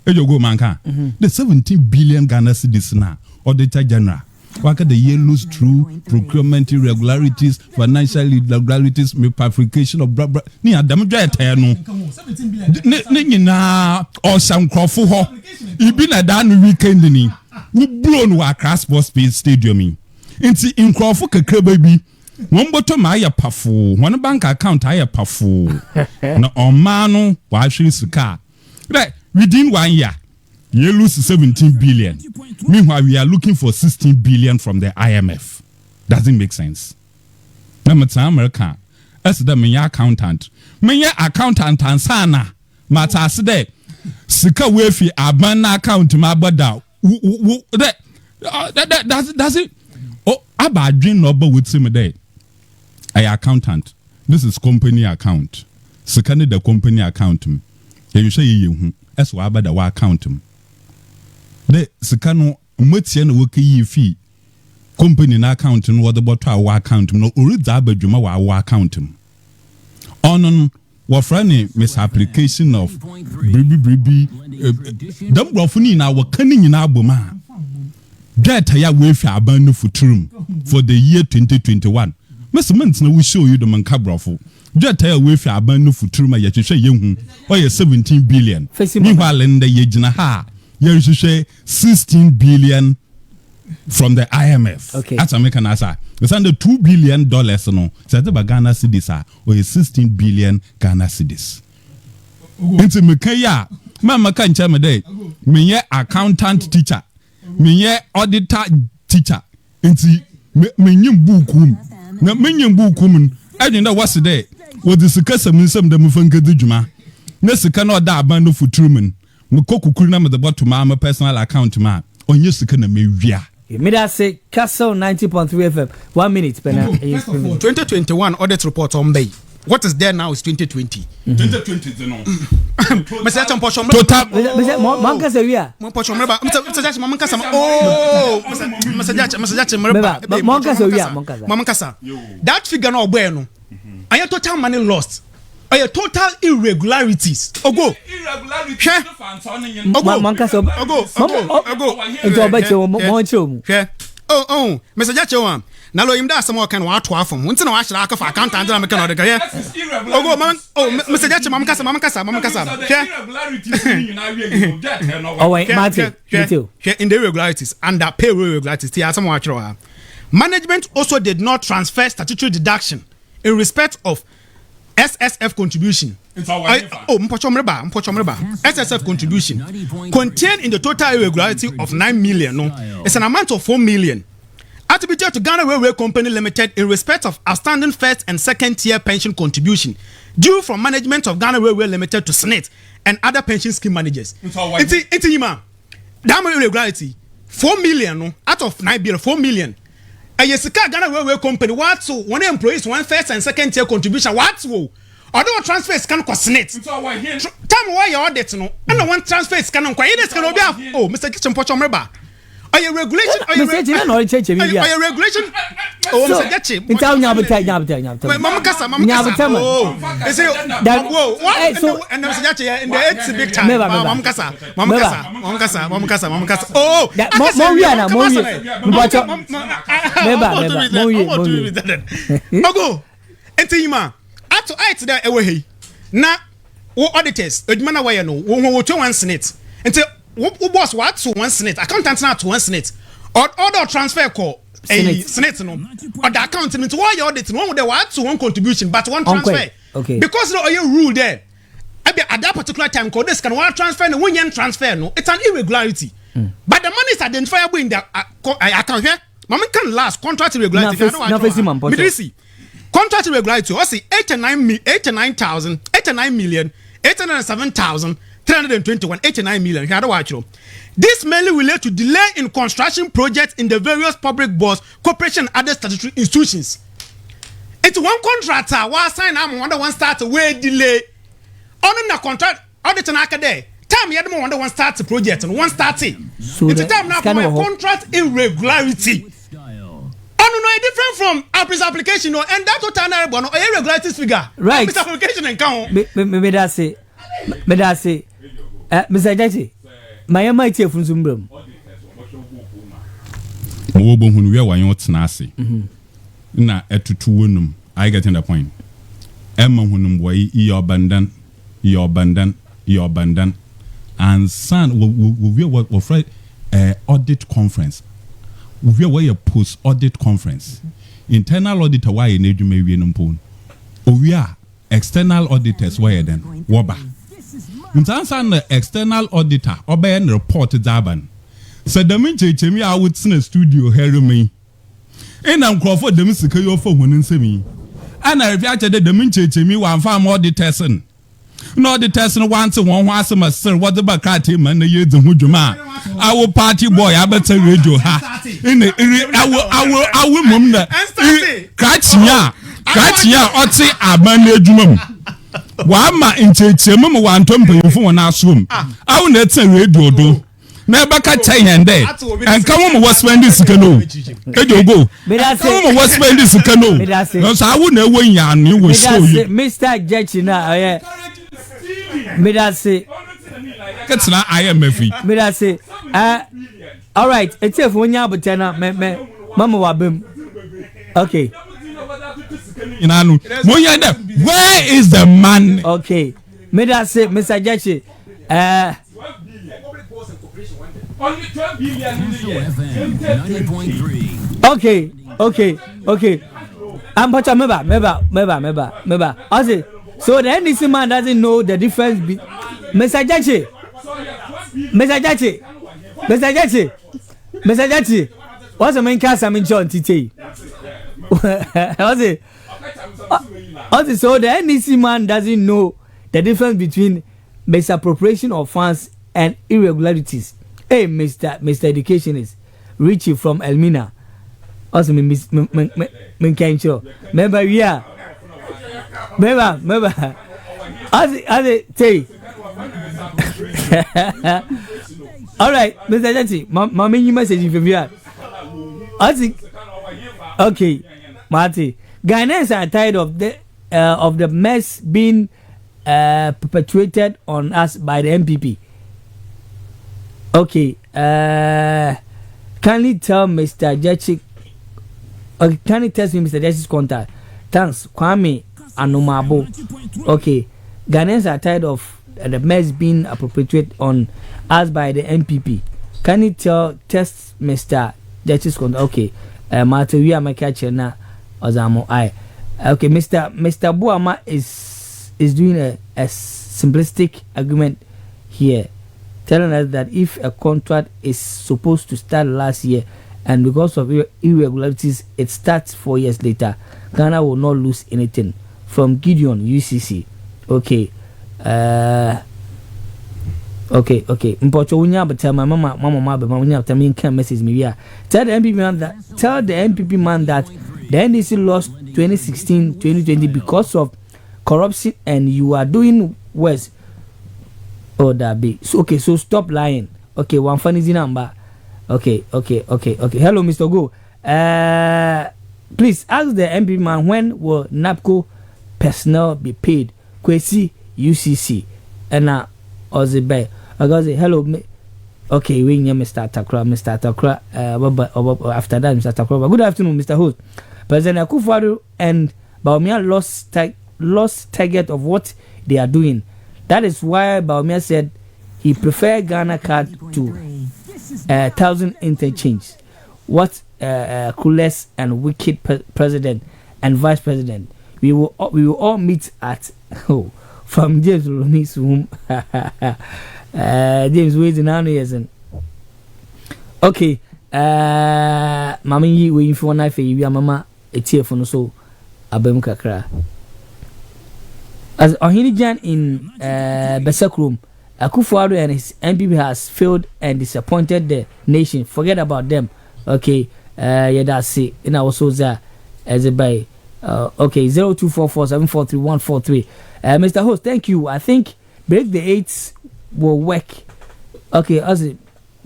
ejogo manka the 17 billion Ghana cedis na Auditor General waka the yellows through procurement irregularities, financial irregularities, misapplication of blah ni adam dwa etaya no ni nyina o sam nkrofo ho ibi na da no weekend ni wo blow no Accra Sports Stadium inti nkrofo kakra bi won boto ma ya pafo won bank account aya pafo na omma no wa hwiri sika right within 1 year, you lose 17 billion. Meanwhile, we are looking for 16 billion from the IMF. Doesn't make sense. Now, America, as the main accountant and sana, Mata said, Sika Wefi, Abana account, my brother. That's it. Oh, about dream number with some day. I accountant. This is company account. Second, the company account. You say you, as well about the account. The Secano, Mutian working fee. Company account and what about our account. No, Urizaba Juma, our account. On what friendly misapplication of Bibi, don't go for in our cunning in Abuma. That I have with our band for the year 2021. Mr. Mansell will show you the Mancabrofo. That I have with our band for Truma, yet you say young, or 17 billion. Meanwhile, in the Yajinaha, you should say 16 billion from the IMF. Okay. That's American answer. It's under $2 billion. No, so the Ghana cedis or 16 billion Ghana cedis. Into Mekaya, Mama can't tell me day. Me accountant teacher. Me auditor teacher. Into me book room. Na me book room. I didn't know what's the day. What is the custom in some of the Mufanka Dijuma? Nessa cannot die band for Truman. Mukoko Kurina with the bottom my personal account man. On your second me via. Mida say Castle 90.3 FM. 1 minute, Pena. 2021 audit report on Bay. What is there now is 2020. 2020 no. Mr. Champoshon. Total. Manka say we are. Mr. Jackson, Mamanka. Oh, Mr. Jackson, Mamanka. That figure no bueno. I have total money lost. I have total irregularities. Ogo. Irregularities. Oh, Mr. Jackson. Now, him that some can watch from once in a while. I can account and I can order. Oh, man. Oh, Mr. Jackson, Mamma. Oh, wait, Martin. In the irregularities and that payroll irregularities, here some watch. Management also did not transfer statutory deduction in respect of SSF contribution. SSF contribution contained in the total irregularity of 9 million. No, it's an amount of 4 million. Attributed to Ghana Railway Company Limited in respect of outstanding first and second tier pension contribution due from management of Ghana Railway Limited to SNIT and other pension scheme managers. It's that irregularity 4 million no, out of 9 billion 4 million. And yes, Ghana Railway Company what so one employees one first and second tier contribution what so although transfers can cost SNIT. Tell me why you audit no and one transfers can be oh Mr. Kitchen Pochomreba. Are you regulation? Are you regulation? Oh, Mr. Gachi. It's all Mama Kasa. Oh, they say, whoa, what? And Mr. Gachi in the 8th big time. Mama Kasa. Oh, Ogo, Entima. Ato ait there away. Na, what auditors? Edmana way no. Wo to one SNIT. Until who boss what to one SNIT? Accountant not to one SNIT. Or order transfer call a SNIT no. Or the accountant into why you audit one with the what to one contribution but one transfer. Okay. Because no you rule there. At that particular time code this can one transfer and one yen transfer no. It's an irregularity. But the money is identifiable in the account here. Mama can last contract irregularity. Contract irregularity. I see 89 million. Here do watch. This mainly relate to delay in construction projects in the various public boards, corporation, and other statutory institutions. It's one contractor. One sign am wonder one start way delay. On the contract audit and academic. Time you don't wonder one start the project and one starting. So it's time now for my contract irregularity. No, different from Apple's application, no, and that's what I'm about. No, irregularities figure. Right. Apple's application and count. Me that say, Mr. Jachi, my mighty from Zumbrum. Obo when we are one what's nasi. Na etutu wonum. I get in the point. Emma wonum way your abandon. And son, we were afraid audit conference. We are a post audit conference. Internal auditor why in edume we numpon. We are external auditors why then. Waba. ntansa na external auditor obey report zaban so dem nchechemi a wotsena studio heremi ina nkrofo dem sika yo fa honin nsemi ana refi ache de dem nchechemi wan fa ma auditors no auditors no want won ho asema sir what the bakati man na yedzi ho dwuma our party boy abeta radio ha ina awu mum na krachia oti aban na adwuma mu wa ma nchechemi mu wan tompanyfo won asom awu na etsa radio do na baka chayende and come on was spend this cano ejogo come on was spend this cano no so awu na ewo yan ni wo show you Mr. Jechi na me that say ketina IMF me that say all right it's if when you abotana me mama wa bem okay inanu monya dem where is the man okay me that say Mr. Jechi only 12 billion in the year. FM 90.3. Okay. I'm but meba. I say so the NDC man doesn't know the difference Mr. Jachi. What's the main cast I'm in John TT? I say so the NDC man doesn't know the difference between misappropriation of funds and irregularities. Hey, Mr. Educationist, Richie from Elmina. Also, me can't show. Remember, yeah. Remember. As say. All right, Mr. Jesse, my mini message from here. Okay, Marty. Ghanaians are tired of the mess being perpetuated on us by the MPP. Okay, kindly tell Mr. Jechi. Okay, kindly tell me Mr. Jechi's contact. Thanks, Kwame Anomabo. Okay, Ghanaians are tired of the mess being perpetuated on us by the MPP. Kindly test Mr. Jechi's contact. Okay, Martin, we are my catcher now. Ozamo, I. Okay, Mr. Buama is doing a simplistic argument here, telling us that if a contract is supposed to start last year and because of irregularities it starts 4 years later, Ghana will not lose anything. From Gideon UCC. Okay. Okay. Mpocho unya but tell my mama unya tell me can message me here. Tell the MPP man that the NDC lost 2016-2020 because of corruption and you are doing worse. Oh, that be so. Okay, so stop lying. Okay, one funny number. Okay. Hello, Mr. Go. Please ask the MP man when will NAPCO personnel be paid? Kwesi UCC and Ozebe. I got say hello. Okay, we need Mr. Takra. After that, Mr. Takra. Good afternoon, Mr. Host. President Akufo-Addo and Bawumia lost target of what they are doing. That is why Bawumia said he preferred Ghana card to 1,000 interchange. What clueless and wicked president and vice president. We will all meet at from James Lomi's room. James waiting now years. Okay. Mami we info na fe wi mama etie fo no so abam kakra. As Ohinijan in Besakrum, Akufo-Addo and his MPP has failed and disappointed the nation. Forget about them. Okay, that's it. And I also there as a by. Okay, 0244743143. Mr. Host, thank you. I think break the 8s will work. Okay, as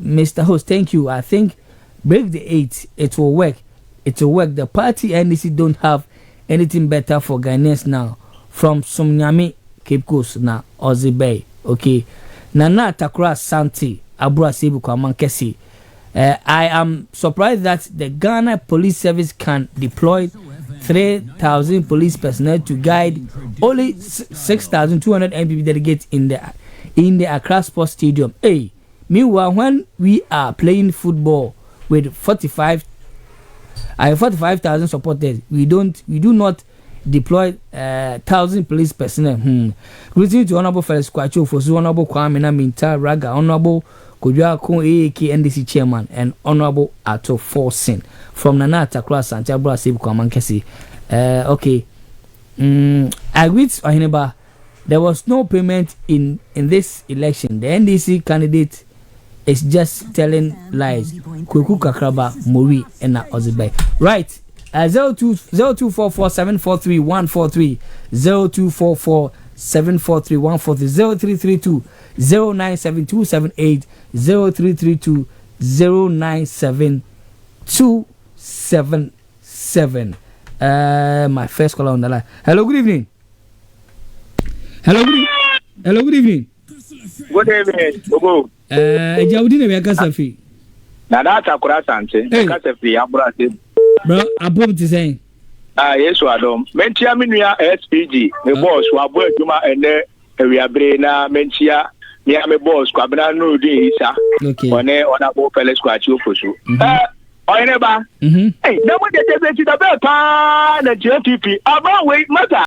Mr. Host, thank you. I think break the 8s, it will work. It will work. The party NDC don't have anything better for Ghanaians now. From Somnyami, Cape Coast, na Ozzy Bay. Okay. Nana Takra Santi, Abura Sebu Kwamankesi. I am surprised that the Ghana Police Service can deploy 3,000 police personnel to guide only 6,200 MPP delegates in the Accra Sports Stadium. Hey, meanwhile, when we are playing football with 45,000 supporters, we do not deployed 1,000 police personnel. Greeting to Honorable Felix Kwacho for Honorable Kwame Minta Raga, Honorable Kujua Kun AAK NDC Chairman, and Honorable Ato Forsin from Nanata Class Santiago Sib Kwamankesi. Okay. I read Ohineba. There was no payment in this election. The NDC candidate is just telling lies. Kweku Kakraba Mori and Ozibai. Right. 0244743143 0244743143 0332097278 0332097277. My first caller on the line. Hello, good evening. Hello, good evening. Good evening. Ogo. Jawudi na biaka safi. Na data kura sante. Biaka safi abura se. Bro, abom ti say. Yesu adom. Mentia minua SPG. Me boss wa bo adwuma ene ewiabre na mentia me am boss kwa bena no din isa. Okay. One ona bo Felix Kwachi ofosu. Oyene ba. Hey, na mo de ti da be pa na JTP. Aba we mata.